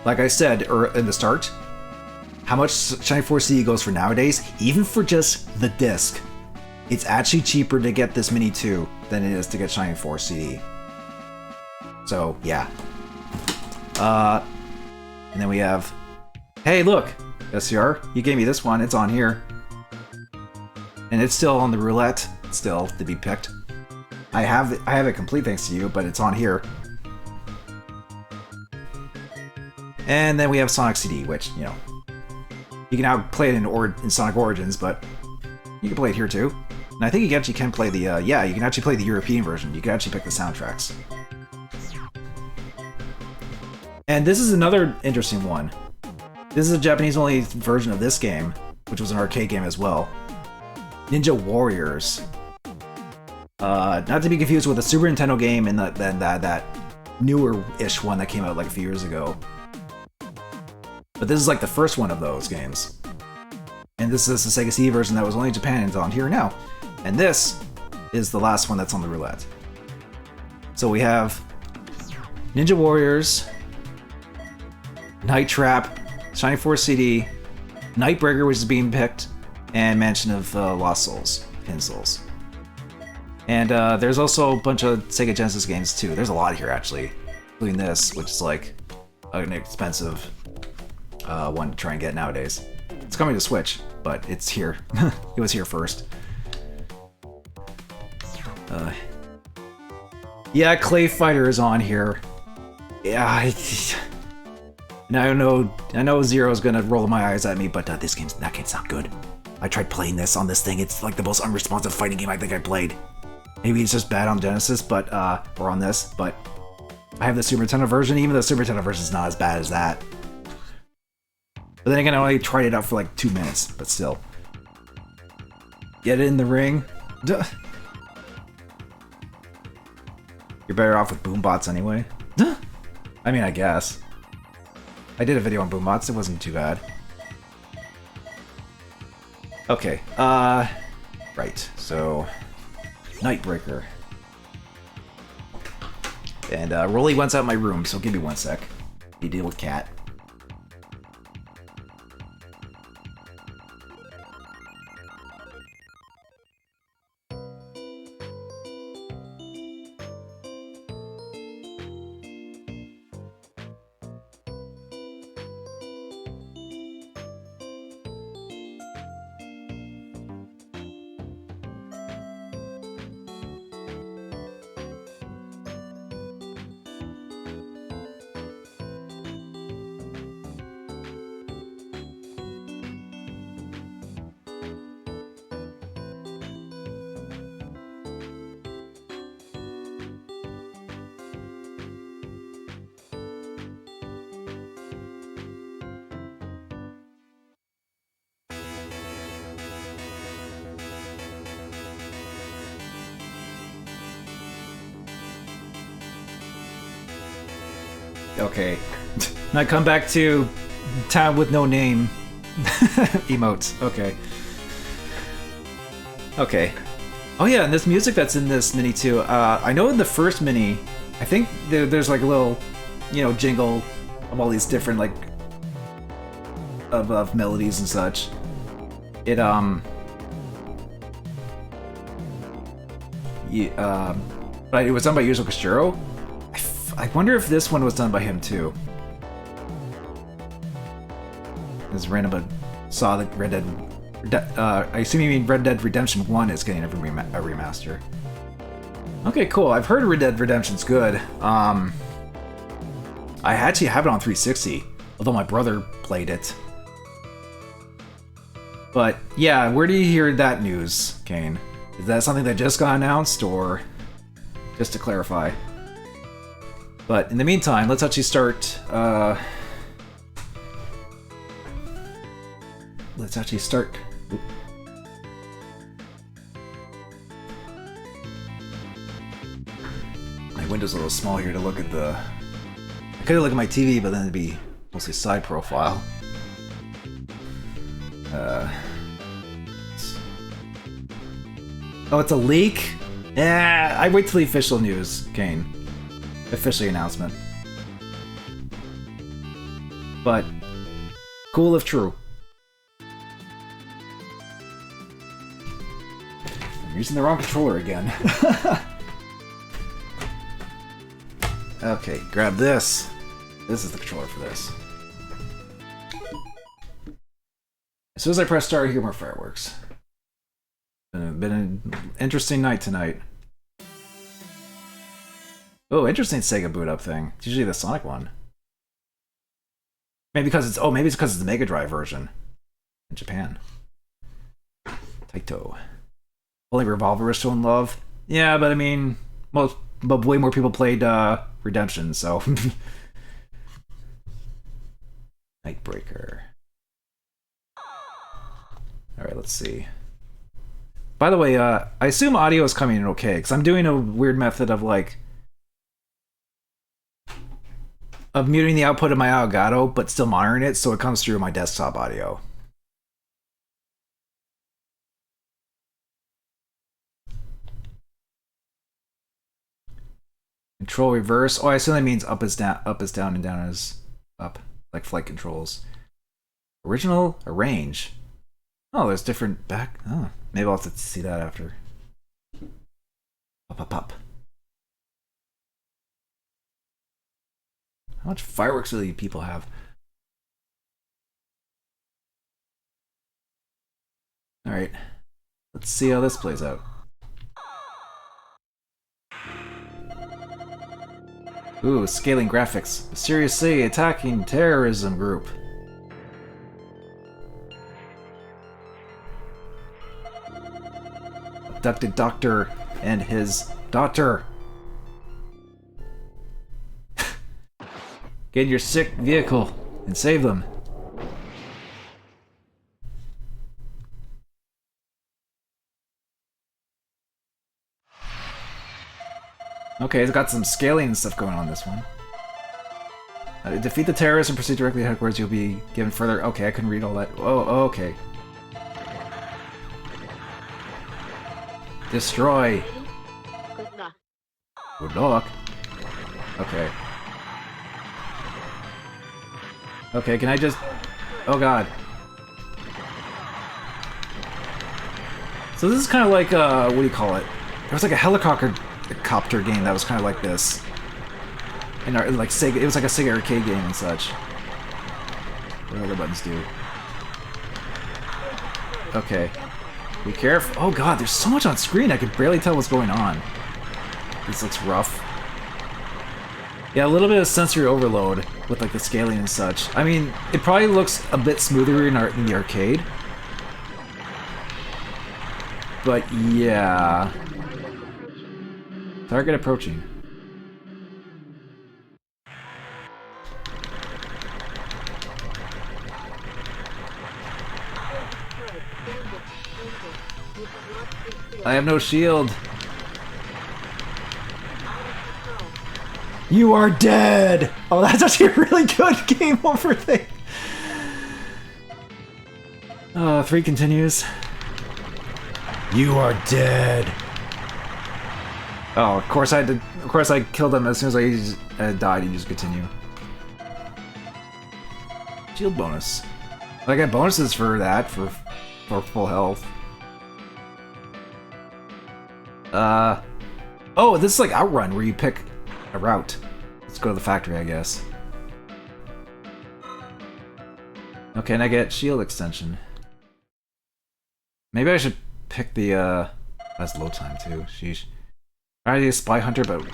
Like I said in the start, how much Shining Force CD goes for nowadays, even for just the disc, it's actually cheaper to get this Mini 2 than it is to get Shining Force CD. So, yeah. And then we have, hey look, SCR, you gave me this one, it's on here. And it's still on the roulette, still to be picked. I have it complete thanks to you, but it's on here. And then we have Sonic CD, which, you know, you can now play it in Sonic Origins, but you can play it here too. And I think you actually can play the, yeah, you can actually play the European version. You can actually pick the soundtracks. And this is another interesting one. This is a Japanese-only version of this game, which was an arcade game as well. Ninja Warriors. Not to be confused with the Super Nintendo game and that newer-ish one that came out like a few years ago. But this is like the first one of those games. And this is the Sega CD version that was only in Japan and it's on here now. And this is the last one that's on the roulette. So we have Ninja Warriors, Night Trap, Shining Force CD, Nightbreaker, which is being picked, and Mansion of Lost Souls, Hidden Souls. And there's also a bunch of Sega Genesis games too. There's a lot here actually, including this, which is like an expensive one to try and get nowadays. It's coming to Switch, but it's here. It was here first. Yeah, Clay Fighter is on here. Yeah, and I know Zero's gonna roll my eyes at me, but that game's not good. I tried playing this on this thing. It's like the most unresponsive fighting game I think I played. Maybe it's just bad on Genesis, but or on this, but I have the Super Nintendo version. Even the Super Nintendo version is not as bad as that. But then again, I only tried it out for like 2 minutes, but still. Get it in the ring. Duh. You're better off with boombots anyway. I mean, I guess. I did a video on boombots, it wasn't too bad. Okay, right, so... Nightbreaker. And, Rolly wants out my room, so give me one sec. You deal with Cat. Okay. Now come back to town with no name. Emotes. Okay. Okay. Oh yeah, and this music that's in this mini too. I know in the first mini, I think there's like a little, you know, jingle of all these different like of melodies and such. It but it was done by Yuzo Koshiro. I wonder if this one was done by him too. As random saw that Red Dead. I assume you mean Red Dead Redemption 1 is getting a remaster. Okay, cool. I've heard Red Dead Redemption's good. I actually have it on 360, although my brother played it. But yeah, where do you hear that news, Kane? Is that something that just got announced, or just to clarify? But in the meantime, let's actually start. Let's actually start. Oop. My window's a little small here to look at the. I could look at my TV, but then it'd be mostly side profile. Oh, it's a leak? Yeah, I wait till the official news, Kane. Officially announcement. But cool if true. I'm using the wrong controller again. Okay, grab this. This is the controller for this. As soon as I press start, I hear more fireworks. Been an interesting night tonight. Oh, interesting Sega boot up thing. It's usually the Sonic one. Maybe because it's maybe it's because it's the Mega Drive version in Japan. Taito. Only Revolver is shown love. Yeah, but I mean, but way more people played Redemption, so. Nightbreaker. All right, let's see. By the way, I assume audio is coming in okay, because I'm doing a weird method of like muting the output of my Elgato, but still monitoring it, so it comes through my desktop audio. Control reverse. Oh, I assume that means up is down, and down is up, like flight controls. Original, arrange. Oh, there's different back. Oh, maybe I'll have to see that after. Up. How much fireworks do these people have? All right, let's see how this plays out. Ooh, scaling graphics. Mysteriously attacking terrorism group. Abducted doctor and his daughter. Get in your sick vehicle and save them. Okay, it's got some scaling and stuff going on this one. Defeat the terrorists and proceed directly to headquarters. You'll be given further... Okay, I couldn't read all that. Oh, okay. Destroy. Good luck. Okay. Okay, can I just... Oh god. So this is kind of like, what do you call it? There was like a helicopter game that was kind of like this. And like Sega, it was like a Sega arcade game and such. What do other buttons do? Okay. Be careful. Oh god, there's so much on screen, I could barely tell what's going on. This looks rough. Yeah, a little bit of sensory overload with like the scaling and such. I mean, it probably looks a bit smoother in the arcade. But yeah. Target approaching. I have no shield. You are dead! Oh, that's actually a really good game over thing. 3 continues. You are dead. Oh, of course I killed him as soon as I died. You just continue. Shield bonus. I got bonuses for that for full health. Oh, this is like Outrun, where you pick a route. Let's go to the factory, I guess. Okay, and I get shield extension. Maybe I should pick the, that's load time, too. Sheesh. I need a Spy Hunter, but a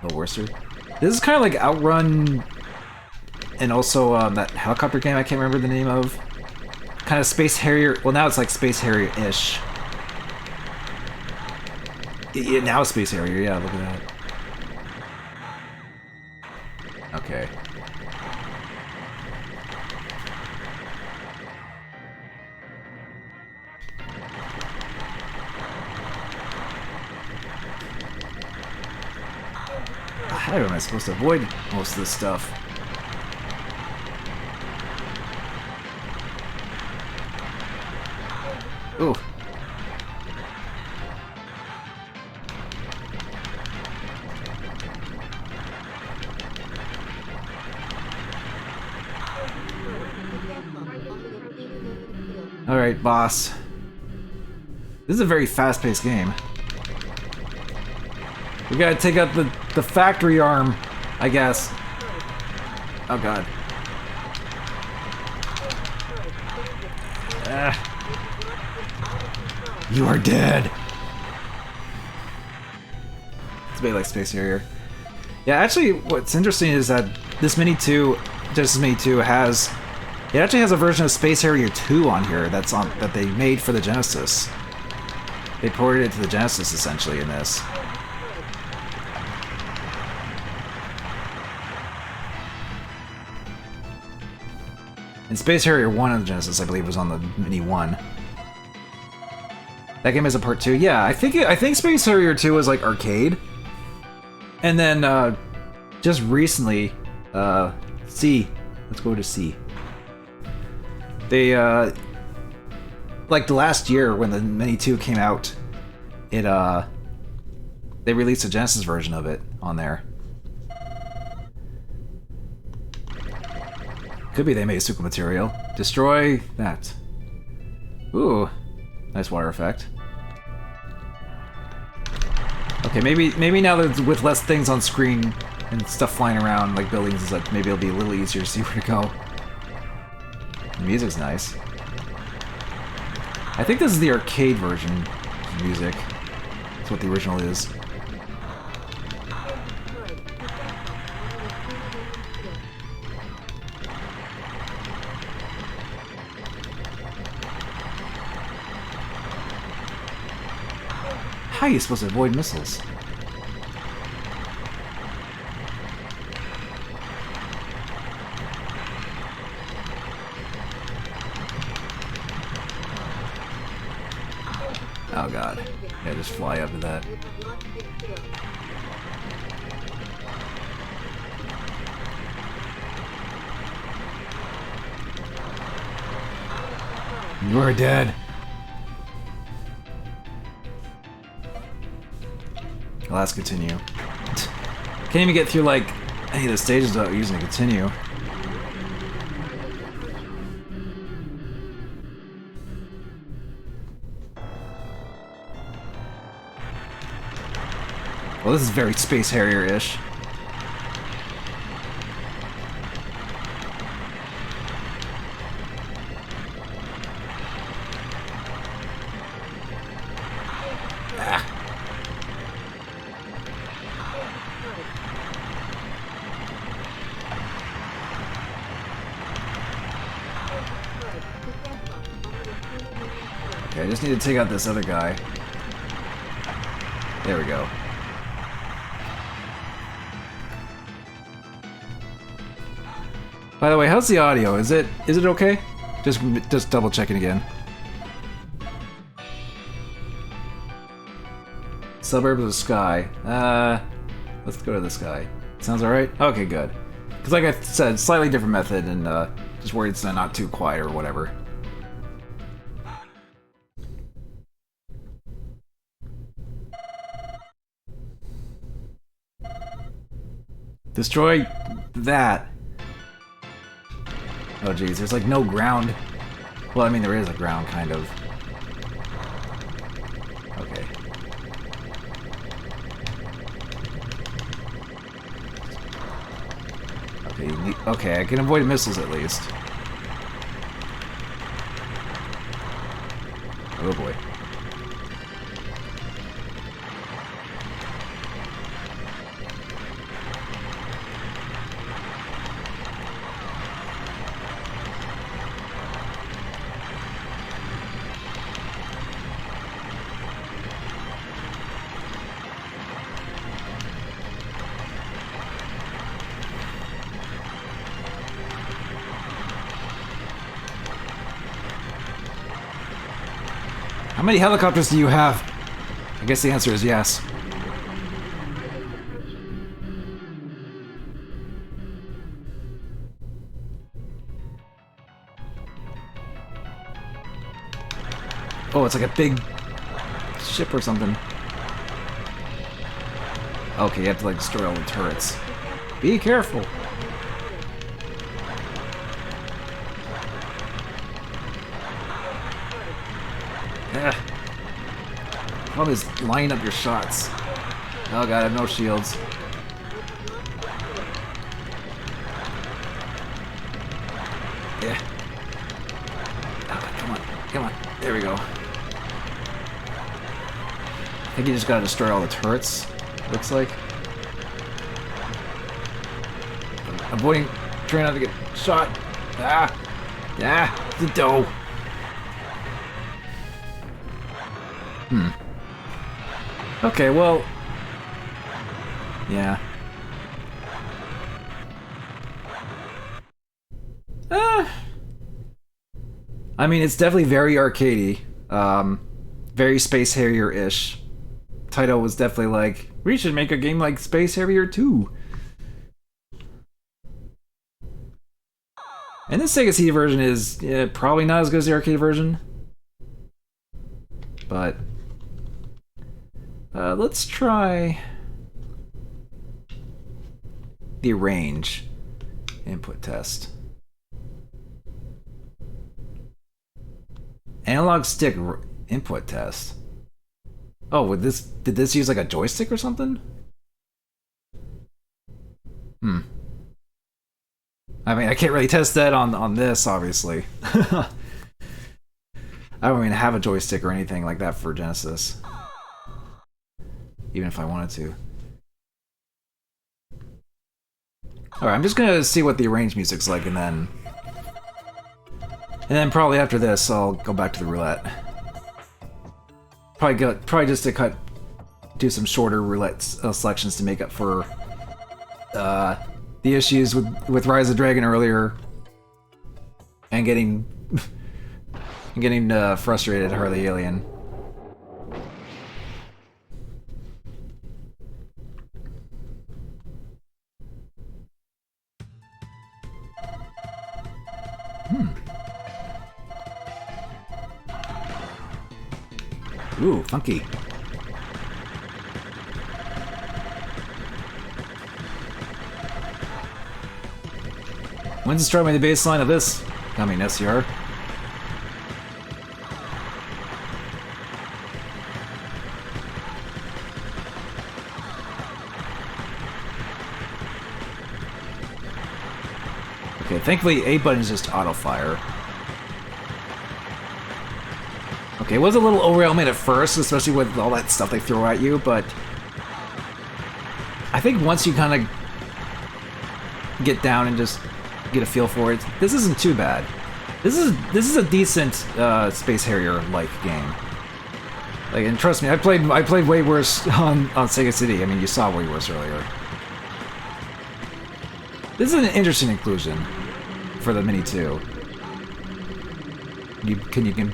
little worse. This is kind of like Outrun, and also, that helicopter game I can't remember the name of. Kind of Space Harrier, well now it's like Space Harrier-ish. Yeah, now it's Space Harrier, yeah, look at that. Okay. How am I supposed to avoid most of this stuff? Ooh. Alright, boss. This is a very fast-paced game. We gotta take out the factory arm, I guess. Oh god. You are dead! It's a bit like Space Harrier. Yeah, actually, what's interesting is that this Mini 2, Genesis Mini 2 has... It actually has a version of Space Harrier 2 on here that they made for the Genesis. They ported it to the Genesis, essentially, in this. And Space Harrier 1 on the Genesis, I believe, was on the Mini 1. That game is a part 2. Yeah, I think Space Harrier 2 was like arcade. And then just recently, C. Let's go to C. They like the last year when the Mini 2 came out, they released a Genesis version of it on there. Could be they made super material. Destroy that. Ooh, nice water effect. Okay, maybe now that with less things on screen and stuff flying around, like buildings, is like maybe it'll be a little easier to see where to go. The music's nice. I think this is the arcade version of music. That's what the original is. How are you supposed to avoid missiles? Oh god. Yeah, just fly up to that. You are dead. Well, let's continue. Can't even get through, like, any of the stages without using a continue. Well, this is very Space Harrier-ish. Okay, I just need to take out this other guy. There we go. By the way, how's the audio? Is it okay? Just double checking again. Suburbs of Sky. Let's go to this guy. Sounds alright? Okay, good. Because like I said, slightly different method, and just worried it's not too quiet or whatever. Destroy that. Oh geez, there's like no ground. Well, I mean there is a ground, kind of. Okay. Okay, I can avoid missiles at least. Oh boy. How many helicopters do you have? I guess the answer is yes. Oh, it's like a big ship or something. Okay, you have to like destroy all the turrets. Be careful. Problem is lining up your shots. Oh god, I have no shields. Yeah. Oh, come on, come on. There we go. I think you just gotta destroy all the turrets, looks like. Avoiding, trying not to get shot. Ah! Ah! The dough! Okay, well... yeah. I mean, it's definitely very arcadey. Very Space Harrier-ish. Taito was definitely like, we should make a game like Space Harrier 2. And this Sega CD version is probably not as good as the arcade version. But... let's try the range input test. Analog stick input test. Oh, did this use like a joystick or something? I mean, I can't really test that on this, obviously. I don't even have a joystick or anything like that for Genesis. Even if I wanted to. Alright, I'm just gonna see what the arranged music's like, and then probably after this, I'll go back to the roulette. Probably just to do some shorter roulette selections to make up for the issues with Rise of the Dragon earlier, and getting frustrated at Harley Alien. Ooh, funky. When's destroying the baseline of this? Coming, SCR. Okay, thankfully A button is just auto fire. Okay, it was a little overwhelming at first, especially with all that stuff they throw at you, but I think once you kind of get down and just get a feel for it, this isn't too bad. This is a decent Space Harrier-like game. Like, and trust me, I played way worse on Sega CD. I mean, you saw way worse earlier. This is an interesting inclusion for the Mini 2. You can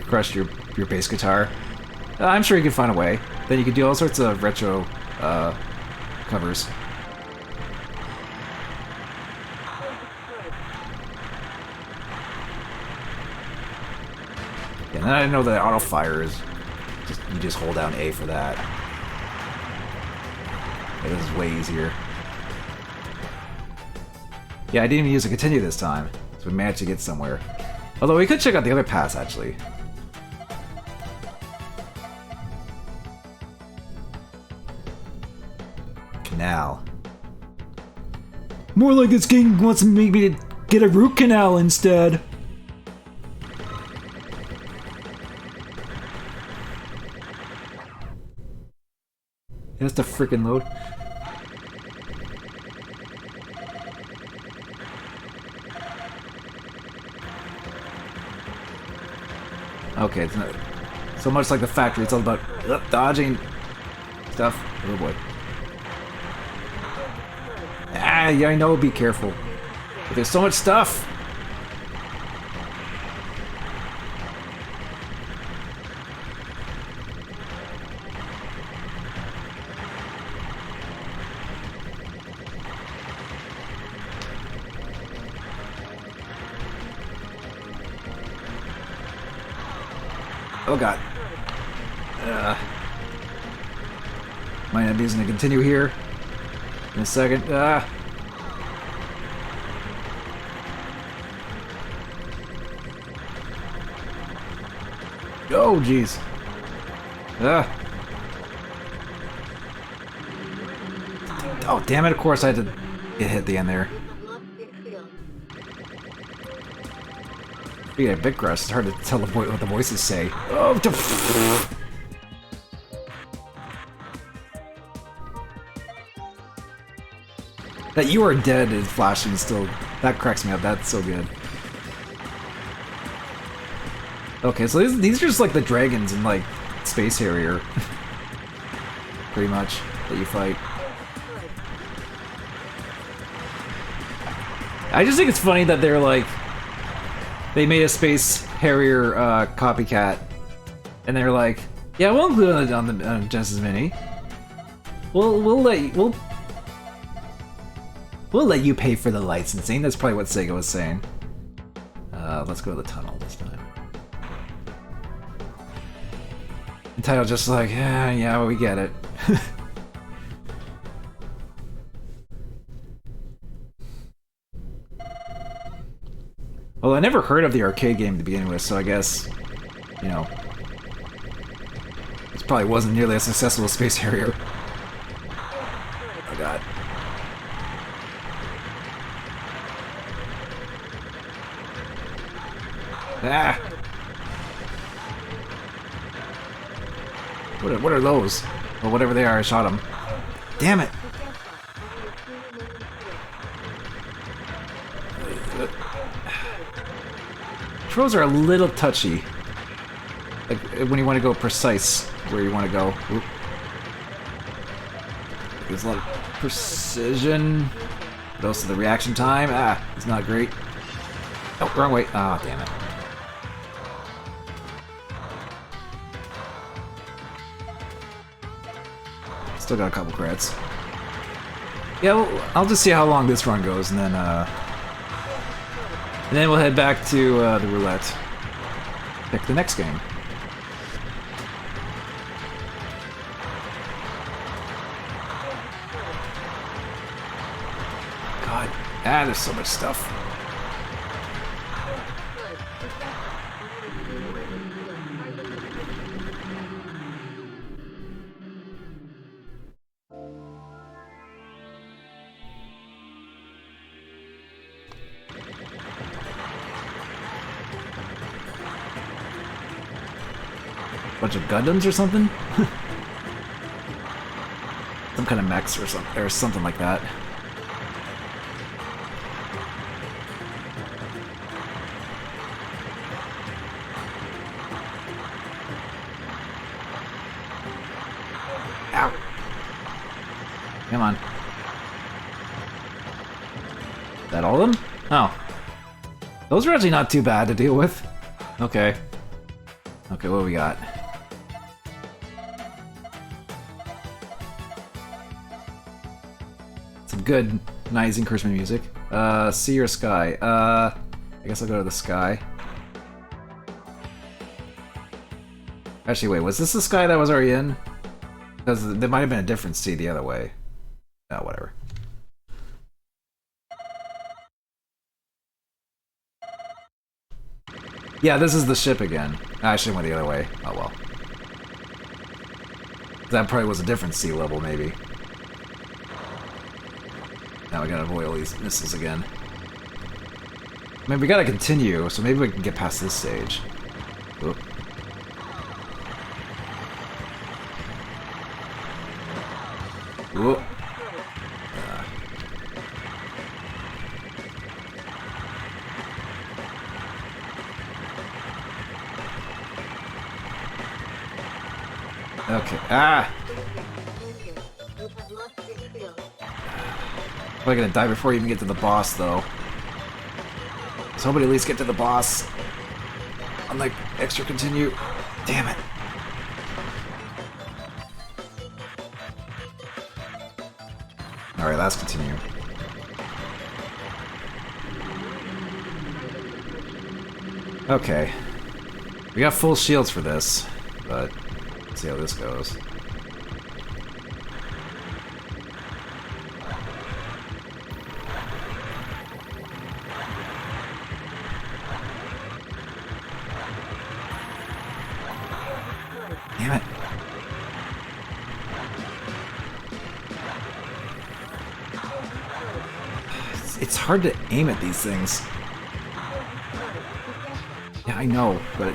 crush your bass guitar. I'm sure you can find a way. Then you can do all sorts of retro covers. And then I know that auto fire is just, you just hold down A for that. It is way easier. Yeah, I didn't even use a continue this time, so we managed to get somewhere. Although we could check out the other paths, actually. Canal. More like this game wants to make me to get a root canal instead. It has to freaking load. Okay, it's not so much like the factory. It's all about dodging stuff. Oh boy. Ah, yeah, I know. Be careful. But there's so much stuff. Oh god. Might not be using to continue here in a second. Oh jeez. Oh damn it! Of course I had to get hit at the end there. Yeah, big grass. It's hard to tell what the voices say. Oh, that you are dead is flashing still. That cracks me up. That's so good. Okay, so these are just like the dragons in like Space Harrier, pretty much, that you fight. I just think it's funny that they're like. They made a Space Harrier copycat, and they're like, "Yeah, we'll include it on the Genesis Mini. We'll let you pay for the licensing." That's probably what Sega was saying. Let's go to the tunnel this time. Untitled just like, yeah, well, we get it. Well, I never heard of the arcade game to begin with, so I guess, you know, this probably wasn't nearly as successful as Space Harrier. Oh god. Ah! What are those? Well, whatever they are, I shot them. Damn it! Controls are a little touchy. Like when you want to go precise where you want to go. Oop. There's a lot of precision. But also the reaction time. Ah, it's not great. Oh, wrong way. Ah, damn it. Still got a couple credits. Yeah, well, I'll just see how long this run goes, and then we'll head back to the roulette. Pick the next game. Ah, there's so much stuff. Bunch of Gundams or something? Some kind of mechs or something like that. Ow! Come on. Is that all of them? Oh. Those are actually not too bad to deal with. Okay. Okay, what do we got? Some good, nice encouragement music. Sea or sky? I guess I'll go to the sky. Actually, wait, was this the sky that was already in? Because there might have been a different sea the other way. Oh, whatever. Yeah, this is the ship again. I should have went the other way. Oh well. That probably was a different sea level, maybe. Now we gotta avoid all these missiles again. I mean, we gotta continue, so maybe we can get past this stage. Oop. Oop. Okay. Ah! Probably gonna die before you even get to the boss, though. Somebody at least get to the boss. Unlike extra continue. Damn it. Alright, let's continue. Okay. We got full shields for this, but let's see how this goes. Damn it. It's hard to aim at these things. Yeah, I know, but...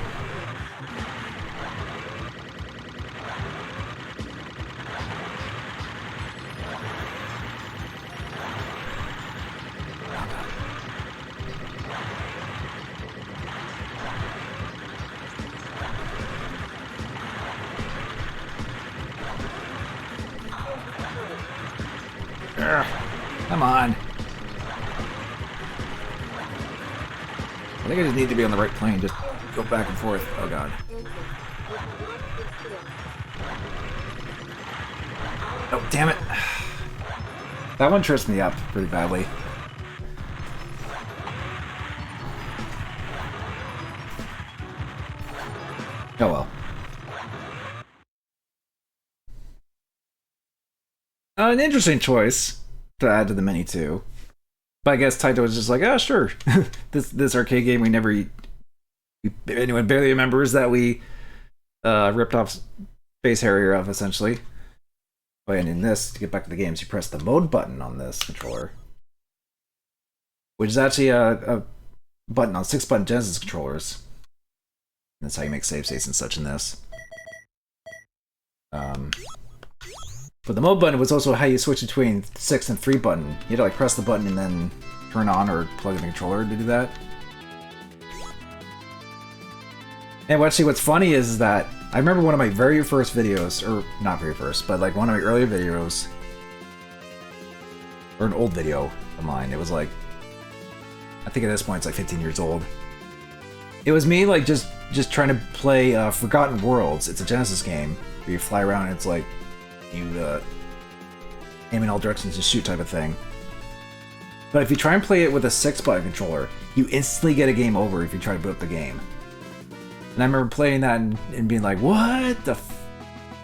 Come on. I think I just need to be on the right plane. Just go back and forth. Oh god. Oh, damn it. That one trips me up pretty badly. Oh well. An interesting choice to add to the Mini too. But I guess Taito was just like, ah, sure. this arcade game we never... anyone barely remembers that we ripped off Space Harrier of, essentially. Oh, and in this, to get back to the games, you press the mode button on this controller. Which is actually a button on 6-button Genesis controllers. That's how you make save states and such in this. But the mode button was also how you switch between 6 and 3 button. You had to like press the button and then turn on or plug in the controller to do that. And actually what's funny is that I remember one of my very first videos, or not very first, but like one of my earlier videos, or an old video of mine. It was like, I think at this point it's like 15 years old. It was me like just trying to play Forgotten Worlds. It's a Genesis game where you fly around and it's like you aim in all directions and shoot type of thing. But if you try and play it with a 6-button controller, you instantly get a game over if you try to boot up the game. And I remember playing that and being like, what the f...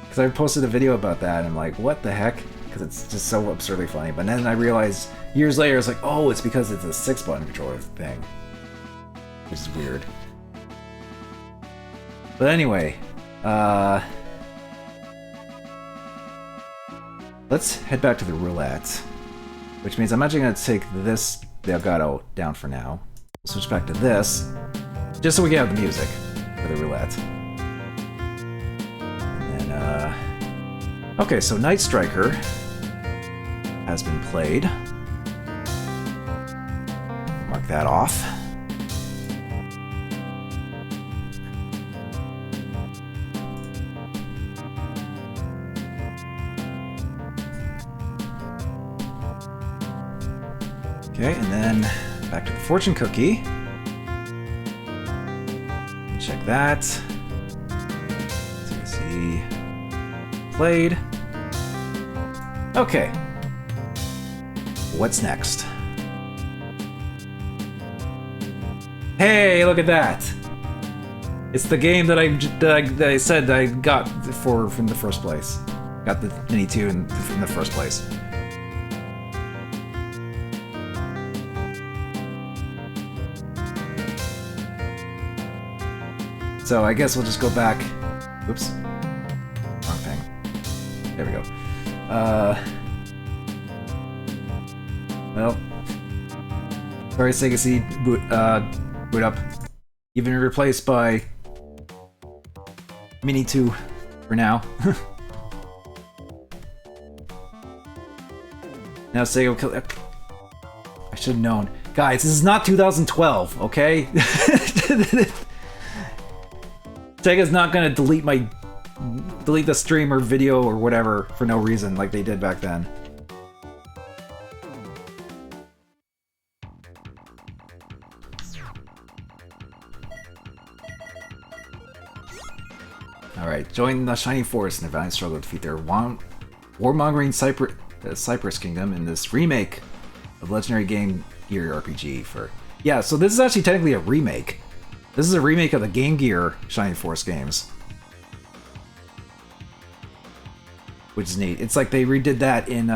Because I posted a video about that and I'm like, what the heck? because it's just so absurdly funny. But then I realized years later, it's like, oh, it's because it's a 6-button controller thing, which is weird. But anyway, let's head back to the roulette, which means I'm actually going to take this Delgado down for now. We'll switch back to this, just so we can have the music for the roulette. And then, okay, so Night Striker has been played. Mark that off. Okay, and then back to the fortune cookie. Check that. See, played. Okay. What's next? Hey, look at that! It's the game that I said I got from the first place. Got the Mini 2 in the first place. So I guess we'll just go back. Oops. Wrong thing. There we go. Well. Sorry, Sega CD boot up. You've been replaced by Mini 2 for now. Now Sega will kill. I should have known. Guys, this is not 2012, okay? Sega's not gonna delete the stream or video or whatever for no reason like they did back then. Alright, join the Shining Force in a valiant struggle to defeat their warmongering Cypress Kingdom in this remake of legendary Game Gear RPG for... Yeah, so this is actually technically a remake. This is a remake of the Game Gear Shining Force games. Which is neat. It's like they redid that in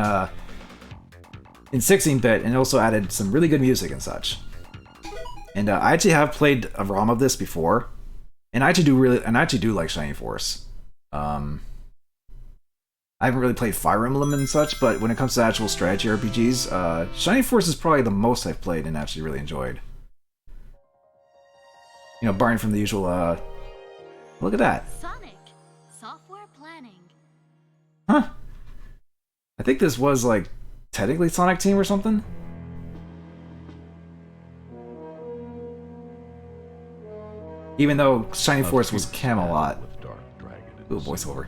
16-bit and also added some really good music and such. And I actually have played a ROM of this before. And I actually do like Shining Force. I haven't really played Fire Emblem and such, but when it comes to actual strategy RPGs, Shining Force is probably the most I've played and actually really enjoyed. You know, barring from the usual, look at that. Sonic software planning. Huh. I think this was, like, technically Sonic Team or something? Even though Shining Force was Camelot. Ooh, voiceover.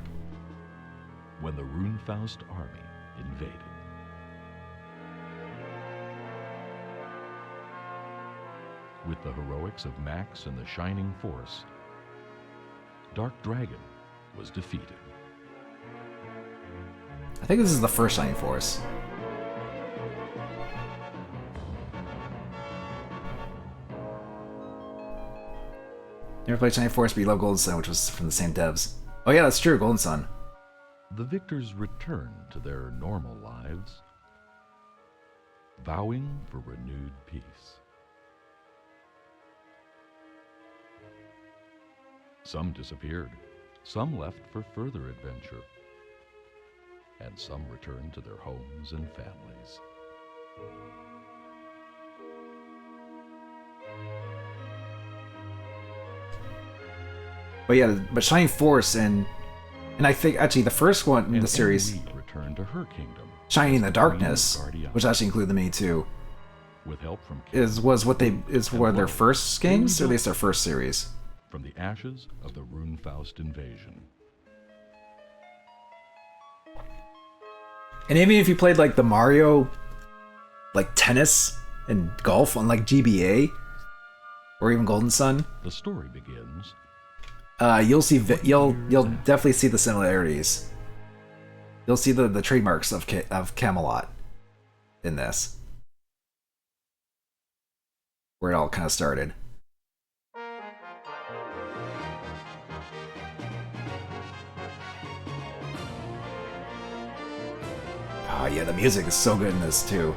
When the Runefaust army invaded. With the heroics of Max and the Shining Force, Dark Dragon was defeated. I think this is the first Shining Force. Never played Shining Force, but you love Golden Sun, which was from the same devs. Oh yeah, that's true, Golden Sun. The victors returned to their normal lives, vowing for renewed peace. Some disappeared, some left for further adventure, and some returned to their homes and families. But yeah, but Shining Force and I think actually the first one in the series, returned to her kingdom, Shining in the Darkness, which actually included the Mini 2, with help from was one of their first games, or at least their first series. From the ashes of the Runefaust invasion. And even if you played like the Mario, like tennis and golf on like GBA, or even Golden Sun, the story begins. You'll definitely see the similarities. You'll see the trademarks of Camelot in this, where it all kind of started. Ah, yeah, the music is so good in this too.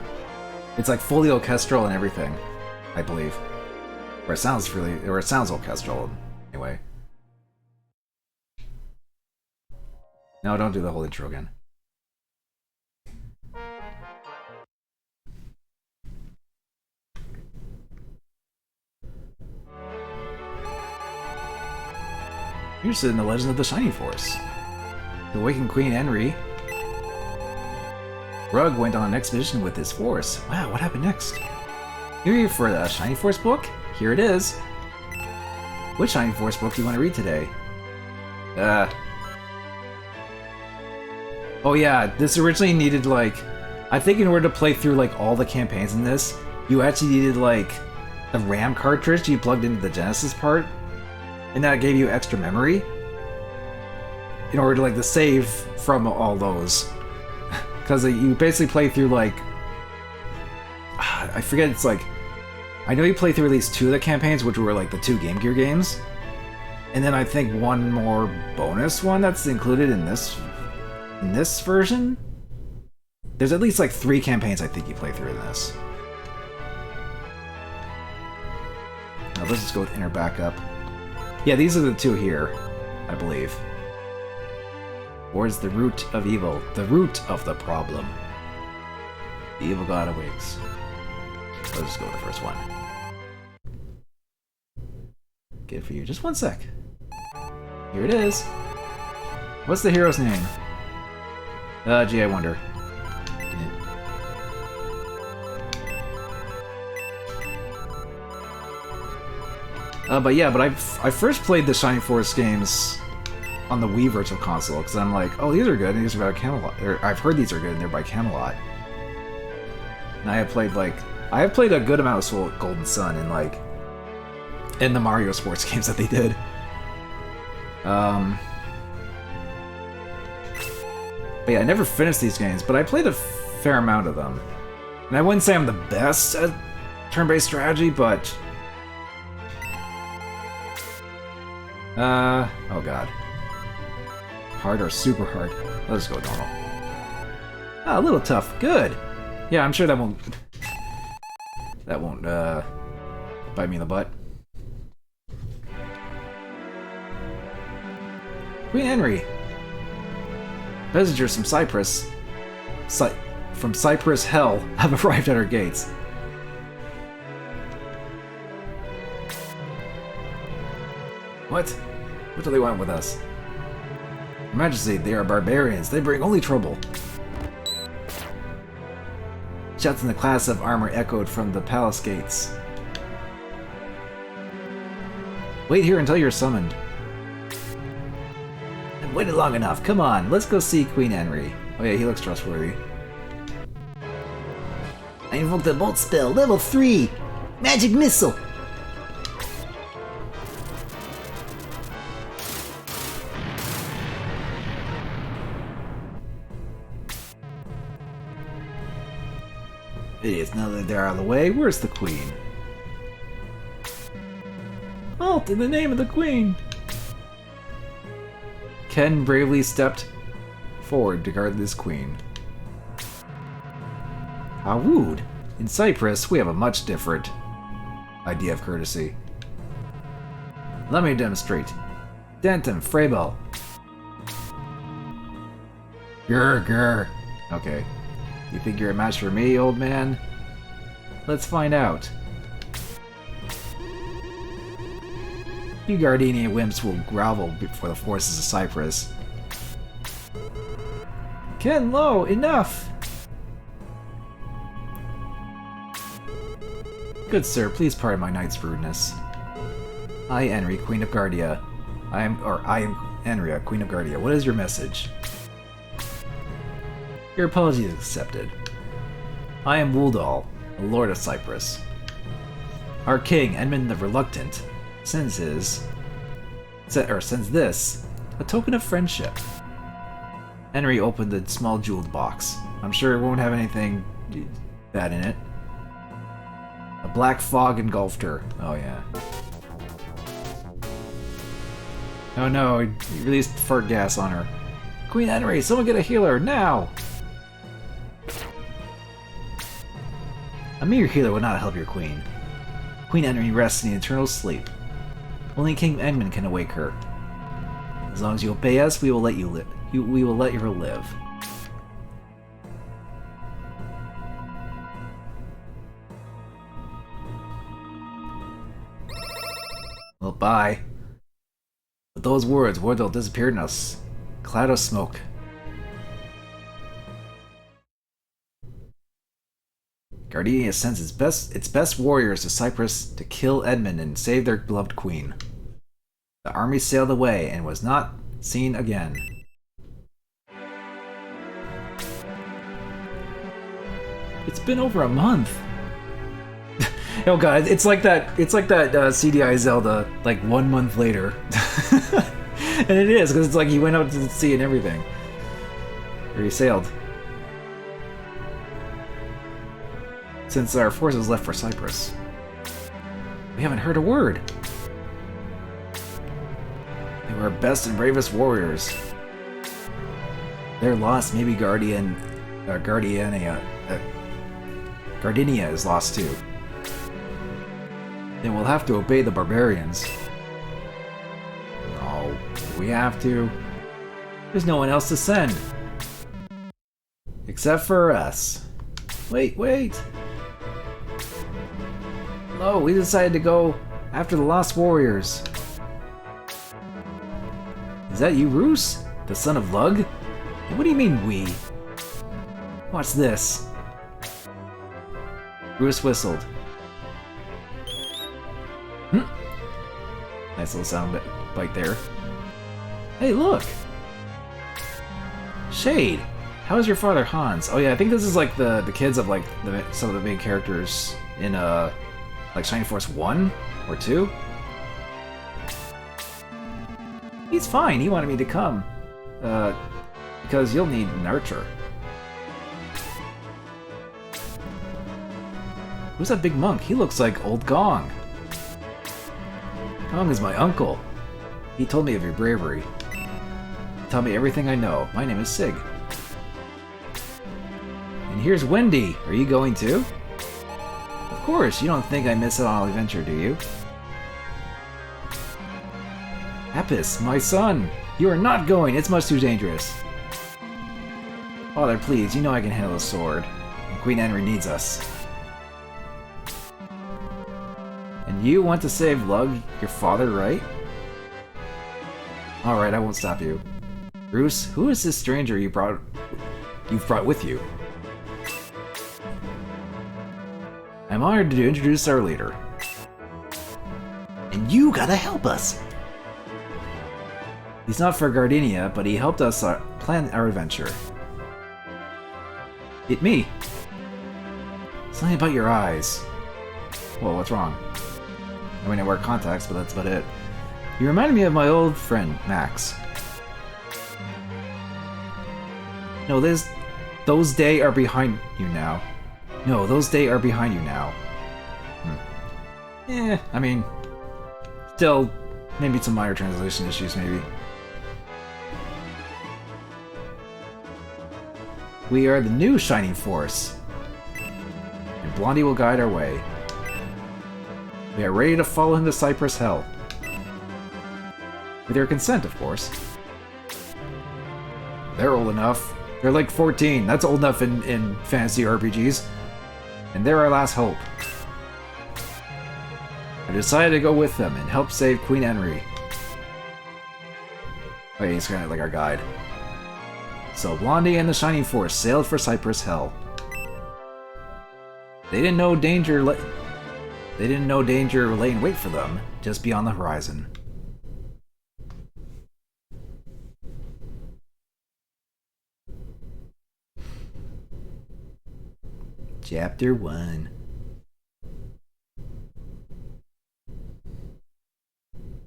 It's like fully orchestral and everything, I believe. Or it sounds orchestral anyway. No, don't do the whole intro again. You're interested in the legend of the Shining Force. The awakened Queen Henry. Rug went on an expedition with his force. Wow, what happened next? You're here for the Shining Force book? Here it is. Which Shining Force book do you want to read today? Oh yeah, this originally needed like... I think in order to play through like all the campaigns in this, you actually needed like a RAM cartridge you plugged into the Genesis part. And that gave you extra memory in order to like to save from all those, because you basically play through like I forget, it's like I know you play through at least 2 of the campaigns, which were like the 2 Game Gear games, and then I think one more bonus one that's included in this version. There's at least like 3 campaigns I think you play through in this. Now let's just go with inner backup. Yeah, these are the 2 here, I believe. Where's the root of evil? The root of the problem. The evil god awakes. Let's just go with the first one. Get it for you. Just one sec. Here it is. What's the hero's name? Gee, I wonder. But I first played the Shining Force games on the Wii Virtual Console because I'm like, oh, these are good, and these are by Camelot. Or I've heard these are good, and they're by Camelot. And I have played a good amount of Soul Golden Sun in the Mario sports games that they did. But yeah, I never finished these games, but I played a fair amount of them. And I wouldn't say I'm the best at turn-based strategy, but oh god. Hard or super hard? Let's go normal. Ah, a little tough. Good. Yeah, I'm sure that won't bite me in the butt. Queen Henry. Messengers from Cyprus Hell have arrived at our gates. What? What do they want with us? Your Majesty, they are barbarians. They bring only trouble. Shouts in the class of armor echoed from the palace gates. Wait here until you're summoned. I've waited long enough. Come on, let's go see Queen Henry. Oh yeah, he looks trustworthy. I invoked the bolt spell, level 3! Magic missile! Idiots, now that they're out of the way, where's the Queen? Halt in the name of the Queen! Ken bravely stepped forward to guard this Queen. How rude! In Cyprus, we have a much different idea of courtesy. Let me demonstrate. Denton, Fraybell. Grr, grr. Okay. You think you're a match for me, old man? Let's find out. You Gardenian wimps will grovel before the forces of Cyprus. Ken Lo, enough! Good sir, please pardon my knight's rudeness. I, Henry, Queen of Guardia. I am Henria, Queen of Guardia. What is your message? Your apology is accepted. I am Wooldall, the Lord of Cyprus. Our king, Edmund the Reluctant, sends this, a token of friendship. Henry opened the small jeweled box. I'm sure it won't have anything bad in it. A black fog engulfed her. Oh yeah. Oh no, he released fart gas on her. Queen Henry, someone get a healer, now! A mere healer would not help your queen. Queen Henry rests in eternal sleep. Only King Edmund can awake her. As long as you obey us, we will let you live. We will let her live. Well, bye. With those words, Wardell disappeared in a cloud of smoke. Gardenia sends its best warriors to Cyprus to kill Edmund and save their beloved queen. The army sailed away and was not seen again. It's been over a month. Oh god, it's like that CDI Zelda, like 1 month later. And it is, because it's like he went out to the sea and everything. Or he sailed. Since our forces left for Cyprus. We haven't heard a word. They were our best and bravest warriors. Their loss, maybe Gardenia is lost too. Then we'll have to obey the barbarians. No, we have to. There's no one else to send. Except for us. Wait! No, we decided to go after the Lost Warriors. Is that you, Roos? The son of Lug? What do you mean, we? What's this? Roos whistled. Nice little sound bite there. Hey, look! Shade! How's your father, Hans? Oh yeah, I think this is like the kids of like some of the main characters in like Shining Force 1 or 2. He's fine. He wanted me to come. Because you'll need nurture. Who's that big monk? He looks like old Gong. Gong is my uncle. He told me of your bravery. Tell me everything I know. My name is Sig. And here's Wendy. Are you going too? Of course, you don't think I miss out on an adventure, do you? Apis, my son! You are not going! It's much too dangerous. Father, please, you know I can handle a sword. And Queen Henry needs us. And you want to save Lug, your father, right? Alright, I won't stop you. Bruce, who is this stranger you've brought with you? I'm honored to introduce our leader. And you gotta help us! He's not for Gardenia, but he helped us plan our adventure. Hit me! Something about your eyes. Whoa, what's wrong? I mean, I wear contacts, but that's about it. You reminded me of my old friend, Max. No, those days are behind you now. No, those days are behind you now. I mean, still, maybe some minor translation issues, maybe. We are the new Shining Force, and Blondie will guide our way. We are ready to follow him to Cypress Hell. With your consent, of course. They're old enough. They're like 14. That's old enough in fantasy RPGs. And they're our last hope. I decided to go with them and help save Queen Henry. Oh yeah, he's kind of like our guide. So Blondie and the Shining Force sailed for Cypress Hell. They didn't know danger lay in wait for them, just beyond the horizon. Chapter 1.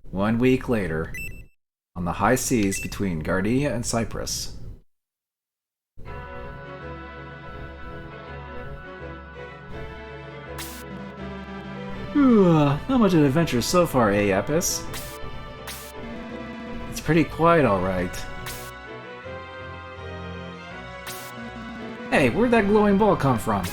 One week later, on the high seas between Gardenia and Cyprus. Not much of an adventure so far, eh, Apis? It's pretty quiet, alright. Hey, where'd that glowing ball come from?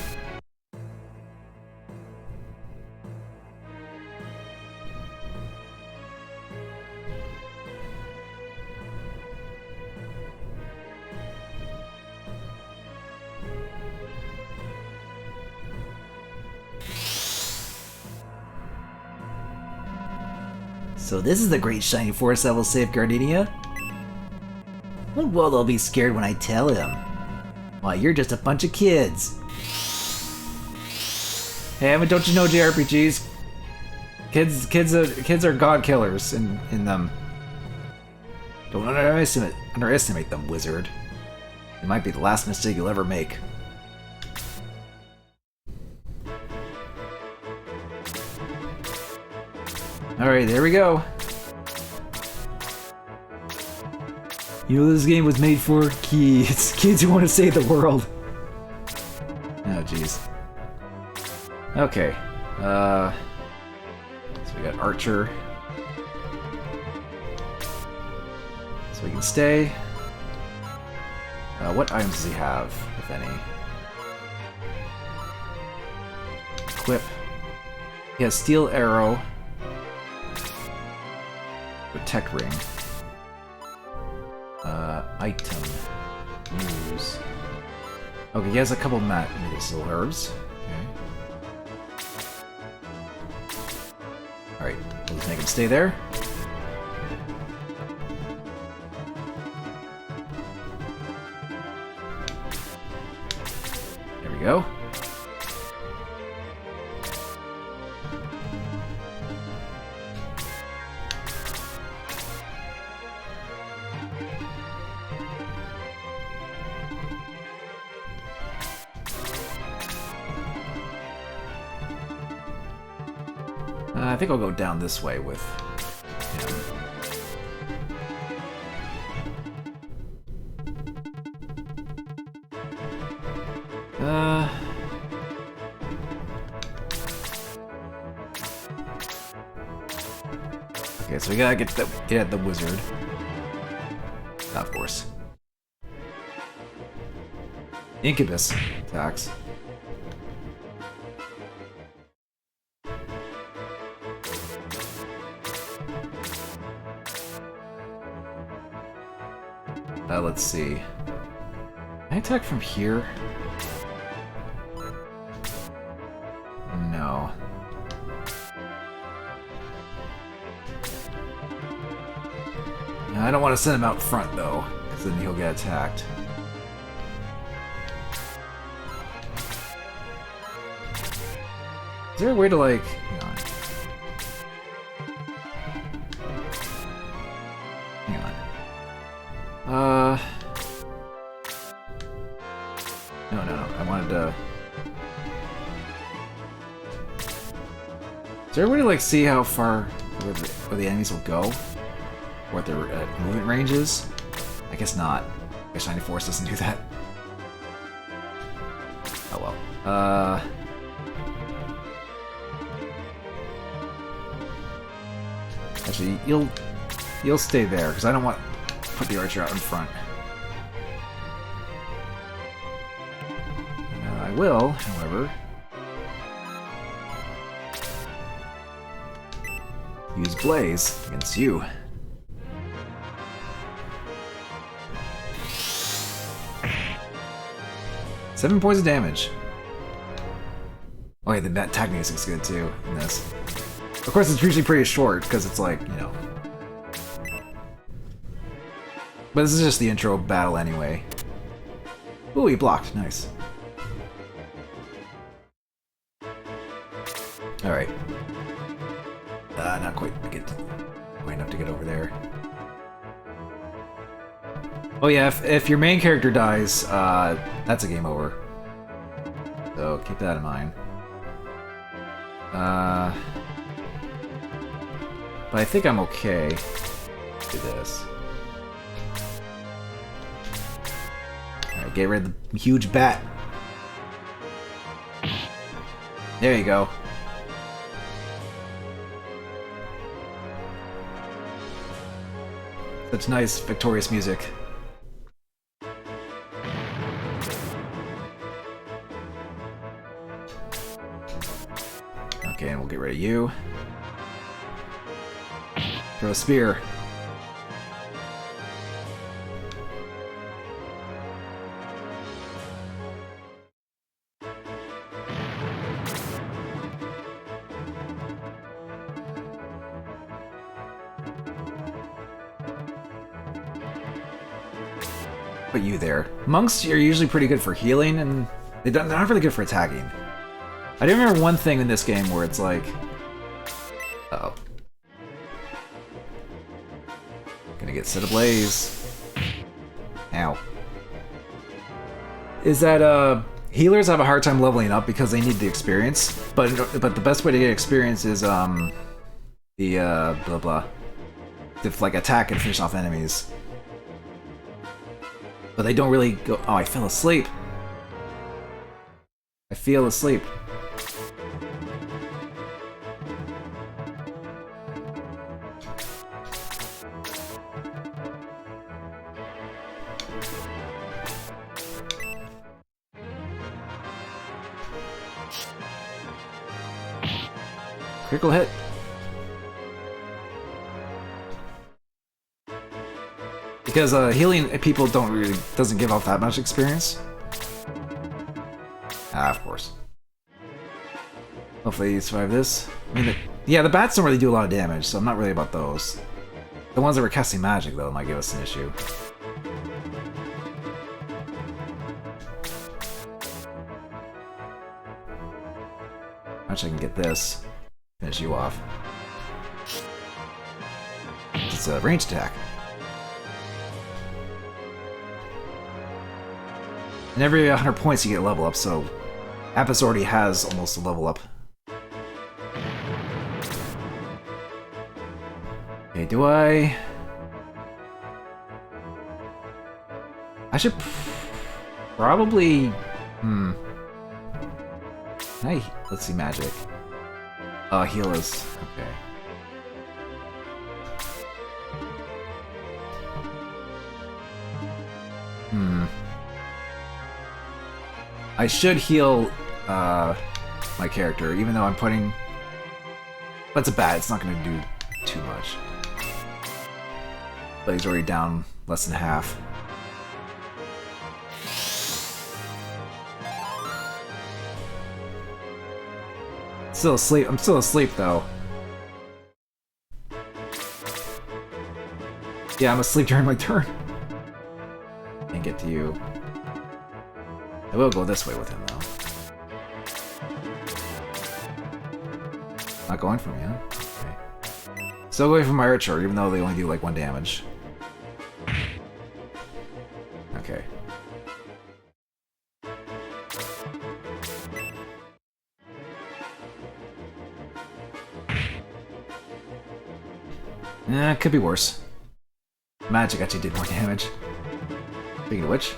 So this is the great shiny force that will save Gardenia? Well, they'll be scared when I tell him. Why, you're just a bunch of kids. Hey, but don't you know JRPGs? Kids are god killers in them. Don't underestimate them, wizard. It might be the last mistake you'll ever make. Alright, there we go. You know this game was made for kids. Kids who want to save the world. Oh, jeez. Okay. So we got Archer. So we can stay. What items does he have, if any? Equip. He has Steel Arrow. Protect Ring. Item. Use. Okay, he has a couple medicinal herbs. Okay. Alright, we'll just make him stay there. There we go. I think I'll go down this way with him. Okay, so we gotta get at the wizard. Of course. Incubus attacks. Let's see. Can I attack from here? No. I don't want to send him out front though, because then he'll get attacked. Is there a way to like... Hang on. No. I wanted to... Is there a way to like see how far where the enemies will go? What their movement range is? I guess not. I guess Shiny Force doesn't do that. Oh well. Actually, you'll stay there because I don't want to put the archer out in front. I will, however, use Blaze against you. Seven points of damage. Oh yeah, the attack music's good too in this. Of course, it's usually pretty short because it's like, you know. But this is just the intro battle anyway. Ooh, he blocked. Nice. Alright. Not quite enough to get over there. Oh yeah, if your main character dies, that's a game over. So keep that in mind. But I think I'm okay to do this. Alright, get rid of the huge bat. There you go. Such nice, victorious music. Okay, and we'll get rid of you. Throw a spear. put you there. Monks are usually pretty good for healing, and they're not really good for attacking. I do remember one thing in this game where it's like... Uh-oh. Gonna get set ablaze. Ow. Is that, healers have a hard time leveling up because they need the experience, but the best way to get experience is, the, blah blah. To, like, attack and finish off enemies. But they don't really go... Oh, I fell asleep. I feel asleep. Critical hit. Because healing people doesn't give off that much experience. Ah, of course. Hopefully you survive this. I mean, the bats don't really do a lot of damage, so I'm not really about those. The ones that were casting magic, though, might give us an issue. Actually, I can get this. Finish you off. It's a ranged attack. And every 100 points you get a level up, so Apis already has almost a level up. Okay, do I should probably... Hey, let's see magic. Heal us. Okay. I should heal my character, even though I'm putting... But it's a bat, it's not going to do too much. But he's already down less than half. Still asleep. I'm still asleep, though. Yeah, I'm asleep during my turn. Can't get to you. I will go this way with him, though. Not going for me, huh? Okay. Still going for my archer, even though they only do like 1 damage. Okay. Could be worse. Magic actually did more damage. Speaking of which...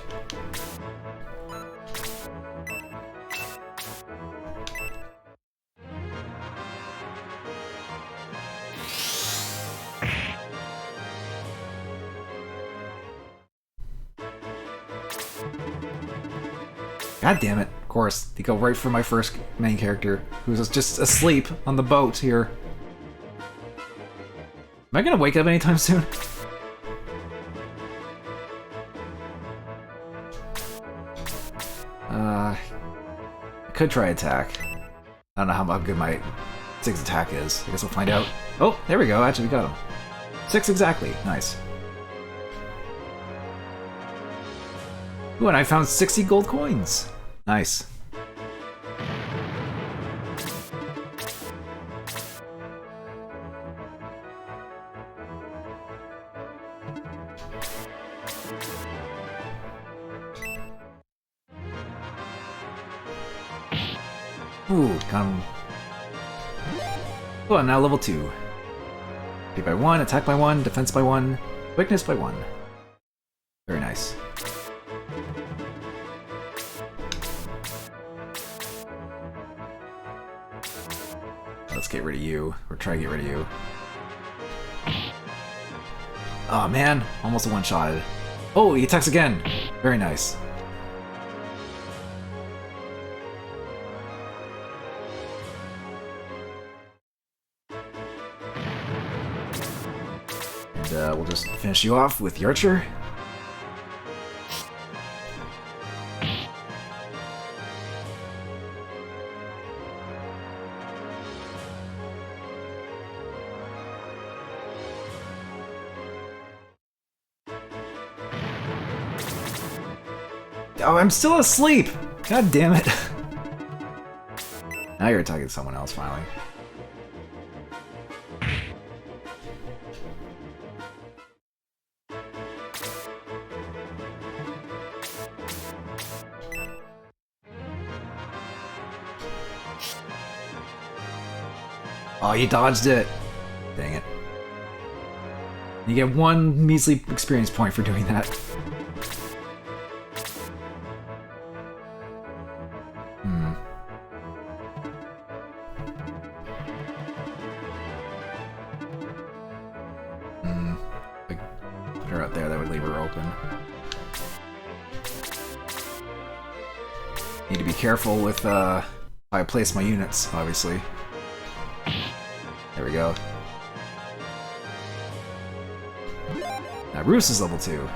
God damn it. Of course, they go right for my first main character, who's just asleep on the boat here. Am I gonna wake up anytime soon? I could try attack. I don't know how good my 6 attack is. I guess we'll find out. Oh, there we go. Actually, we got him. 6 exactly. Nice. Ooh, and I found 60 gold coins. Nice. Ooh, come. Oh, I'm now level 2. Hit by 1, attack by 1, defense by 1, weakness by 1. Very nice. Let's get rid of you, or try to get rid of you. Oh man, almost a one-shotted. Oh, he attacks again! Very nice. And we'll just finish you off with the archer. Oh, I'm still asleep! God damn it. Now you're talking to someone else, finally. Oh, you dodged it! Dang it. You get one measly experience point for doing that. Like, put her out there, that would leave her open. Need to be careful with how I place my units, obviously. There we go. Now Roos is level 2.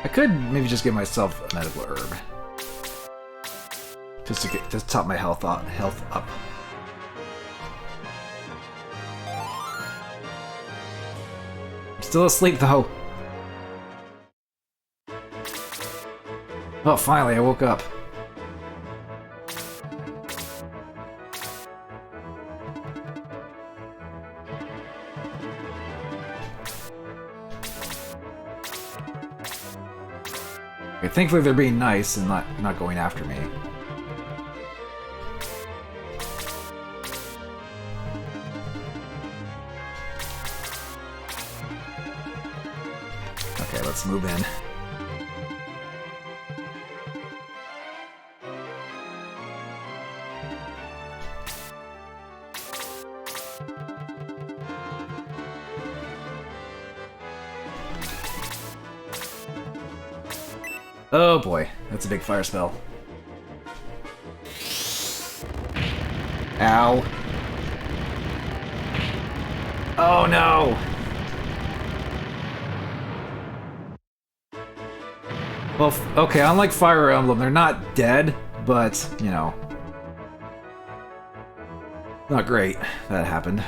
I could maybe just give myself a medical herb, just to top my health up. I'm still asleep though. Oh, finally I woke up. Okay, thankfully they're being nice and not going after me. Okay, let's move in. Oh boy, that's a big fire spell. Ow. Oh no! Well, okay, unlike Fire Emblem, they're not dead, but, you know. Not great that happened.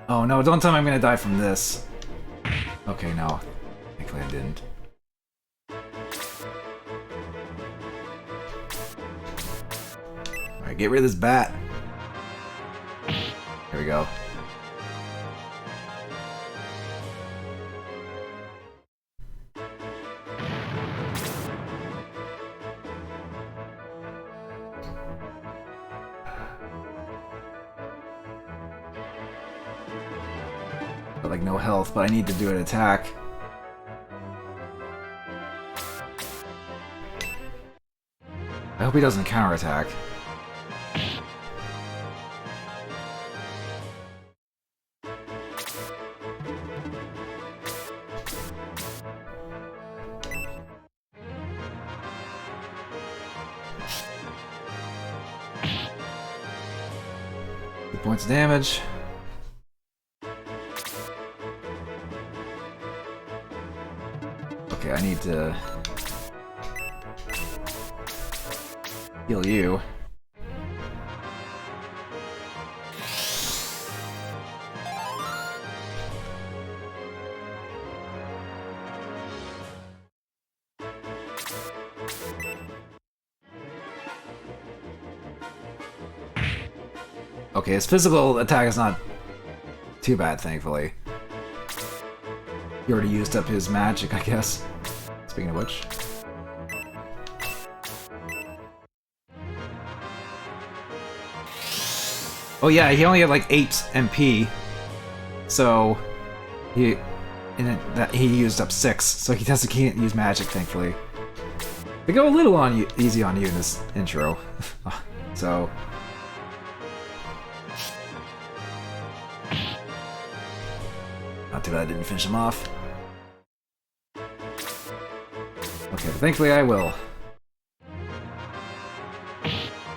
Oh no, don't tell me I'm gonna die from this. Okay, no. Thankfully I didn't. Alright, get rid of this bat. Here we go. Like no health, but I need to do an attack. I hope he doesn't counterattack. Good points of damage. Okay, I need to heal you. Okay, his physical attack is not too bad, thankfully. He already used up his magic, I guess. Speaking of which. Oh yeah, he only had like 8 MP. So he used up 6, so he can't use magic, thankfully. They go a little easy on you in this intro. So... Not too bad I didn't finish them off. Okay, but thankfully I will.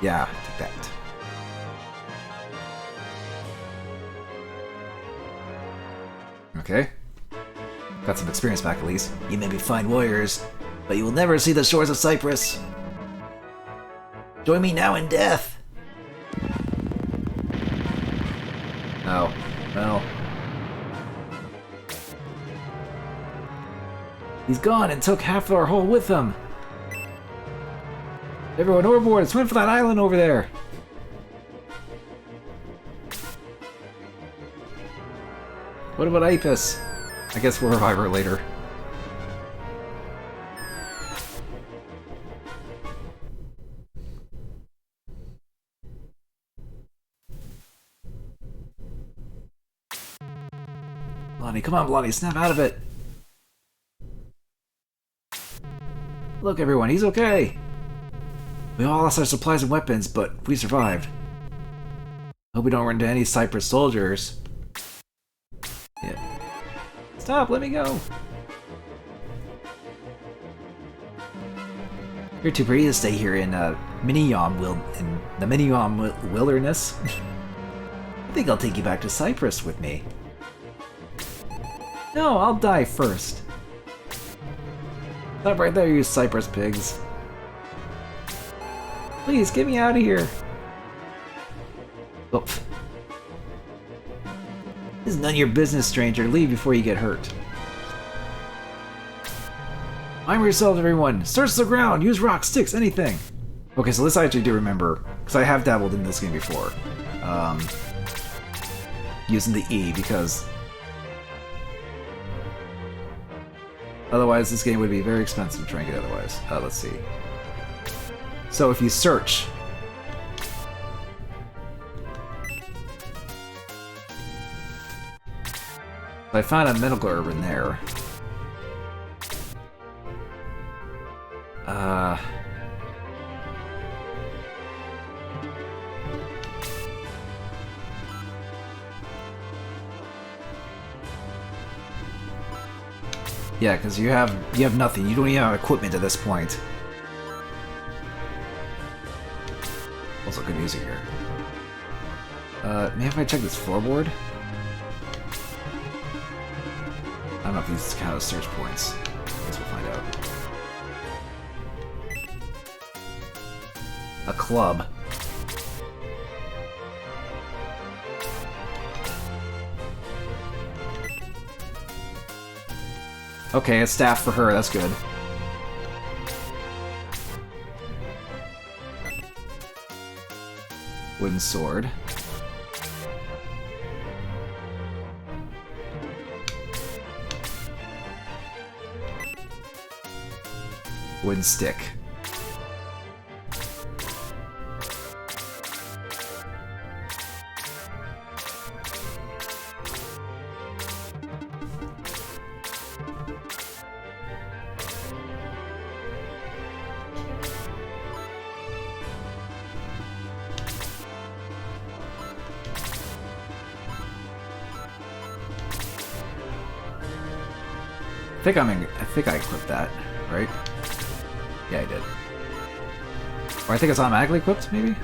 Yeah, take that. Okay. Got some experience back at least. You may be fine warriors, but you will never see the shores of Cyprus. Join me now in death! Oh, well... He's gone and took half of our hull with him! Everyone overboard, swim for that island over there! What about Apis? I guess we'll revive her later. Blondie, come on, Blondie, snap out of it! Look, everyone, he's okay! We all lost our supplies and weapons, but we survived. Hope we don't run into any Cyprus soldiers. Yeah. Stop, let me go! You're too pretty to stay here in the Miniom wilderness. I think I'll take you back to Cyprus with me. No, I'll die first. Stop right there, you Cyprus pigs. Please, get me out of here. Oh. This is none of your business, stranger. Leave before you get hurt. Arm yourselves, everyone. Search the ground. Use rocks, sticks, anything. Okay, so this I actually do remember, because I have dabbled in this game before. Using the E, because... otherwise, this game would be very expensive to try and get otherwise. Let's see. So if you search... I found a medical herb in there. Yeah, because you have nothing. You don't even have equipment at this point. Also, good music here. Maybe if I check this floorboard? I don't know if these count as search points. I guess we'll find out. A club. Okay, a staff for her, that's good. Wooden sword. Wooden stick. I think I equipped that, right? Yeah, I did. Or I think it's automatically equipped, maybe?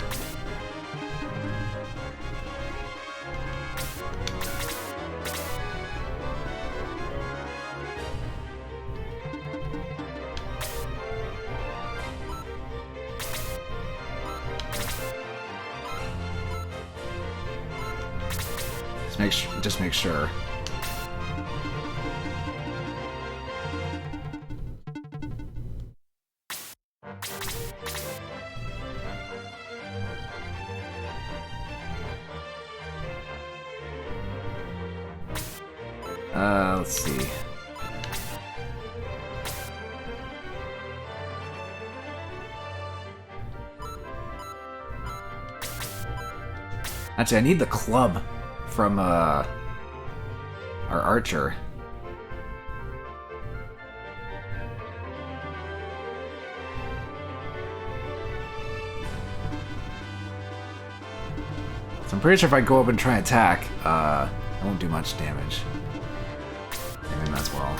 Just make sure. Let's see. Actually, I need the club from our archer. So I'm pretty sure if I go up and try and attack, I won't do much damage. Maybe as well.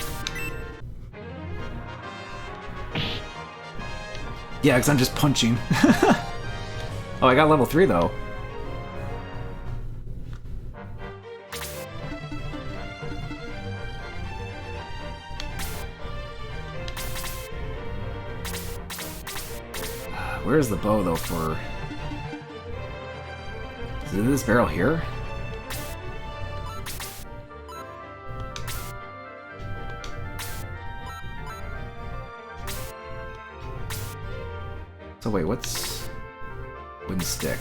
Yeah, because I'm just punching. Oh, I got level 3 though. Where's the bow though for... Is it this barrel here? So wait, what's wooden stick?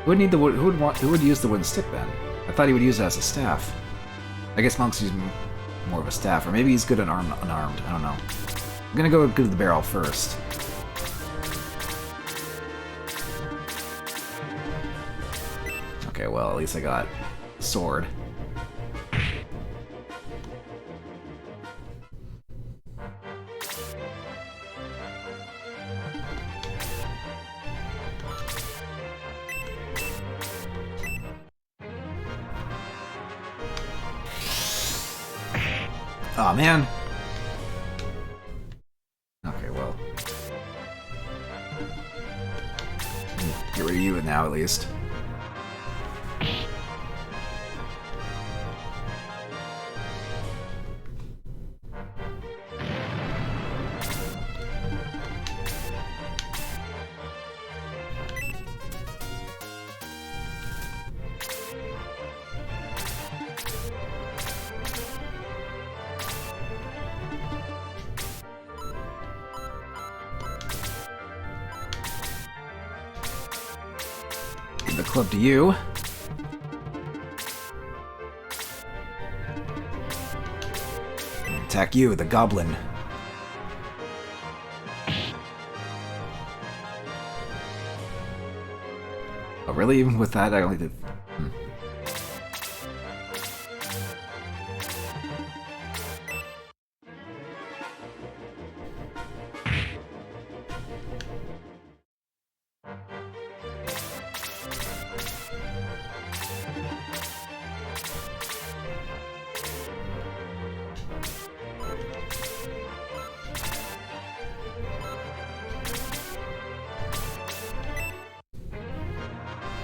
Who would need the wood? Who would use the wooden stick then? I thought he would use it as a staff. I guess monks use more of a staff, or maybe he's good unarmed. I don't know. I'm gonna go to the barrel first. Okay, well at least I got a sword. Aw, man. Okay, well. Get rid of you now, at least. The club to you. Attack you, the goblin. Oh, really? Even with that, I only did...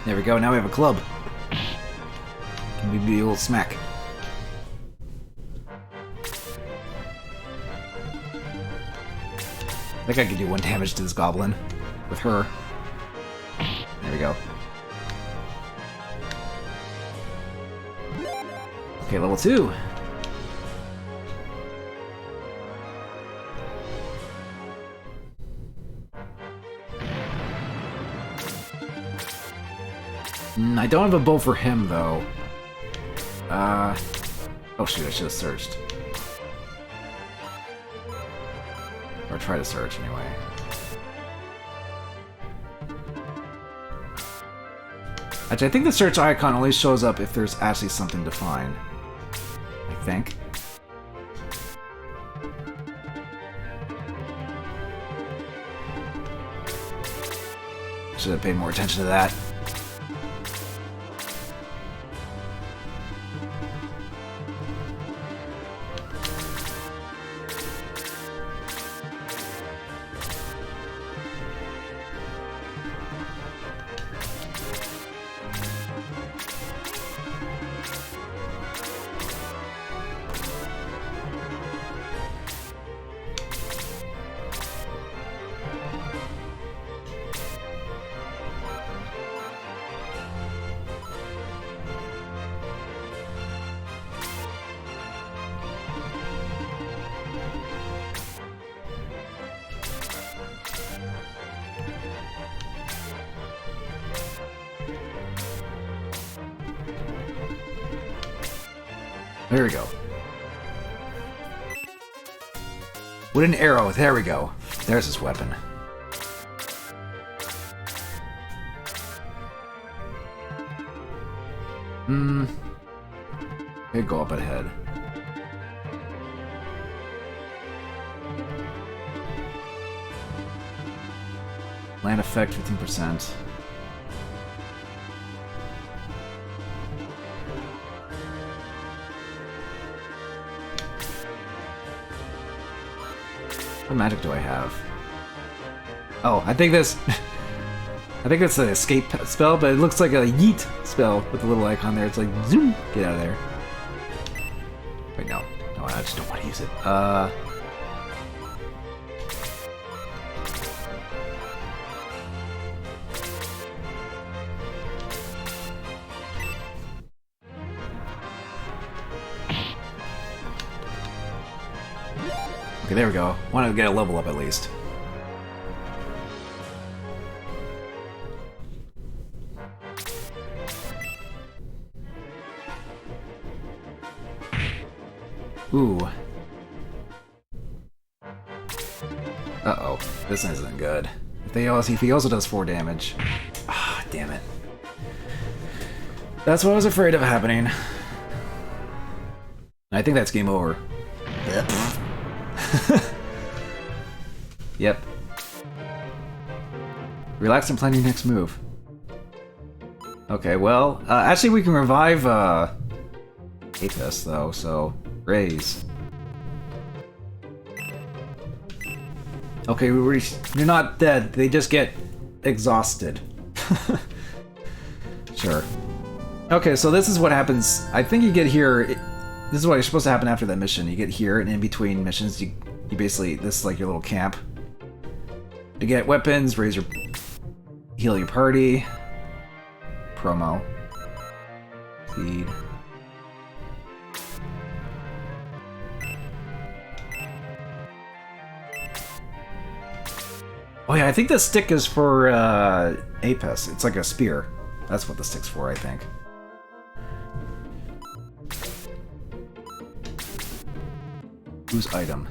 There we go, now we have a club. Can we be a little smack? I think I could do 1 damage to this goblin with her. There we go. Okay, level 2. I don't have a bow for him, though. Oh shoot, I should have searched. Or try to search, anyway. Actually, I think the search icon only shows up if there's actually something to find. I think. Should have paid more attention to that. There we go. Wooden arrow, there we go. There's his weapon. Could go up ahead. Land effect 15%. What magic do I have? Oh, I think this... I think that's an escape spell, but it looks like a yeet spell with a little icon there. It's like, zoom! Get out of there. Wait, no. No, I just don't want to use it. Okay, there we go. Want to get a level up at least. Ooh. Uh-oh. This isn't good. If he also does 4 damage. Ah, damn it. That's what I was afraid of happening. I think that's game over. Yep. Relax and plan your next move. Okay, well, actually we can revive, Apis, though, so... Raise. Okay, you're not dead, they just get exhausted. Sure. Okay, so this is what happens. I think you get here... This is what is supposed to happen after that mission. You get here, and in between missions, you basically... This is like your little camp. To get weapons, heal your party. Promo. Feed. Oh yeah, I think the stick is for Apis. It's like a spear. That's what the stick's for, I think. Whose item?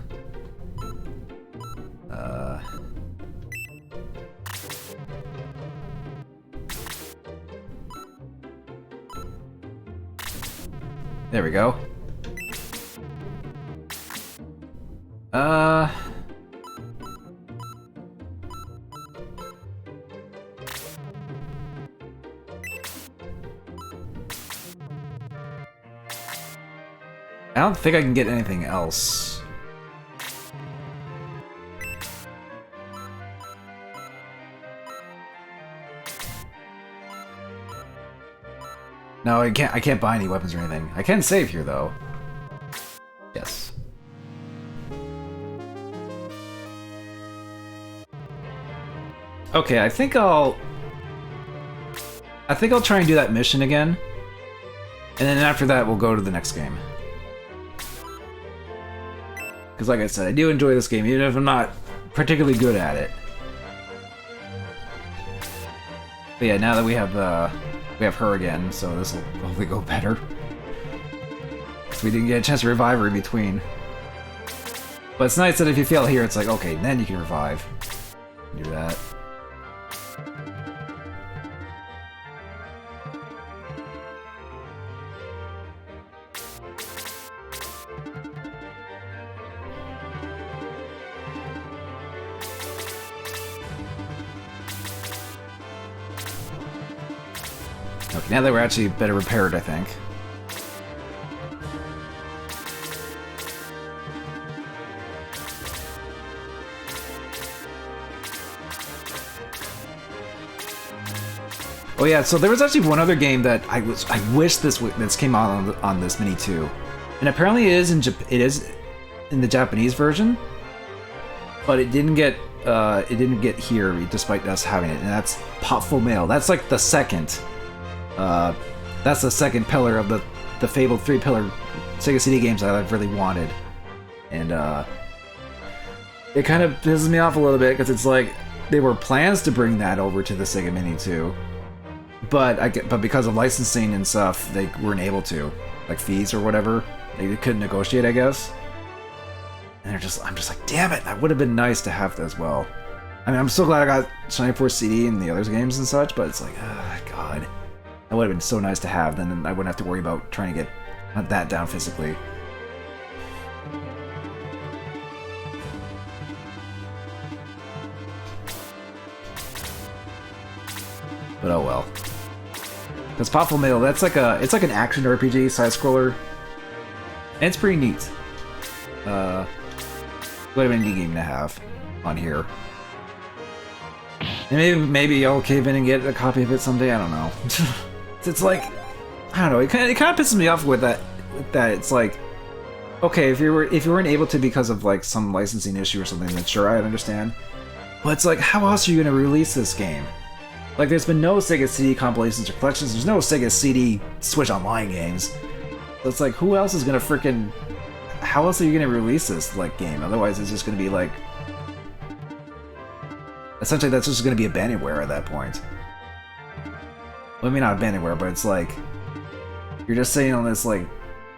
There we go. I don't think I can get anything else. No, I can't buy any weapons or anything. I can save here though. Yes. Okay, I think I'll try and do that mission again. And then after that we'll go to the next game. Because like I said, I do enjoy this game, even if I'm not particularly good at it. But yeah, now that we have her again, so this will hopefully go better. Because we didn't get a chance to revive her in between. But it's nice that if you fail here, it's like, okay, then you can revive. Do that. Okay, now that we're actually better repaired, I think. Oh yeah, so there was actually one other game that I wish this came out on this Mini too, and apparently it is in the Japanese version, but it didn't get here despite us having it, and that's Popful Mail. That's like the second. That's the second pillar of the fabled 3-pillar Sega CD games that I've really wanted, and it kind of pisses me off a little bit because it's like there were plans to bring that over to the Sega Mini too, but because of licensing and stuff, they weren't able to, like fees or whatever. They couldn't negotiate, I guess. And I'm just like, damn it! That would have been nice to have that as well. I mean, I'm so glad I got Shining Force CD and the other games and such, but it's like, God. That would have been so nice to have, then I wouldn't have to worry about trying to get that down physically. But oh well. Because Popful Mail, it's like an action RPG side scroller. And it's pretty neat. Would have been a neat game to have on here. And maybe I'll cave in and get a copy of it someday. I don't know. It's like, I don't know. It kind of pisses me off with that. It's like, okay, if you weren't able to because of like some licensing issue or something, then sure, I'd understand. But it's like, how else are you gonna release this game? Like, there's been no Sega CD compilations or collections. There's no Sega CD Switch Online games. So it's like, who else is gonna frickin'... How else are you gonna release this like game? Otherwise, it's just gonna be like... Essentially, that's just gonna be abandonware at that point. Well, I mean, not abandonware, but it's like... You're just sitting on this, like,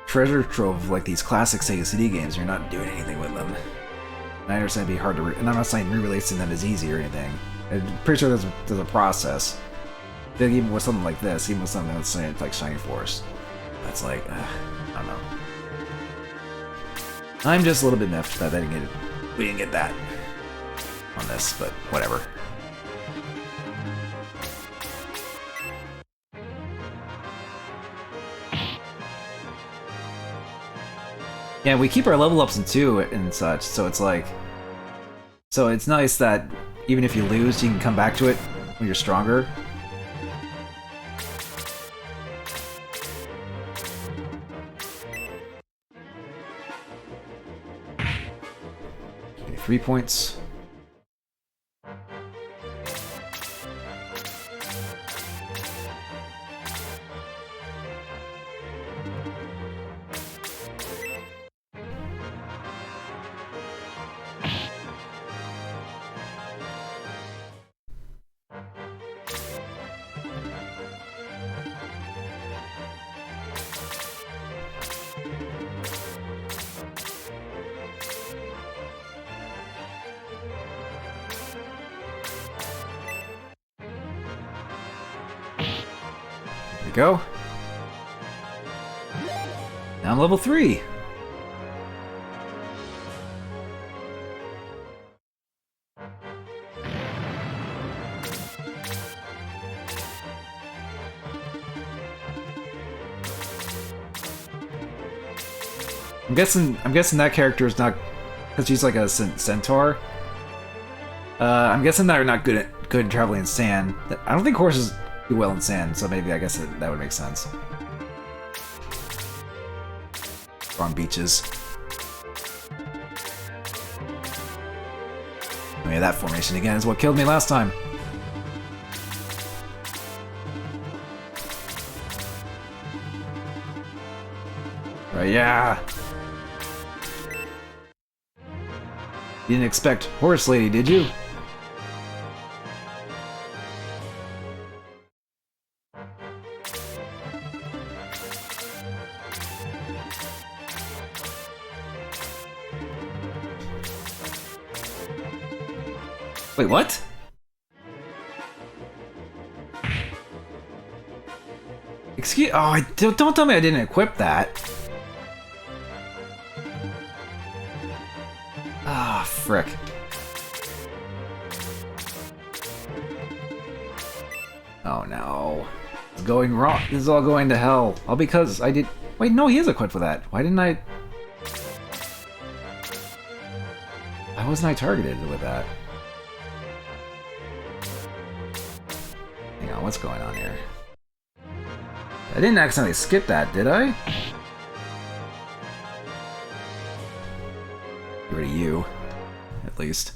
treasure trove of, like, these classic Sega CD games. You're not doing anything with them. And I understand it'd be hard to... and I'm not saying re-releasing them is easy or anything. I'm pretty sure there's a process. Even with something like this, even with something that's like Shining Force. That's like... I don't know. I'm just a little bit miffed that we didn't get that on this, but whatever. Yeah, we keep our level ups in 2 and such, so it's like... So it's nice that even if you lose, you can come back to it when you're stronger. Okay, 3 points. We go. Now I'm level 3. I'm guessing that character is not, because she's like a centaur. I'm guessing they're not good at traveling in sand. I don't think horses do well in sand, so maybe I guess that would make sense. Or on beaches. Oh yeah, that formation again is what killed me last time. Right, yeah. You didn't expect Horse Lady, did you? Wait, what? Excuse- oh, don't tell me I didn't equip that. Ah, frick. Oh no. It's going wrong. This is all going to hell. All because I did... Wait, no, he is equipped for that. Why didn't I... Why wasn't I targeted with that? Hang on, what's going on here? I didn't accidentally skip that, did I? Get rid of you, at least.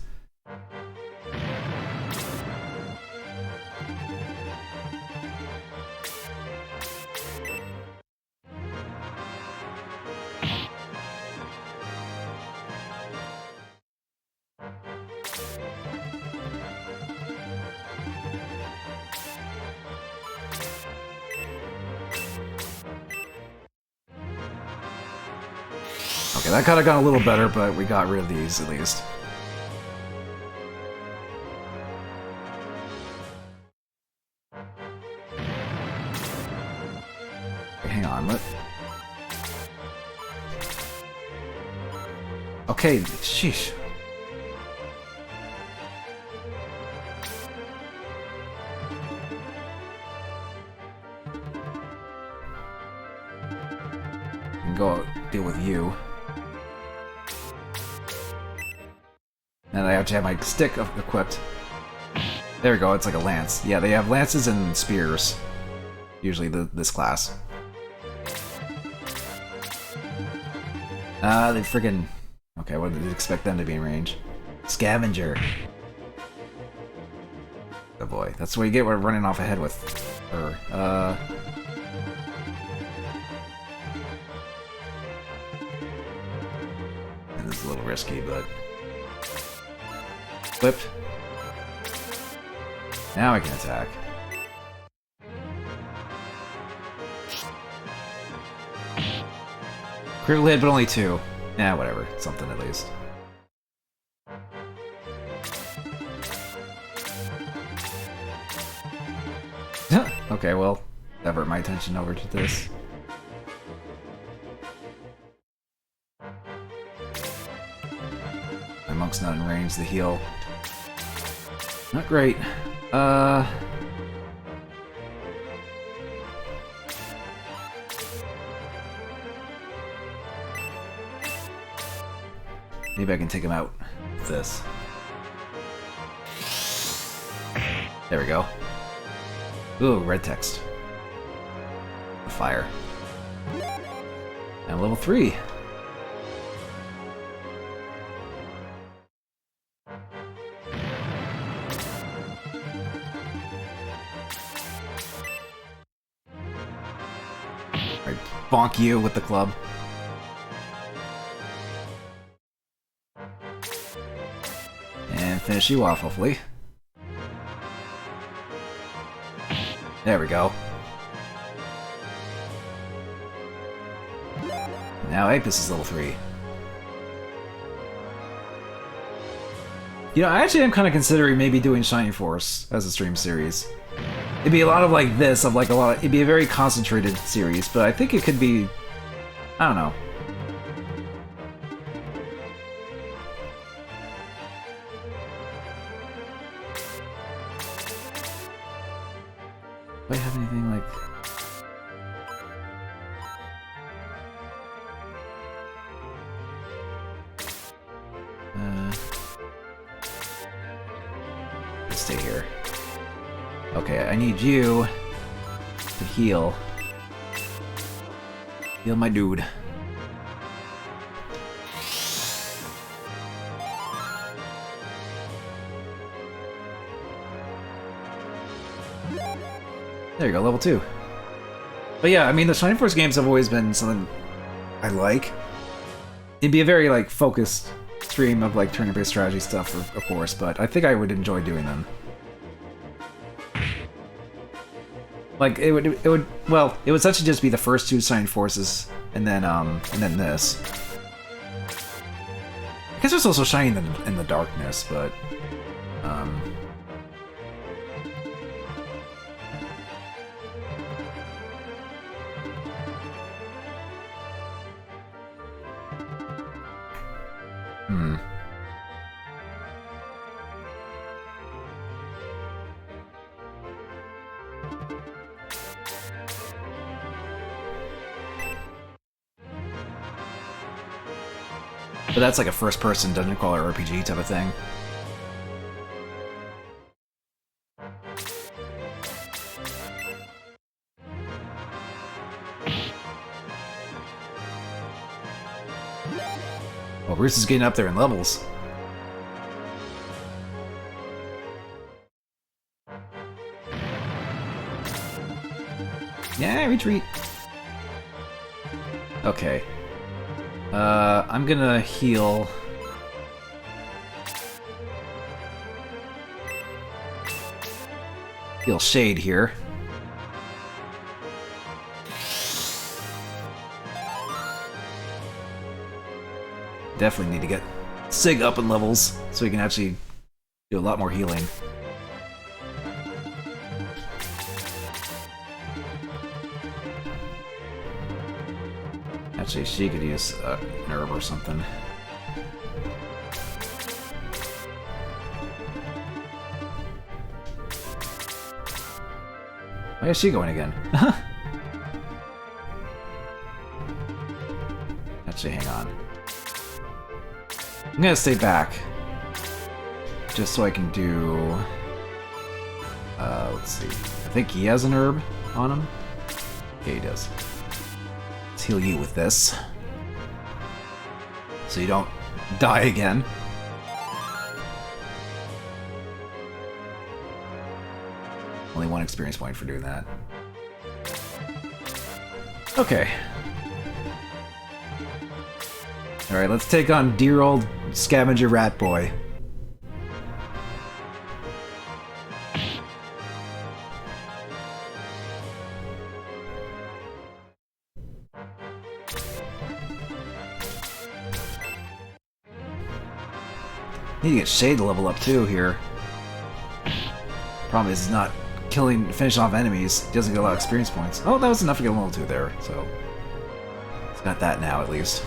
Okay, that kind of got a little better, but we got rid of these at least. Okay, hang on, Okay, sheesh. I can go deal with you. And I have to have my stick equipped. There we go, it's like a lance. Yeah, they have lances and spears. Usually this class. They friggin... Okay, what did you expect them to be in range? Scavenger. Oh boy, that's what you get when running off ahead with her. And this is a little risky, but... Flipped. Now I can attack. Critical hit, but only 2. Yeah, whatever. Something at least. Okay, well, divert my attention over to this. My monk's not in range to heal. Not great. Maybe I can take him out with this. There we go. Ooh, red text. Fire. And level 3. Alright, bonk you with the club. And finish you off, hopefully. There we go. Now Apis is level 3. You know, I actually am kind of considering maybe doing Shining Force as a stream series. It'd be a lot of like this, of like a lot of, it'd be a very concentrated series, but I think it could be, I don't know. Do I have anything like... let's stay here. Okay, I need you to heal. Heal my dude. There you go, level 2. But yeah, I mean, the Shining Force games have always been something I like. It'd be a very, like, focused stream of, like, turn-based strategy stuff, of course, but I think I would enjoy doing them. Like, it would, well, it would essentially just be the first 2 Shining Forces, and then this. I guess there's also Shining in the Darkness, but, But that's like a first-person dungeon crawler RPG type of thing. Well, Bruce is getting up there in levels. Yeah, retreat. Okay. I'm gonna heal. Heal Shade here. Definitely need to get Sig up in levels so he can actually do a lot more healing. Actually, she could use an herb or something. Why is she going again? Actually, hang on. I'm gonna stay back. just so I can do... let's see. I think he has an herb on him. Yeah, he does. Let's heal you with this. So you don't die again. Only 1 experience point for doing that. Okay. Alright, let's take on dear old scavenger rat boy. Need to get Shade to level up too here. Problem is, he's not finishing off enemies. He doesn't get a lot of experience points. Oh, that was enough to get a level 2 there, so he's got that now at least.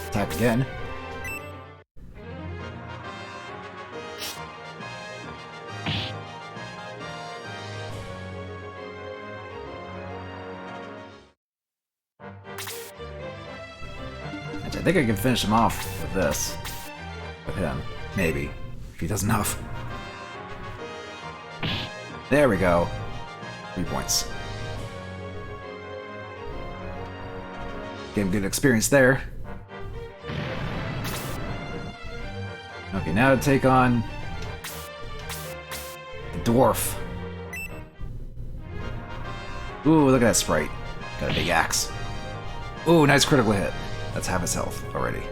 Attack again. I think I can finish him off with this. With him. Maybe. If he does enough. There we go. 3 points. Getting good experience there. Okay, now to take on the dwarf. Ooh, look at that sprite. Got a big axe. Ooh, nice critical hit. That's half his health already.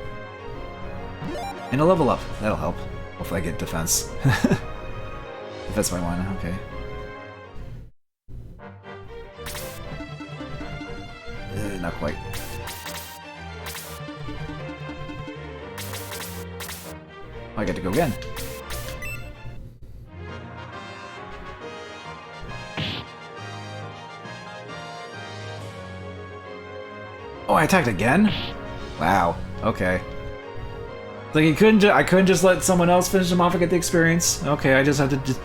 And a level up. That'll help. Hopefully I get defense. Defense by 1, okay. Not quite. I get to go again. Oh, I attacked again? Wow. Okay. Like I couldn't just let someone else finish him off and get the experience. Okay, I just had to just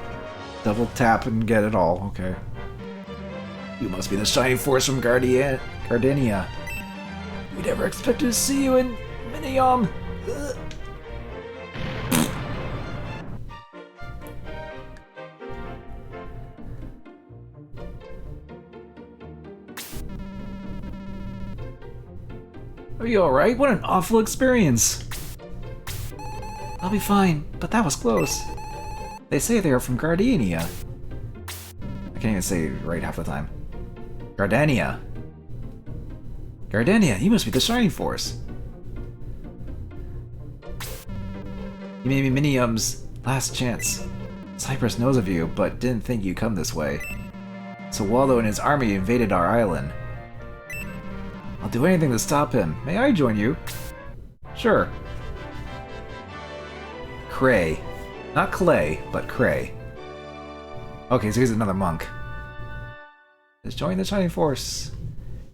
double tap and get it all. Okay. You must be the shining force from Gardenia. We never expected to see you in Minium. Are you alright? What an awful experience! I'll be fine, but that was close. They say they are from Gardenia. I can't even say it right half the time. Gardenia. Gardenia, you must be the Shining Force. You may be Minium's last chance. Cypress knows of you, but didn't think you'd come this way. So Waldo and his army invaded our island. I'll do anything to stop him. May I join you? Sure. Cray. Not Clay, but Cray. Okay, so he's another monk. Just join the Shining Force.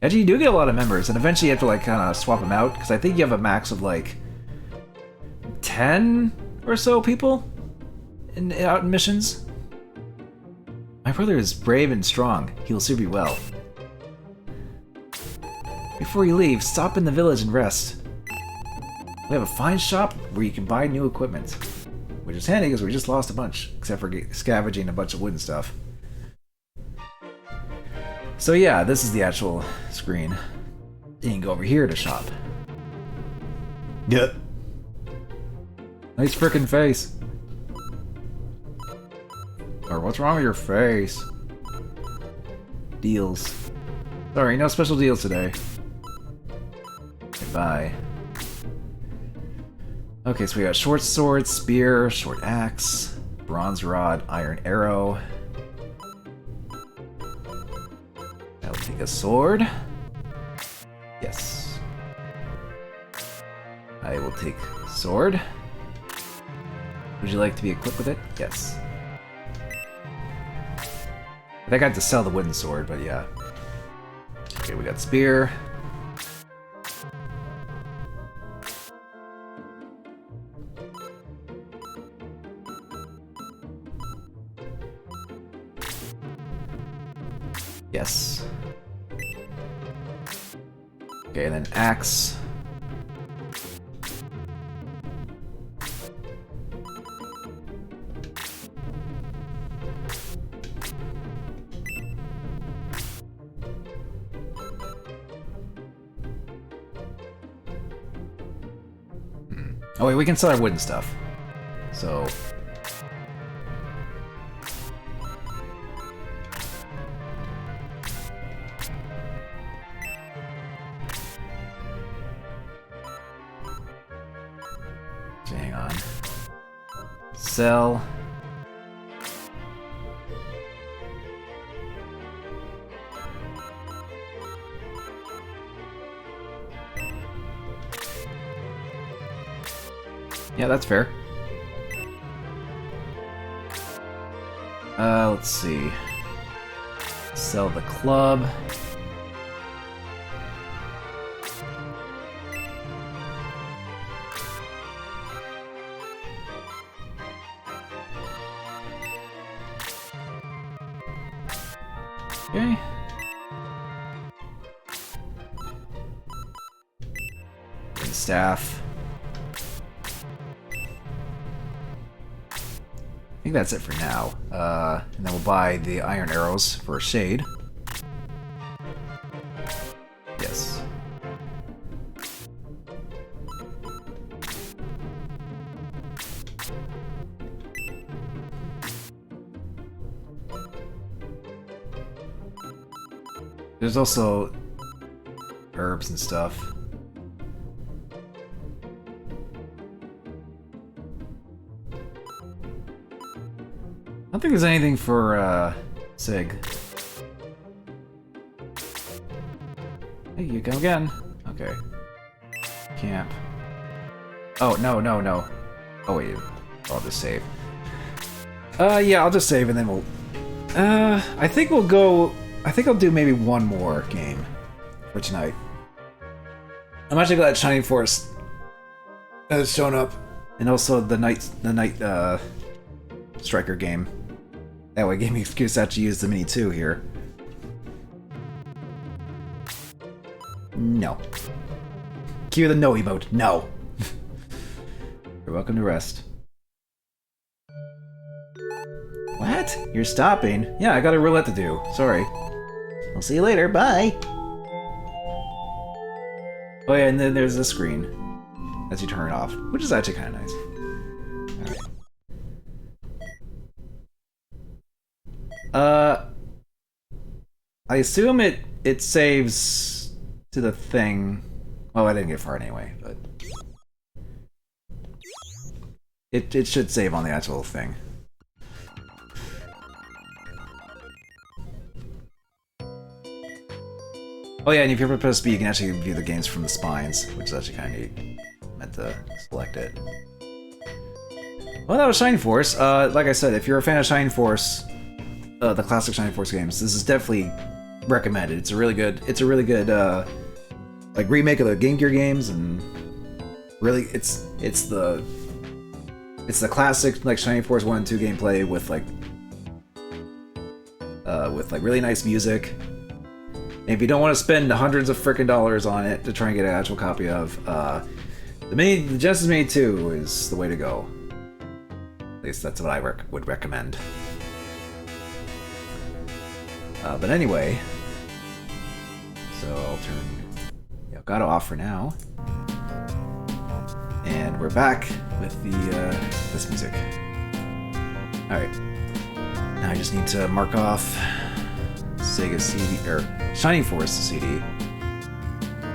Actually, you do get a lot of members, and eventually you have to like kind of swap them out, because I think you have a max of like 10 or so people out in missions. My brother is brave and strong. He will serve you well. Before you leave, stop in the village and rest. We have a fine shop where you can buy new equipment. Which is handy because we just lost a bunch, except for scavenging a bunch of wooden stuff. So yeah, this is the actual screen. You can go over here to shop. Yep. Nice frickin' face. Or what's wrong with your face? Deals. Sorry, no special deals today. Goodbye. Okay, so we got short sword, spear, short axe, bronze rod, iron arrow. I'll take a sword. Yes. I will take sword. Would you like to be equipped with it? Yes. I think I had to sell the wooden sword, but yeah. Okay, we got spear. Yes. Okay, and then axe. Oh wait, we can sell our wooden stuff. So... okay, hang on. Sell. Yeah, that's fair. Let's see. Sell the club. Okay. And staff. I think that's it for now. And then we'll buy the iron arrows for shade. Yes. There's also herbs and stuff. I don't think there's anything for, Sig. Hey, you come again. Okay. Camp. Oh, no. Oh, wait. I'll just save. Yeah, I'll just save and then we'll... I think we'll go... I think I'll do maybe one more game for tonight. I'm actually glad Shining Force has shown up. And also the night Striker game. That way, gave me an excuse to actually use the Mini 2 here. No. Cue the no emote. No. You're welcome to rest. What? You're stopping? Yeah, I got a roulette to do. Sorry. I'll see you later. Bye. Oh yeah, and then there's the screen as you turn it off, which is actually kind of nice. Alright. I assume it saves to the thing. Well, I didn't get far anyway, but it should save on the actual thing. Oh yeah, and if you're supposed to be, you can actually view the games from the spines, which is actually kind of neat. Meant to select it. Well, that was Shining Force. Like I said, if you're a fan of Shining Force, the classic Shining Force games, this is definitely recommended. It's a really good, like remake of the Game Gear games, and really, it's the classic like Shining Force 1 and 2 gameplay with like really nice music. And if you don't want to spend hundreds of frickin' dollars on it to try and get an actual copy of, the Genesis Mini 2 is the way to go. At least that's what I would recommend. But anyway, so I'll turn Elgato off for now, and we're back with the this music. All right, now I just need to mark off Sega CD or Shining Force CD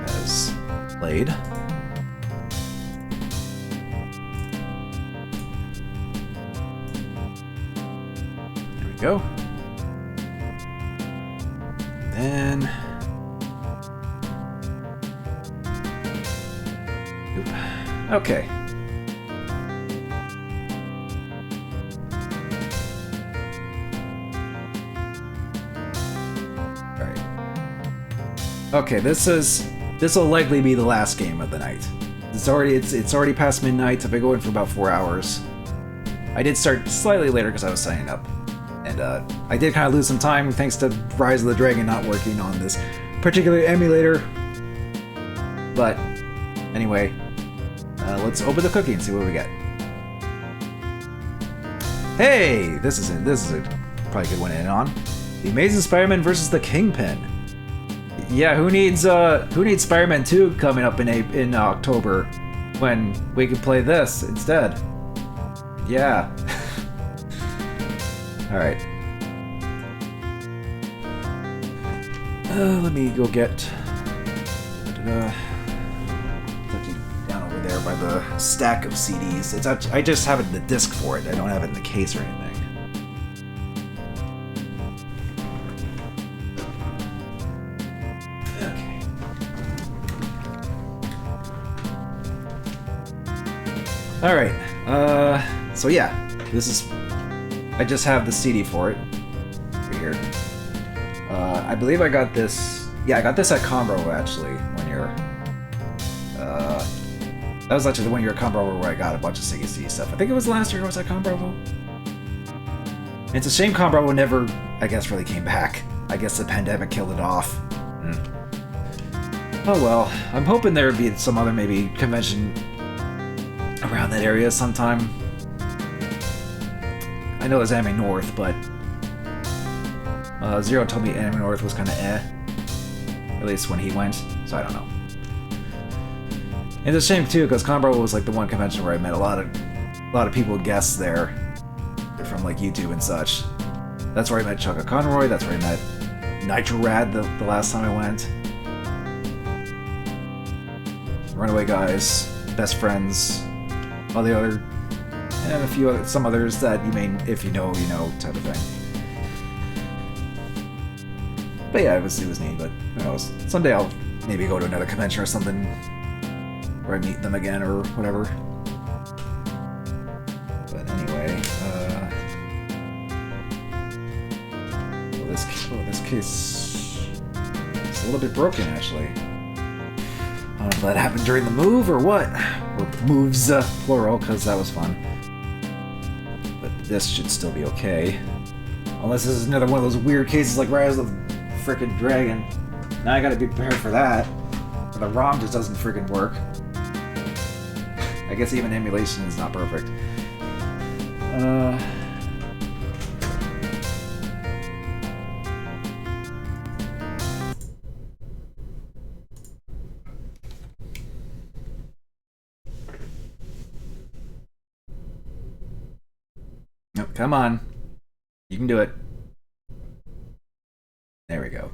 as played. There we go. Then okay. Okay, this will likely be the last game of the night. It's already past midnight. I've been going for about 4 hours. I did start slightly later because I was signing up, and I did kind of lose some time thanks to Rise of the Dragon not working on this particular emulator. But anyway, let's open the cookie and see what we get. Hey, this is a probably a good one to end on. The Amazing Spider-Man versus the Kingpin. Yeah, who needs Spider-Man 2 coming up in October when we can play this instead? Yeah. All right. Let me go get down over there by the stack of CDs. I just have it in the disc for it. I don't have it in the case or anything. Alright, so yeah, I just have the CD for it, right here. I believe I got this, I got this at Combo actually, one year. That was actually the 1 year Combo where I got a bunch of Sega CD stuff. I think it was last year I was at Combo. It's a shame Combo never, I guess, really came back. I guess the pandemic killed it off. Oh well, I'm hoping there would be some other maybe convention around that area sometime. I know there's Anime North, but Zero told me Anime North was kind of at least when he went, so I don't know. And it's a shame too, because Conbro was like the one convention where I met a lot of people, guests there. They're from like YouTube and such. That's where I met Chaka Conroy. That's where I met Nitro Rad the last time I went. Runaway Guys, Best Friends, all the other, and some others that you may, if you know, type of thing. But yeah, it was neat. But who knows? Someday I'll maybe go to another convention or something where I meet them again or whatever. But anyway, this case is a little bit broken actually. I don't know if that happened during the move or what. Or moves, plural, because that was fun. But this should still be okay. Unless this is another one of those weird cases like Rise of the frickin' Dragon. Now I gotta be prepared for that. Or the ROM just doesn't frickin' work. I guess even emulation is not perfect. Come on. You can do it. There we go.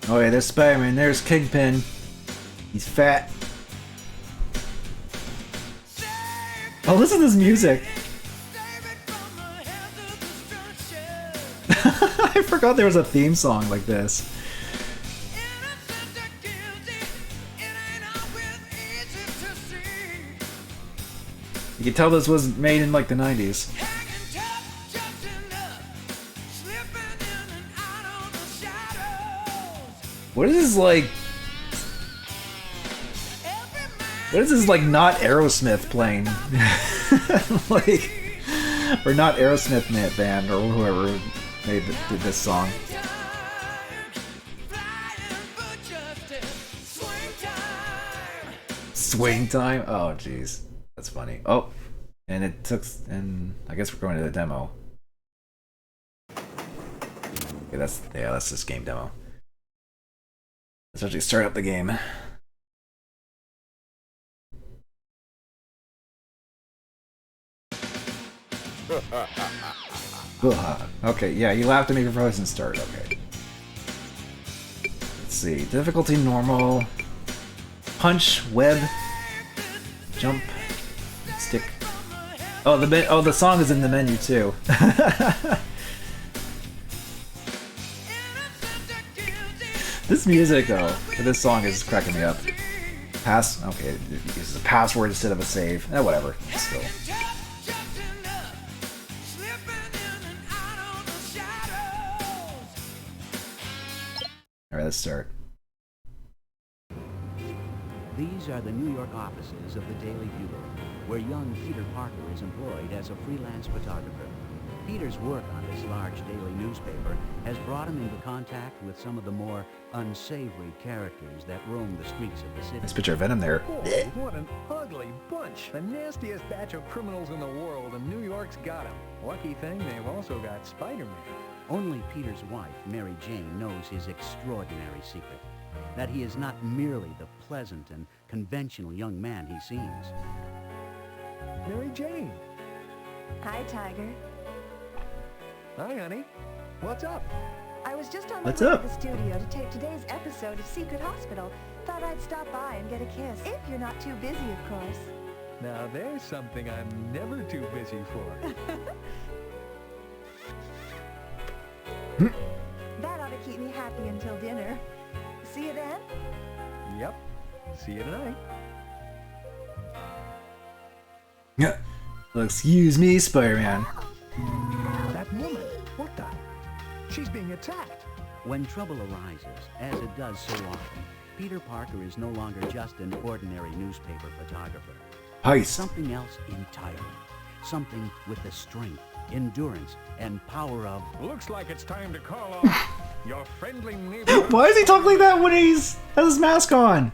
Oh yeah, there's Spiderman, there's Kingpin. He's fat. Oh, listen to this music. I forgot there was a theme song like this. You can tell this was made in like the 90s. What is this like? What is this like? Not Aerosmith playing, like, or not Aerosmith band or whoever did this song. Swing time. Oh, jeez, that's funny. Oh, and it took, and I guess we're going to the demo. Okay, that's this game demo. Let's actually start up the game. Okay, yeah, you laughed at me before I didn't start. Okay. Let's see. Difficulty normal. punch, web, jump, stick. Oh, the song is in the menu too. This music though, for this song is cracking me up. Pass. Okay, it uses a password instead of a save. Whatever. Still. All right, let's start. These are the New York offices of the Daily Bugle, where young Peter Parker is employed as a freelance photographer. Peter's work on this large daily newspaper has brought him into contact with some of the more unsavory characters that roam the streets of the city. Nice picture of Venom there. Oh, what an ugly bunch. The nastiest batch of criminals in the world, and New York's got them. Lucky thing, they've also got Spiderman. Only Peter's wife, Mary Jane, knows his extraordinary secret. That he is not merely the pleasant and conventional young man he seems. Mary Jane. Hi, Tiger. Hi, honey. What's up? I was just on my What's way up? to the studio to tape today's episode of Secret Hospital. Thought I'd stop by and get a kiss. If you're not too busy, of course. Now there's something I'm never too busy for. That ought to keep me happy until dinner. See you then? Yep. See you tonight. Yeah. Well, excuse me, Spider-Man. That woman. What the? She's being attacked. When trouble arises, as it does so often, Peter Parker is no longer just an ordinary newspaper photographer. Heist. Something else entirely. Something with the strength, endurance, and power of... Looks like it's time to call off your friendly neighbor. Why is he talking like that when he's has his mask on?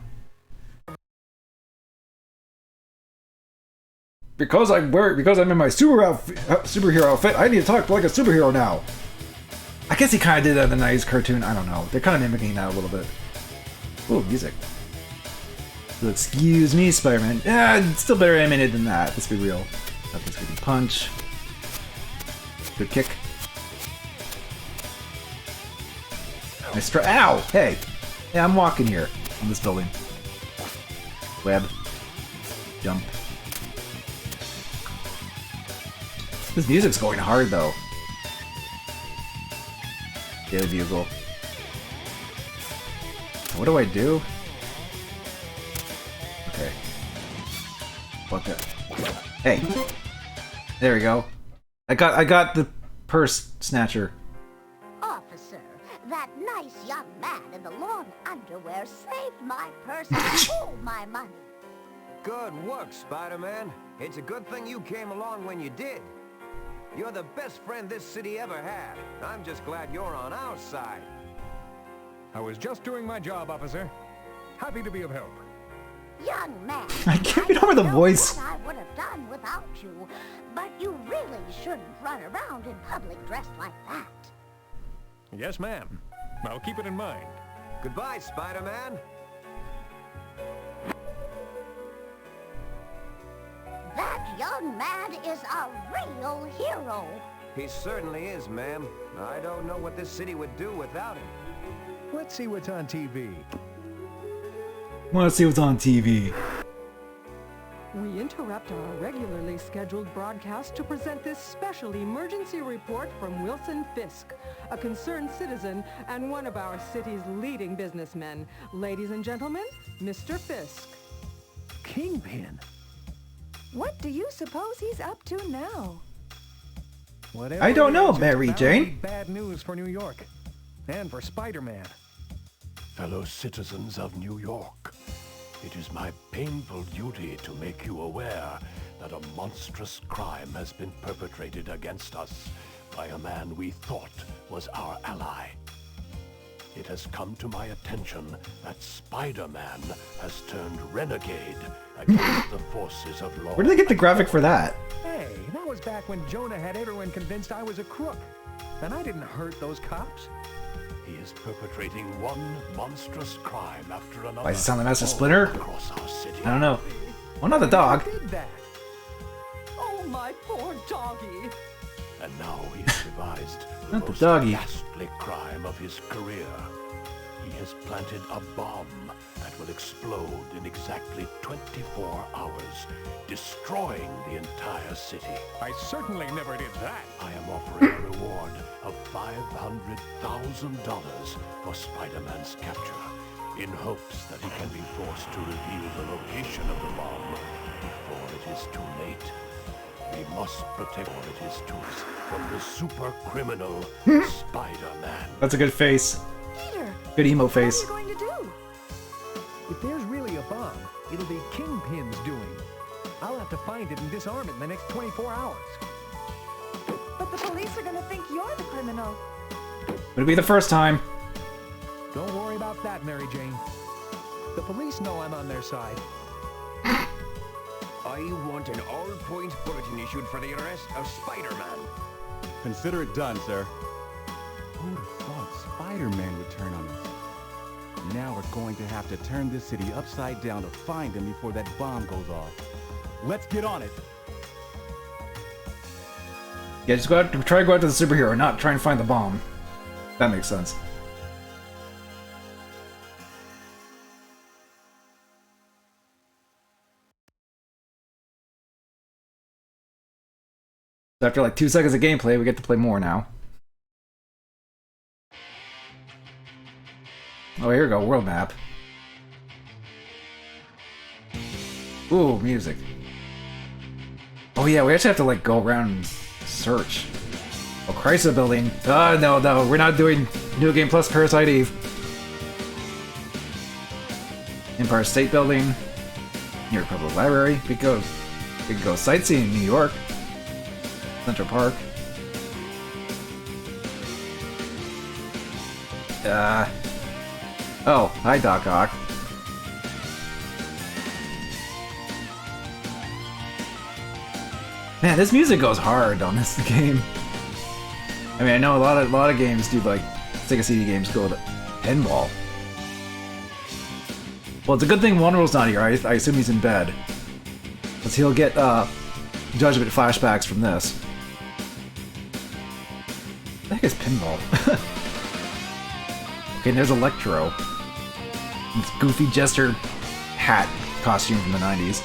Because I'm in my superhero outfit, I need to talk like a superhero now. I guess he kind of did that in the 90s cartoon. I don't know. They're kind of mimicking that a little bit. Ooh, music. So excuse me, Spider-Man. Yeah, it's still better animated than that. Let's be real. Nothing's gonna be punch. Good kick. Nice try. Ow! Hey! Hey, I'm walking here on this building. Web. Jump. This music's going hard though. Daily Bugle. What do I do? Okay. What the? Hey. There we go. I got the purse snatcher. Officer, that nice young man in the long underwear saved my purse and all my money. Good work, Spider-Man. It's a good thing you came along when you did. You're the best friend this city ever had. I'm just glad you're on our side. I was just doing my job, officer. Happy to be of help. Young man, I can't get over the voice. what I would have done without you, but you really shouldn't run around in public dressed like that. Yes, ma'am. I'll keep it in mind. Goodbye, Spider-Man. That young man is a real hero. He certainly is, ma'am. I don't know what this city would do without him. Let's see what's on TV. Want to see what's on TV? We interrupt our regularly scheduled broadcast to present this special emergency report from Wilson Fisk, a concerned citizen and one of our city's leading businessmen. Ladies and gentlemen, Mr. Fisk. Kingpin. What do you suppose he's up to now? Whatever I don't it know, is, it's Mary bound to be Jane. Bad news for New York. And for Spider-Man. Fellow citizens of New York, it is my painful duty to make you aware that a monstrous crime has been perpetrated against us by a man we thought was our ally. It has come to my attention that Spider-Man has turned renegade against the forces of law. Where did they get the graphic for that? Hey, that was back when Jonah had everyone convinced I was a crook. And I didn't hurt those cops. He is perpetrating one monstrous crime after another. Why does it sound like Master Splinter? Across our city. I don't know. Well, not the dog. Who did that? Oh, my poor doggy. And now he's devised the Not the most doggy. ghastly crime of his career. He has planted a bomb that will explode in exactly 24 hours, destroying the entire city. I certainly never did that. I am offering a reward of $500,000 for Spider-Man's capture, in hopes that he can be forced to reveal the location of the bomb before it is too late. We must protect what it is to us from the super criminal Spider-Man. That's a good face. Peter, Good emo face. what are you going to do? If there's really a bomb, it'll be Kingpin's doing. I'll have to find it and disarm it in the next 24 hours. But the police are going to think you're the criminal. It'll be the first time. Don't worry about that, Mary Jane. The police know I'm on their side. I want an all-point bulletin issued for the arrest of Spider-Man. Consider it done, sir. Who'd have thought Spider-Man would turn on us? Now we're going to have to turn this city upside down to find him before that bomb goes off. Let's get on it. Yeah, just try to go out to the superhero, not try and find the bomb. That makes sense. After like 2 seconds of gameplay, we get to play more now. Oh, here we go, world map. Ooh, music. Oh yeah, we actually have to like go around and search. Oh, Chrysler Building. No, we're not doing New Game Plus Parasite Eve. Empire State Building. New York Public Library. We could go sightseeing in New York. Central Park. Oh, hi Doc Ock. Man, this music goes hard on this game. I mean, I know a lot of games do, like Sega CD games go to pinball. Well, it's a good thing Wonderworld's not here. I assume he's in bed, because he'll get Judgment flashbacks from this. What the heck is pinball? Okay, and there's Electro. This goofy jester hat costume from the 90s.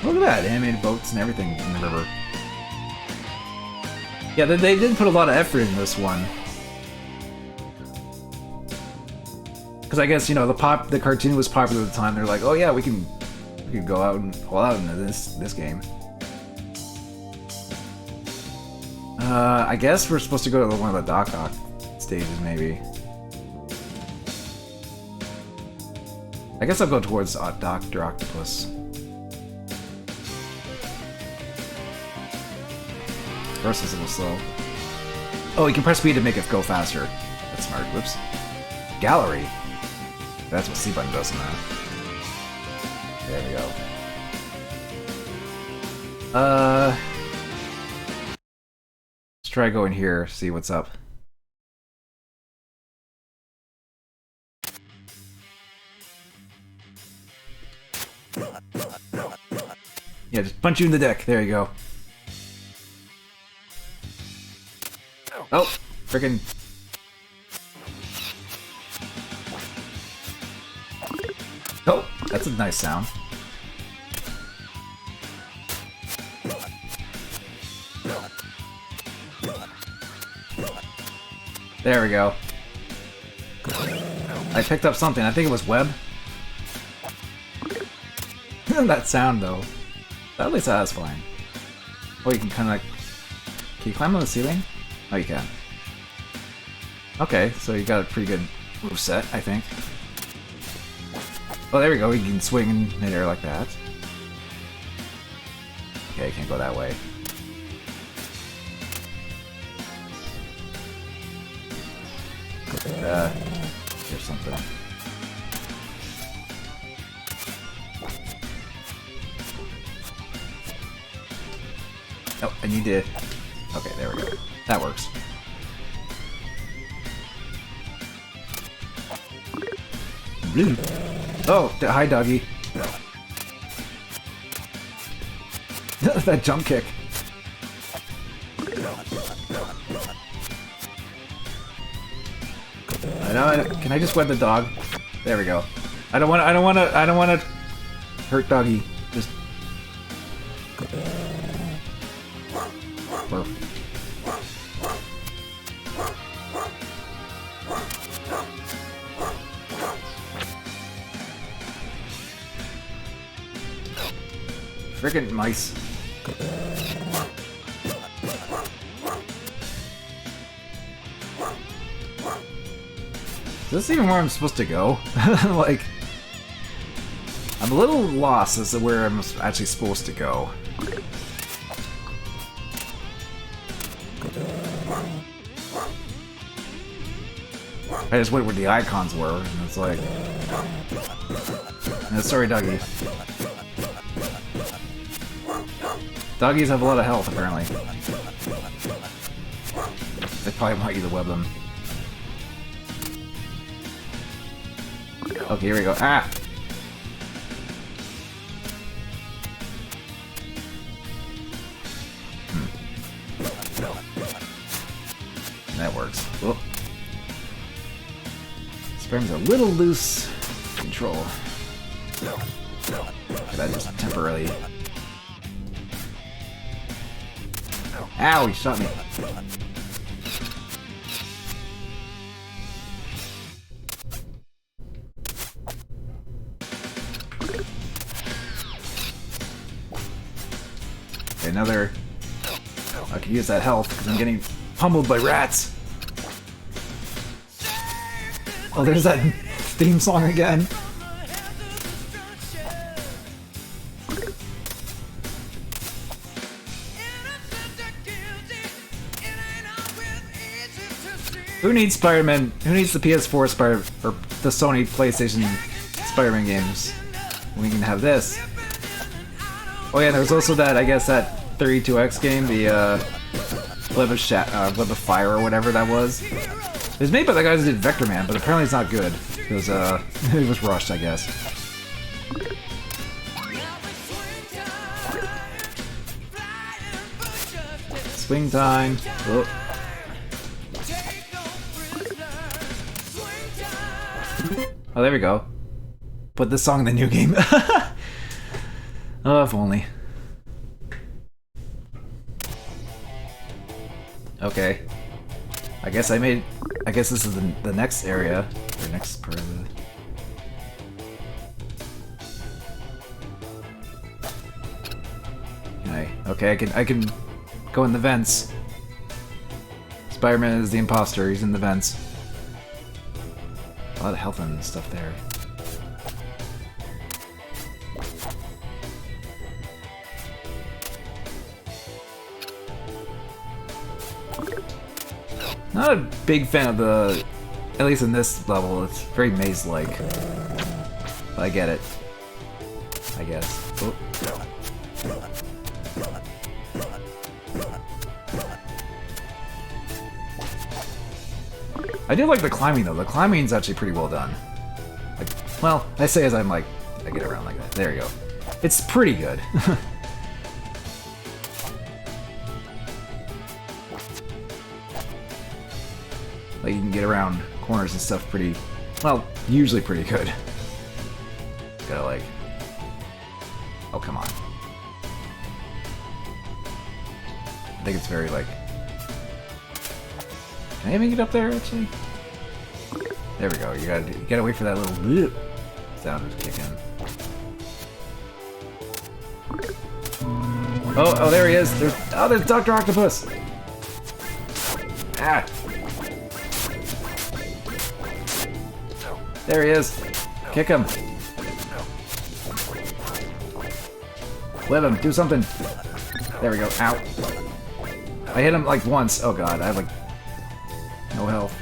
Look at that, animated boats and everything in the river. Yeah, they did put a lot of effort in this one. Because I guess, you know, the cartoon was popular at the time. They're like, oh yeah, we can go out and pull out into this game. I guess we're supposed to go to one of the Doc Ock stages, maybe. I guess I'll go towards Dr. Octopus. First is a little slow. Oh, you can press B to make it go faster. That's smart. Whoops. Gallery. That's what C button does in that. There we go. Let's try going here, see what's up. Yeah, just punch you in the deck. There you go. Oh, frickin'. Oh, that's a nice sound. There we go. I picked up something. I think it was web. That sound, though. At least satisfying. Oh, you can kind of like... Can you climb on the ceiling? Oh, you can. Okay, so you got a pretty good move set, I think. Oh, there we go. You can swing in midair like that. Okay, can't go that way. Here's something. Oh, I need to... Okay, there we go. That works. Oh, hi, doggy. that jump kick. I know. Can I just wet the dog? There we go. I don't want to hurt doggy. Just. Frickin' mice. Is this even where I'm supposed to go? Like, I'm a little lost as to where I'm actually supposed to go. I just went where the icons were, and it's like... No, sorry, doggy. Doggies have a lot of health, apparently. They probably want you to web them. Okay, here we go. Ah! That works. Whoop. Spiderman's a little loose control. That just temporarily... Ow, he shot me. Okay, another... I can use that health because I'm getting pummeled by rats. Oh, there's that theme song again. Who needs Spider-Man? Who needs the PS4 Spider or the Sony PlayStation Spider-Man games? We can have this. Oh yeah, there's also that, I guess, that 32X game, the Web of Fire or whatever that was. It was made by the guys who did Vector Man, but apparently it's not good because it was rushed, I guess. Swing time. Oh. Oh, there we go. Put this song in the new game. Oh, if only. Okay. I guess this is the next area. Or next part of the... Okay, I can go in the vents. Spider-Man is the imposter, he's in the vents. A lot of health and stuff there. Not a big fan of the... At least in this level, it's very maze-like. But I get it. I guess. Oh. I do like the climbing though. The climbing's actually pretty well done. Like, well, I say as I'm like, I get around like that. There you go. It's pretty good. Like you can get around corners and stuff pretty, well, usually pretty good. Gotta like, oh come on. I think it's very like. Can I even get up there, actually? There we go. You gotta wait for that little bloop sound to kick in. Oh, there he is. There's Dr. Octopus. Ah. There he is. Kick him. Whip him. Do something. There we go. Ow. I hit him like once. Oh god, I have like no health.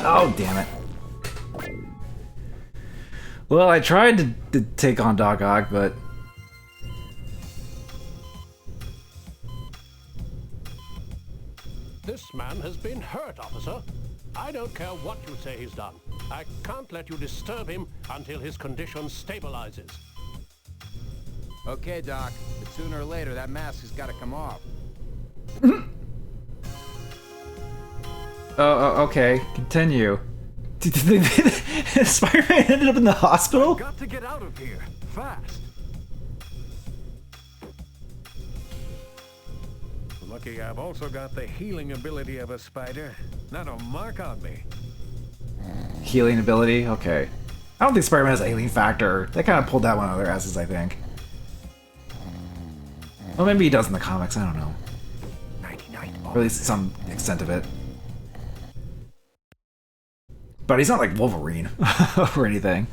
Oh, damn it. Well, I tried to take on Doc Ock, but... This man has been hurt, officer. I don't care what you say he's done. I can't let you disturb him until his condition stabilizes. Okay, Doc, but sooner or later that mask has got to come off. Okay, continue. Spider-Man ended up in the hospital? Got to get out of here, fast. Lucky I've also got the healing ability of a spider. That'll mark on me. Healing ability? Okay. I don't think Spider-Man has a healing factor. They kind of pulled that one out of their asses, I think. Well, maybe he does in the comics, I don't know. Or at least some extent of it. But he's not like Wolverine or anything.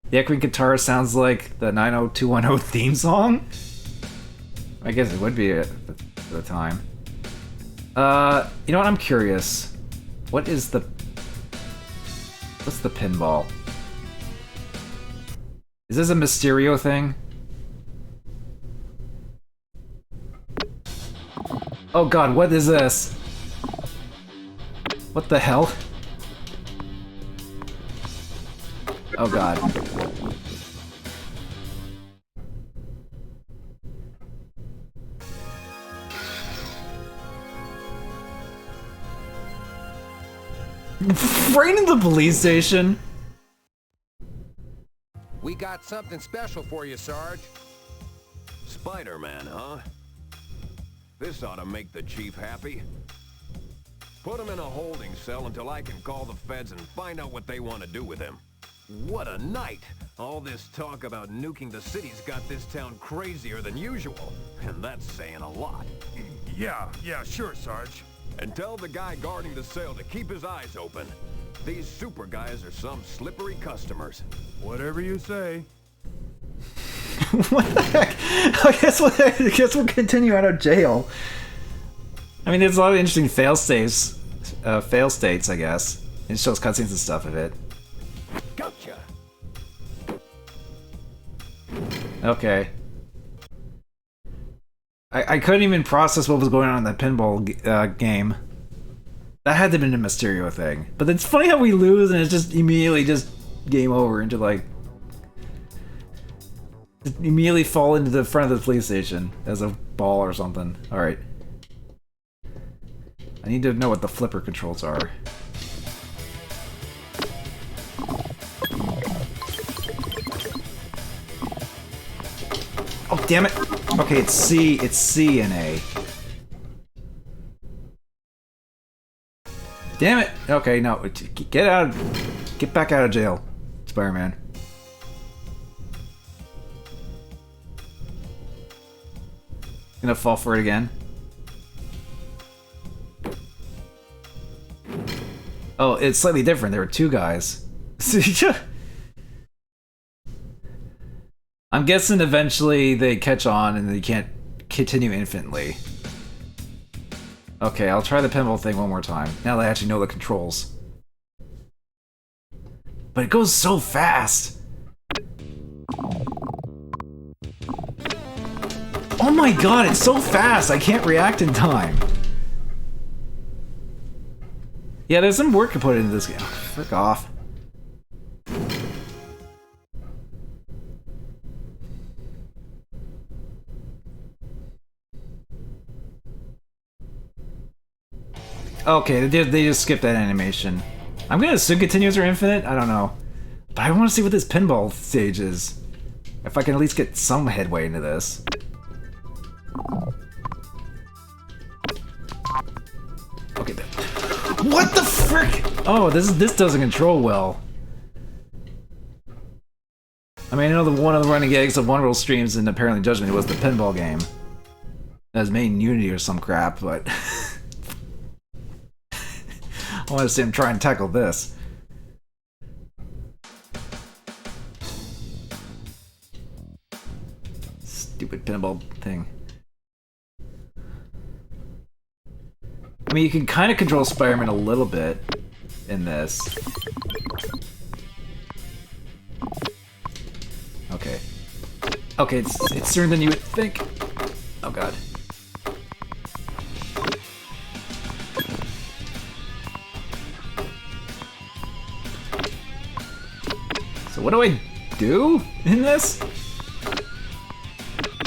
The echoing guitar sounds like the 90210 theme song? I guess it would be at the time. You know what? I'm curious. What's the pinball? Is this a Mysterio thing? Oh god, what is this? What the hell? Oh god. Right in the police station? We got something special for you, Sarge. Spider-Man, huh? This ought to make the chief happy. Put him in a holding cell until I can call the feds and find out what they want to do with him. What a night! All this talk about nuking the city's got this town crazier than usual. And that's saying a lot. Yeah, sure, Sarge. And tell the guy guarding the cell to keep his eyes open. These super guys are some slippery customers. Whatever you say. What the heck? I guess we'll continue out of jail. I mean, there's a lot of interesting fail states, I guess. It shows cutscenes and stuff of it. Gotcha. Okay. I couldn't even process what was going on in that pinball game. That had to have been a Mysterio thing. But it's funny how we lose and it's just immediately just game over into like... Immediately fall into the front of the police station as a ball or something. Alright. I need to know what the flipper controls are. Oh, damn it! Okay, it's C and A. Damn it! Okay, no, get back out of jail, Spider-Man. Gonna fall for it again. Oh, it's slightly different. There were two guys. I'm guessing eventually they catch on and they can't continue infinitely. Okay, I'll try the pinball thing one more time. Now that I actually know the controls. But it goes so fast! Oh my god, it's so fast! I can't react in time! Yeah, there's some work to put into this game. Frick off. Okay, they just skipped that animation. I'm gonna assume continues or infinite? I don't know. But I want to see what this pinball stage is. If I can at least get some headway into this. Okay, then. What the frick? Oh, this doesn't control well. I mean, I know one of the running gags of One World streams and apparently Judgment was the pinball game. That was made in Unity or some crap, but... I want to see him try and tackle this. Stupid pinball thing. I mean, you can kind of control Spider-Man a little bit in this. Okay. Okay, it's sooner than you would think. Oh god. So what do I do in this? Do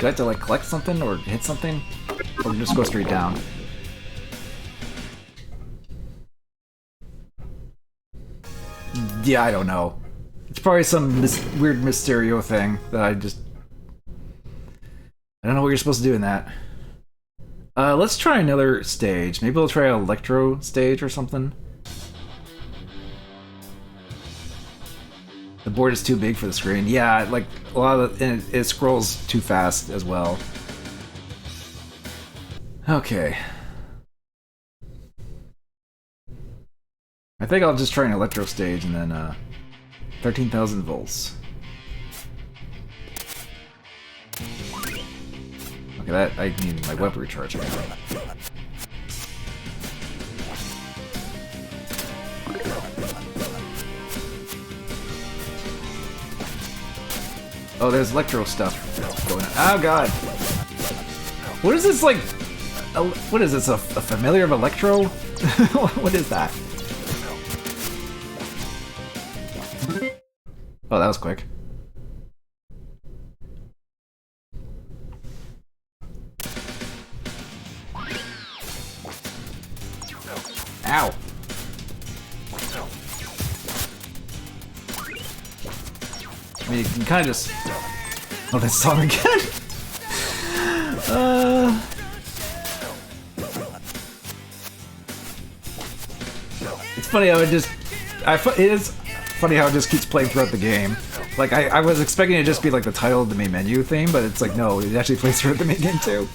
I have to like collect something or hit something? Or just go straight down? Yeah, I don't know. It's probably some weird Mysterio thing that I don't know what you're supposed to do in that. Let's try another stage. Maybe we'll try an electro stage or something. The board is too big for the screen. Yeah, like a lot of it scrolls too fast as well. Okay. I think I'll just try an electro stage and then 13,000 volts. Okay, that I need my weapon recharge. Oh, there's electro stuff going on. Oh god! What is this like? What is this? A familiar of electro? What is that? Oh, that was quick. Ow! I mean, you can kind of just... Oh, that song again? It's funny how it just... it is funny how it just keeps playing throughout the game. Like, I was expecting it to just be like the title of the main menu theme, but it's like, no, it actually plays throughout the main game too.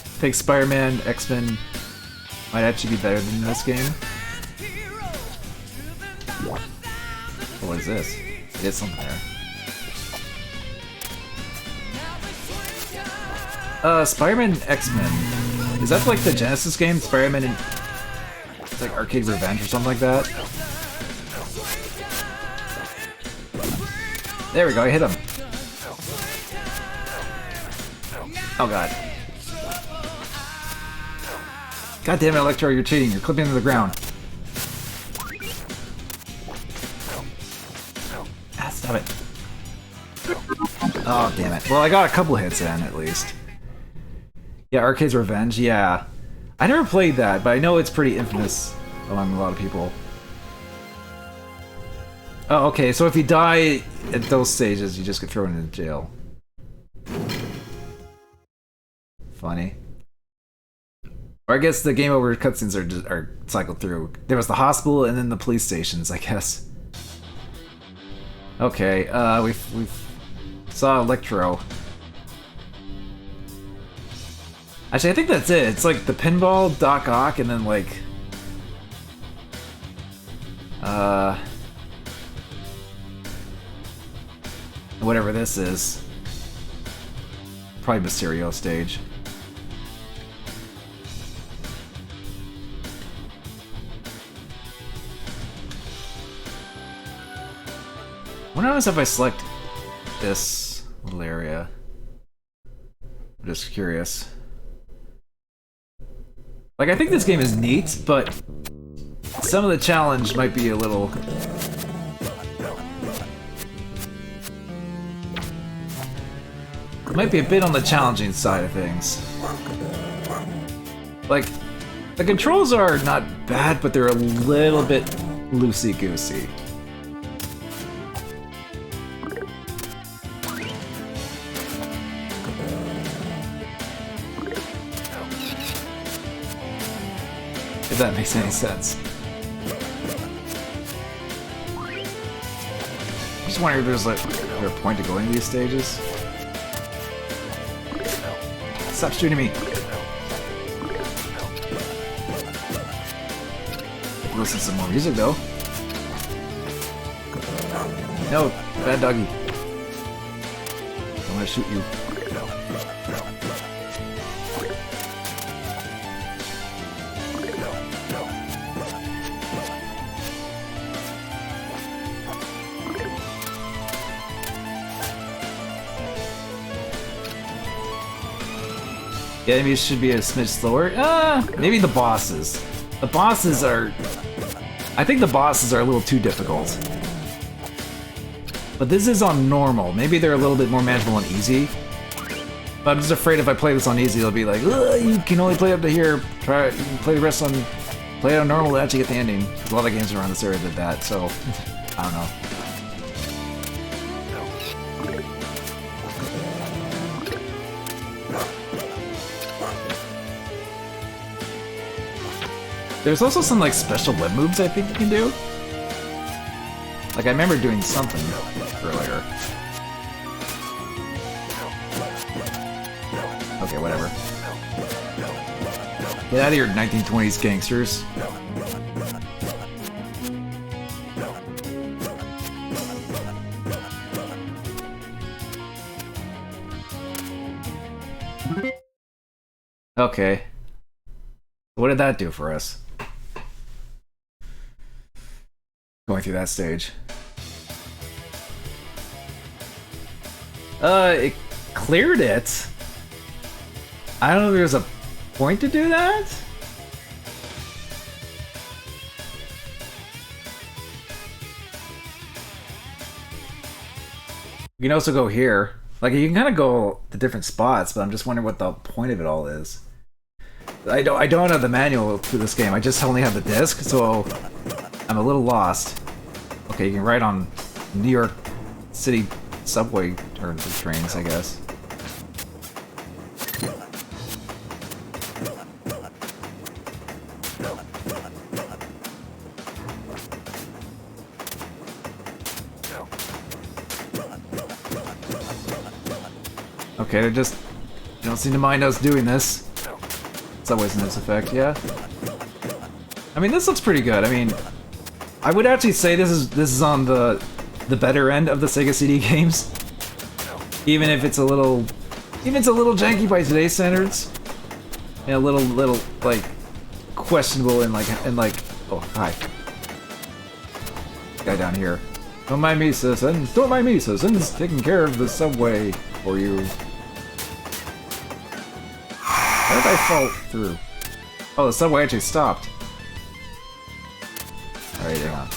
I think Spiderman, X-Men might actually be better than this game. What is this? It is something there. Spider-Man X-Men. Is that like the Genesis game? Spider-Man and... It's like Arcade Revenge or something like that? There we go, I hit him. Oh god. God damn it, Electro, you're cheating. You're clipping into the ground. Ah, stop it. Oh, damn it. Well, I got a couple hits in, at least. Yeah, Arcade's Revenge, yeah. I never played that, but I know it's pretty infamous among a lot of people. Oh, okay, so if you die at those stages, you just get thrown into jail. Funny. Or I guess the game over cutscenes are cycled through. There was the hospital and then the police stations, I guess. Okay, we've saw Electro. Actually, I think that's it. It's like the pinball, Doc Ock, and then like... whatever this is. Probably Mysterio stage. What happens if I select this little area? I'm just curious. Like, I think this game is neat, but some of the challenge might be a little... It might be a bit on the challenging side of things. Like, the controls are not bad, but they're a little bit loosey-goosey. If that makes any sense. I'm just wondering if there's like a point to going to these stages. Stop shooting me! Listen to some more music though. No, bad doggy. I'm gonna shoot you. The enemies should be a smidge slower. Maybe the bosses. The bosses are I think the bosses are a little too difficult. But this is on normal. Maybe they're a little bit more manageable on easy. But I'm just afraid if I play this on easy, they'll be like, ugh, you can only play up to here. Try play the rest on play it on normal to actually get the ending. A lot of games around this area did that, so I don't know. There's also some like special web moves I think you can do. Like I remember doing something earlier. Okay, whatever. Get out of here, 1920s gangsters. Okay. What did that do for us? Going through that stage. It cleared it. I don't know if there's a point to do that? You can also go here. Like, you can kind of go to different spots, but I'm just wondering what the point of it all is. I don't have the manual for this game. I just only have the disc, so I'm a little lost. Okay, you can ride on New York City subway trains, I guess. Okay, they just don't seem to mind us doing this. Subways in this effect, yeah. I mean, this looks pretty good. I mean, I would actually say this is on the better end of the Sega CD games, even if it's a little janky by today's standards, and a little like questionable and like oh hi, guy down here. Don't mind me, citizens. Don't mind me, citizens. Taking care of the subway for you. How did I fall through? Oh, the subway actually stopped. Alright, hang on.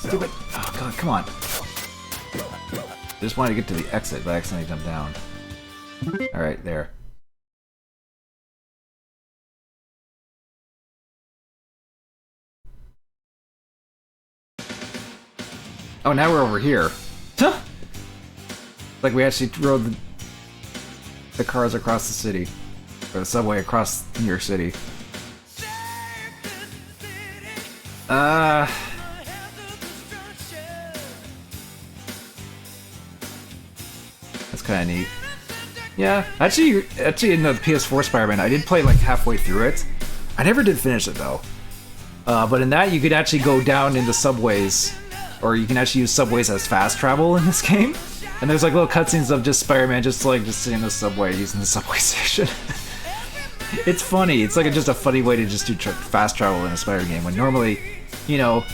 Stupid! Oh god, come on! I just wanted to get to the exit, but I accidentally jumped down. Alright, there. Oh, now we're over here. Huh. Like we actually rode the cars across the city. Or the subway across New York City. That's kind of neat. Yeah, actually in the PS4 Spiderman, I did play like halfway through it. I never did finish it though. But in that, you could actually go down into subways, or you can actually use subways as fast travel in this game. And there's like little cutscenes of just Spider-Man just sitting in the subway using the subway station. It's funny. It's like just a funny way to just do fast travel in a Spider game when normally, you know,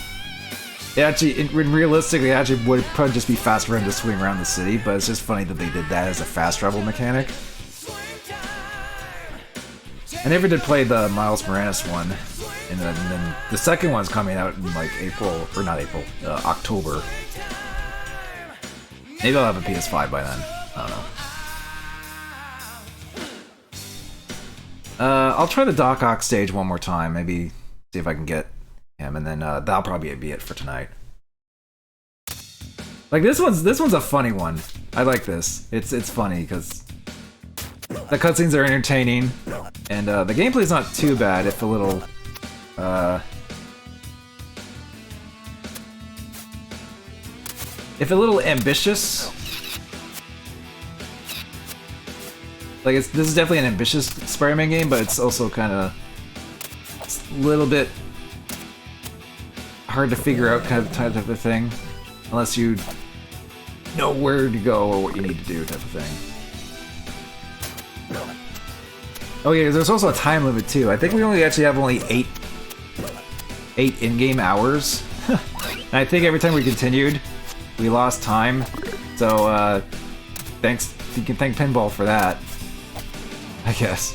realistically, it actually would probably just be fast for him to swing around the city. But it's just funny that they did that as a fast travel mechanic. I never did play the Miles Morales one, and then the second one's coming out in like October. Maybe I'll have a PS5 by then. I don't know. I'll try the Doc Ock stage one more time. Maybe see if I can get him, and then that'll probably be it for tonight. Like this one's a funny one. I like this. It's funny because the cutscenes are entertaining, and the gameplay's not too bad. If a little ambitious. Like this is definitely an ambitious Spider-Man game, but it's also kind of a little bit hard to figure out kind of type of a thing, unless you know where to go or what you need to do type of thing. Oh yeah, there's also a time limit too. I think we only actually have eight in-game hours, and I think every time we continued, we lost time. So thanks. You can thank Pinball for that, I guess.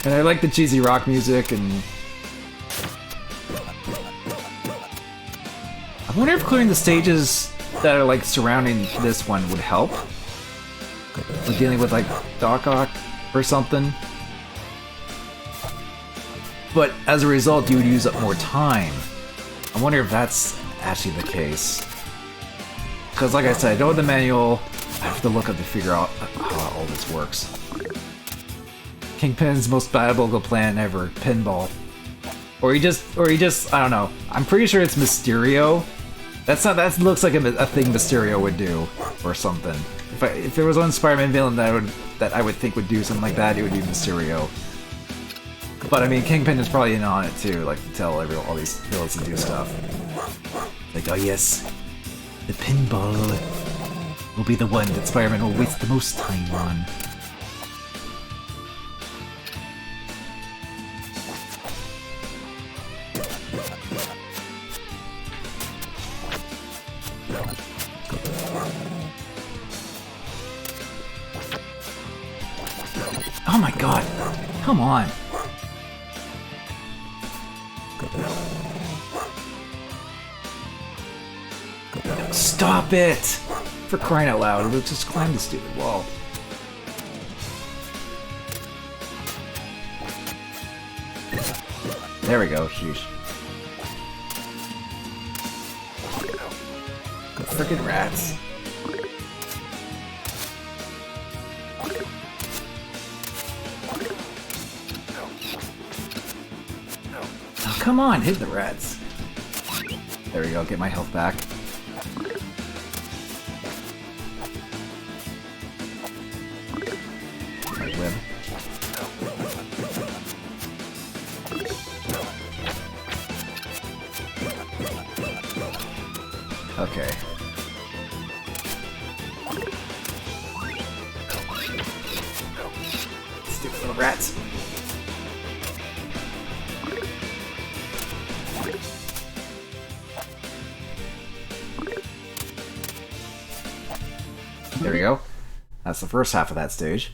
And I like the cheesy rock music, and I wonder if clearing the stages that are like surrounding this one would help with dealing with like Doc Ock or something. But as a result, you would use up more time. I wonder if that's actually the case. Because like I said, I don't have the manual. I have to look up to figure out how all this works. Kingpin's most diabolical plan ever, pinball. Or he just, I don't know. I'm pretty sure it's Mysterio. That looks like a thing Mysterio would do, or something. If there was one Spider-Man villain that I would think would do something like that, it would be Mysterio. But I mean, Kingpin is probably in on it too, like to tell all these villains to do stuff. Like, oh yes, the pinball will be the one that Spider-Man will waste the most time on. Oh my god! Come on! Stop it! For crying out loud, let's just climb the stupid wall. There we go, sheesh. Frickin' rats. Oh, come on, hit the rats. There we go, get my health back. My web. Okay. Stupid little rats. There we go. That's the first half of that stage.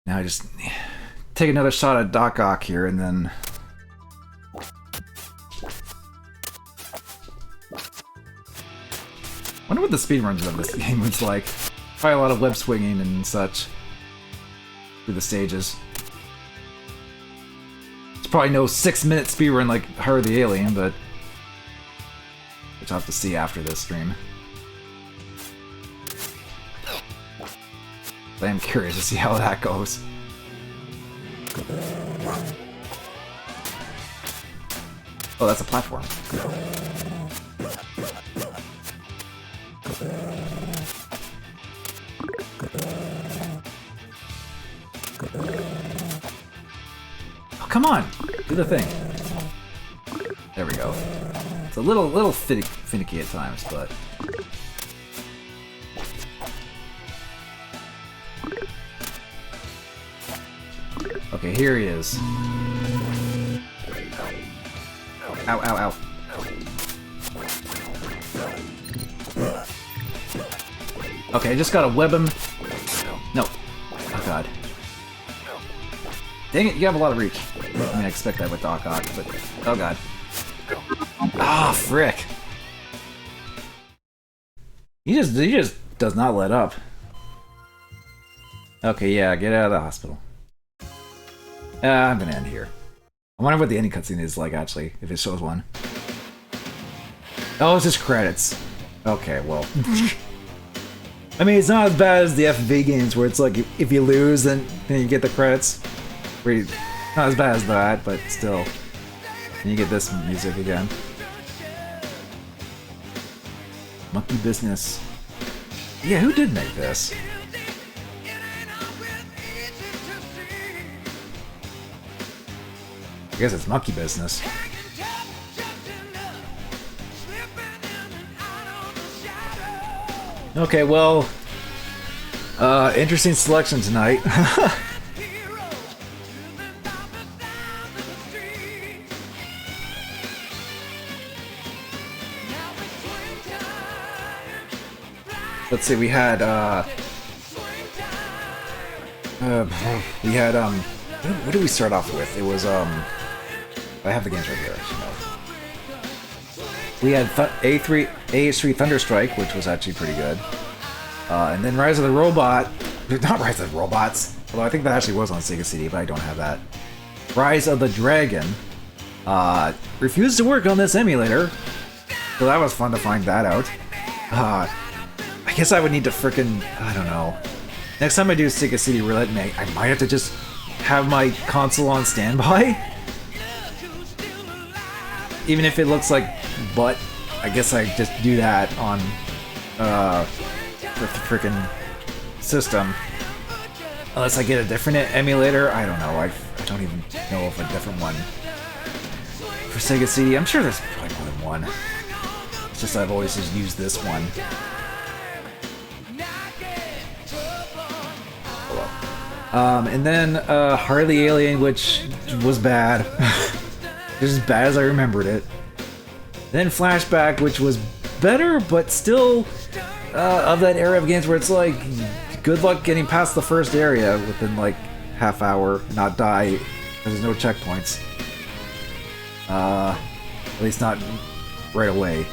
Now I just take another shot at Doc Ock here and then... I wonder what the speedruns of this game was like. Probably a lot of web swinging and such through the stages. It's probably no 6-minute speedrun like Horror the Alien, but which I'll have to see after this stream. I am curious to see how that goes. Oh, that's a platform. Oh, come on! Do the thing. There we go. It's a little finicky at times, but... Okay, here he is. Ow, ow, ow. Okay, I just gotta web him. No. Oh god. Dang it, you have a lot of reach. I mean, I expect that with Doc Ock, but... Oh god. Ah, frick. He just does not let up. Okay, yeah, get out of the hospital. I'm gonna end here. I wonder what the ending cutscene is like, actually, if it shows one. Oh, it's just credits. Okay, well. I mean, it's not as bad as the FV games where it's like, if you lose, then you get the credits. Not as bad as that, but still. And you get this music again. Monkey Business. Yeah, who did make this? I guess it's Monkey Business. Okay, well, interesting selection tonight. Let's see, we had, We had what did we start off with? It was I have the games right here. We had AH3 Thunderstrike, which was actually pretty good. And then Rise of the Robot, not Rise of the Robots, although I think that actually was on Sega CD, but I don't have that. Rise of the Dragon refused to work on this emulator, so that was fun to find that out. I guess I would need to frickin', I don't know. Next time I do Sega CD Roulette, I might have to just have my console on standby. Even if it looks like butt, I guess I just do that on the frickin' system. Unless I get a different emulator, I don't know. I don't even know of a different one for Sega CD. I'm sure there's probably more than one. It's just I've always just used this one. And then Harley Alien, which was bad. It was as bad as I remembered it. Then Flashback, which was better, but still of that era of games where it's like, good luck getting past the first area within like half hour, not die, because there's no checkpoints. At least not right away.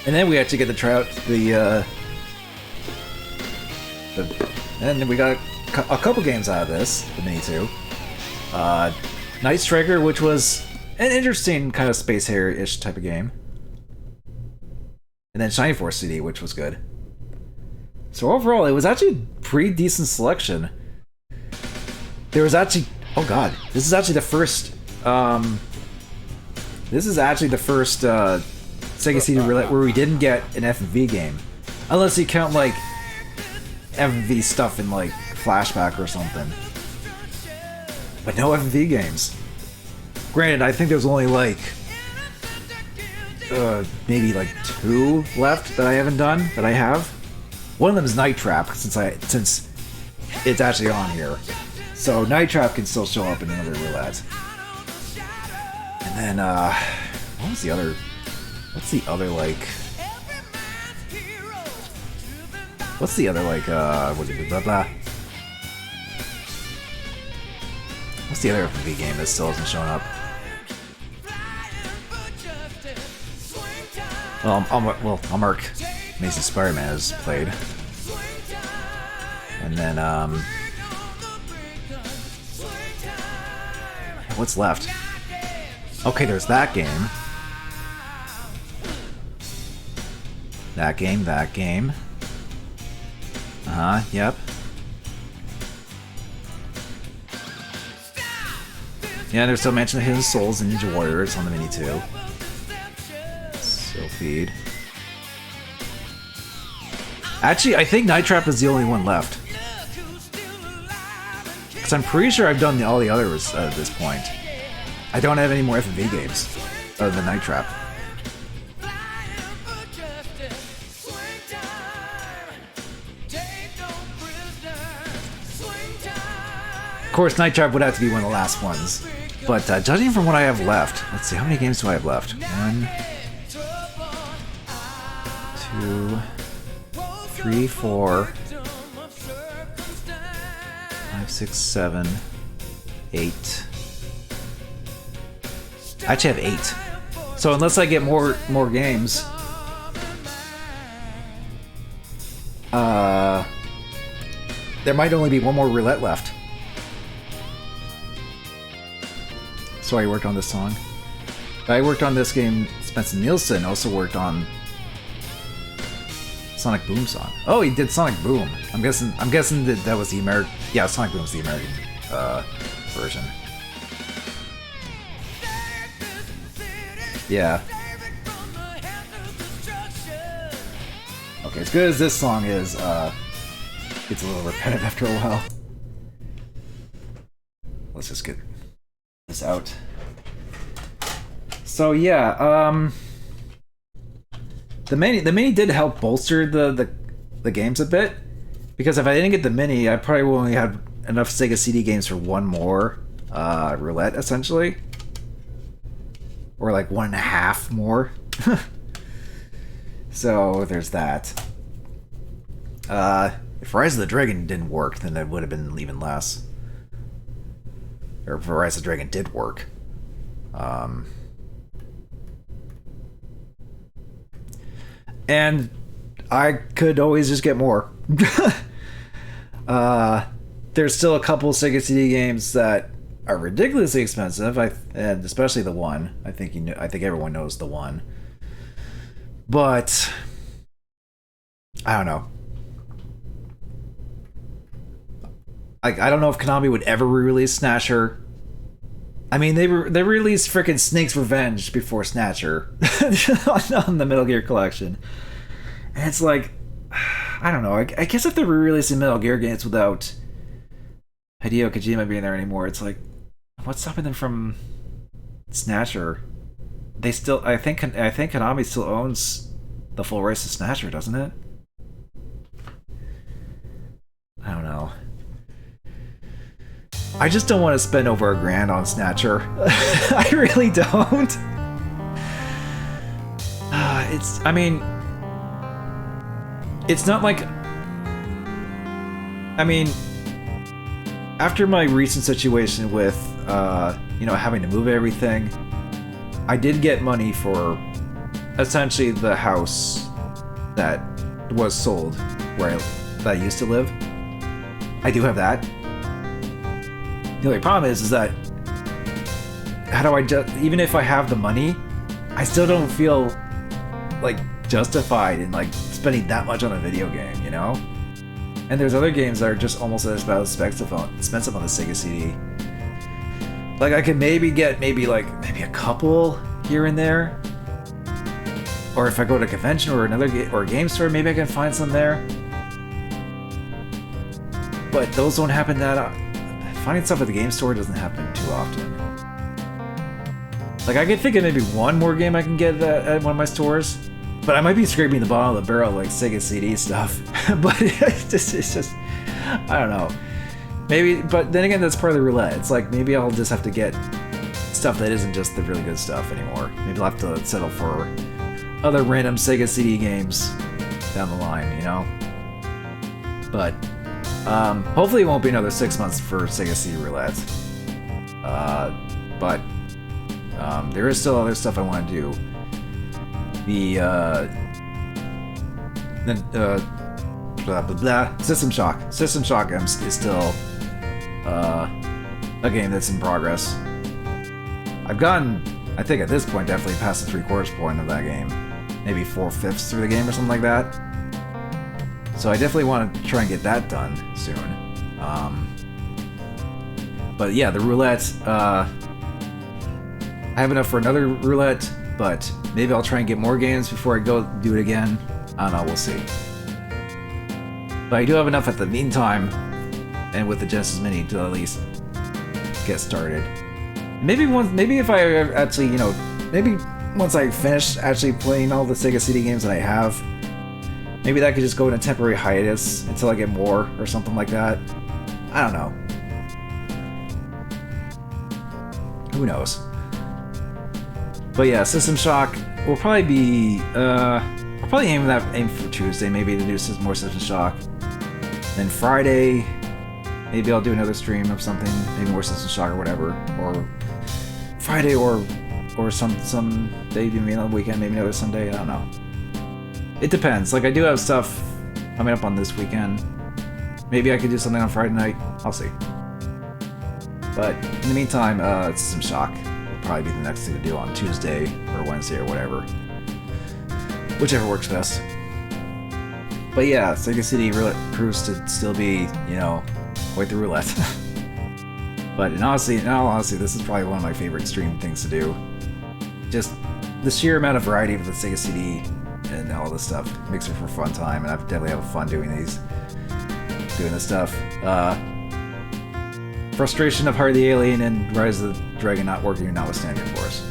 And then we actually get to try out and then we got a couple games out of this, the Mini 2. Night Striker, which was an interesting kind of Space Harrier-ish type of game. And then Shiny Force CD, which was good. So overall, it was actually a pretty decent selection. There was actually... Oh god, this is actually the first... Sega CD Roulette where we didn't get an FMV game. Unless you count, like, FMV stuff in, like, Flashback or something. But no FMV games. Granted, I think there's only, like... maybe, like, 2 left that I haven't done, that I have. One of them is Night Trap, since it's actually on here. So Night Trap can still show up in another roulette. And then, what's the other, like... What's the other, like, blah, blah. What's the other FMV game that still hasn't shown up? Well, Mark Mason Spiderman has played. And then, what's left? Okay, there's that game. That game. Yep. Yeah, there's still Mansion of Hidden Souls and Ninja Warriors on the Mini 2. Still feed. Actually, I think Night Trap is the only one left. Because I'm pretty sure I've done all the others at this point. I don't have any more FMV games other than Night Trap. Of course, Night Trap would have to be one of the last ones. But judging from what I have left, let's see, how many games do I have left? 1, 2, 3, 4, 5, 6, 7, 8. I actually have 8. So unless I get more games, there might only be one more roulette left. So I worked on this song. I worked on this game. Spencer Nielsen also worked on Sonic Boom song. Oh, he did Sonic Boom. I'm guessing that was the American. Yeah, Sonic Boom's the American version. Yeah. Okay, as good as this song is, it's a little repetitive after a while. Let's just get this out. So yeah, the mini did help bolster the games a bit, because if I didn't get the mini, I probably only had enough Sega CD games for one more roulette, essentially, or like 1.5 more. So there's that. If Rise of the Dragon didn't work, then it would have been even less. Or if Rise of the Dragon did work. And I could always just get more. There's still a couple Sega CD games that are ridiculously expensive, and especially the one. I think everyone knows the one. But I don't know. Like, I don't know if Konami would ever re-release Snatcher. I mean, they released frickin' Snake's Revenge before Snatcher on the Metal Gear collection. And it's like, I don't know. I guess if they're re-releasing Metal Gear games without Hideo Kojima being there anymore, it's like, what's stopping them from Snatcher? They still, I think Konami still owns the full rights to Snatcher, doesn't it? I don't know. I just don't want to spend over $1,000 on Snatcher. I really don't. It's not like... I mean, after my recent situation with, having to move everything, I did get money for essentially the house that was sold that I used to live. I do have that. The only problem is that how do I even if I have the money, I still don't feel like justified in like spending that much on a video game, you know? And there's other games that are just almost as expensive on the Sega CD. Like I could maybe get maybe a couple here and there, or if I go to a convention or or a game store, maybe I can find some there. But those don't happen that. Finding stuff at the game store doesn't happen too often. Like I could think of maybe one more game I can get at one of my stores, but I might be scraping the bottom of the barrel like Sega CD stuff. But it's just, I don't know. Maybe, but then again, that's part of the roulette. It's like maybe I'll just have to get stuff that isn't just the really good stuff anymore. Maybe I'll have to settle for other random Sega CD games down the line, you know? But hopefully it won't be another 6 months for Sega CD Roulette. But there is still other stuff I want to do. System Shock. System Shock is still a game that's in progress. I've gotten, I think at this point, definitely past the 3/4 point of that game. Maybe 4/5 through the game or something like that. So I definitely want to try and get that done soon. But yeah, the roulette, I have enough for another roulette, but maybe I'll try and get more games before I go do it again. I don't know, we'll see. But I do have enough at the meantime, and with the Genesis Mini to at least get started. Maybe if I actually, maybe once I finish actually playing all the Sega CD games that I have, maybe that could just go in a temporary hiatus until I get more or something like that. I don't know. Who knows? But yeah, System Shock will probably be, I'll probably aim for Tuesday, maybe to do more System Shock. Then Friday, maybe I'll do another stream of something, maybe more System Shock or whatever. Or Friday or some day, maybe on the weekend, maybe another Sunday, I don't know. It depends. Like, I do have stuff coming up on this weekend. Maybe I could do something on Friday night. I'll see. But in the meantime, System Shock will probably be the next thing to do on Tuesday or Wednesday or whatever. Whichever works best. But yeah, Sega CD Roulette proves to still be, quite the roulette. But in all honesty, this is probably one of my favorite stream things to do. Just the sheer amount of variety of the Sega CD and all this stuff makes it for a fun time, and I definitely have fun doing this stuff. Frustration of Heart of the Alien and Rise of the Dragon not working notwithstanding, of course.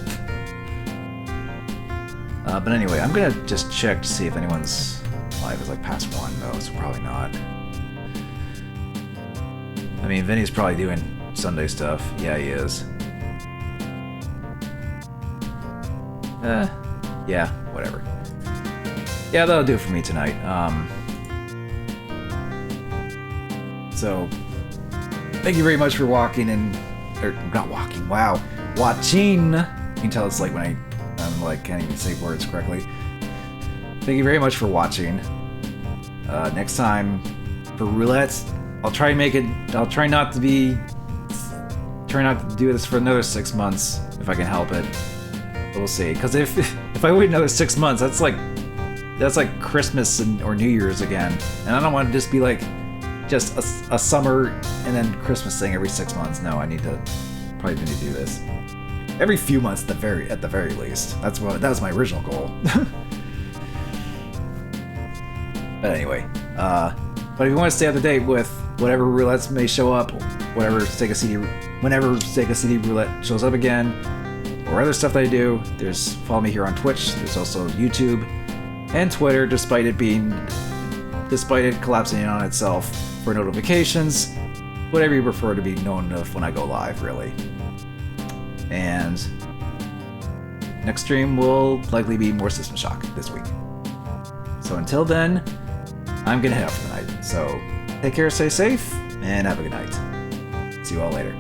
But anyway, I'm gonna just check to see if anyone's live is like past 1 though, so probably not. I mean, Vinny's probably doing Sunday stuff. Yeah, he is. Yeah, whatever. Yeah, that'll do it for me tonight. So, thank you very much for watching. You can tell it's like when I'm like can't even say words correctly. Thank you very much for watching. Next time for roulette, I'll try not to do this for another 6 months if I can help it. We'll see. Because if I wait another 6 months, that's like Christmas or New Year's again, and I don't want to just be like just a summer and then Christmas thing every 6 months. No, I probably need to do this every few months at the very least. That was my original goal. But anyway, but if you want to stay up to date with whatever roulettes may show up, whenever Sega CD Roulette shows up again, or other stuff that I do, follow me here on Twitch. There's also YouTube and Twitter, despite it collapsing in on itself for notifications, whatever you prefer to be known of when I go live, really. And next stream will likely be more System Shock this week. So until then, I'm gonna head out for the night. So take care, stay safe, and have a good night. See you all later.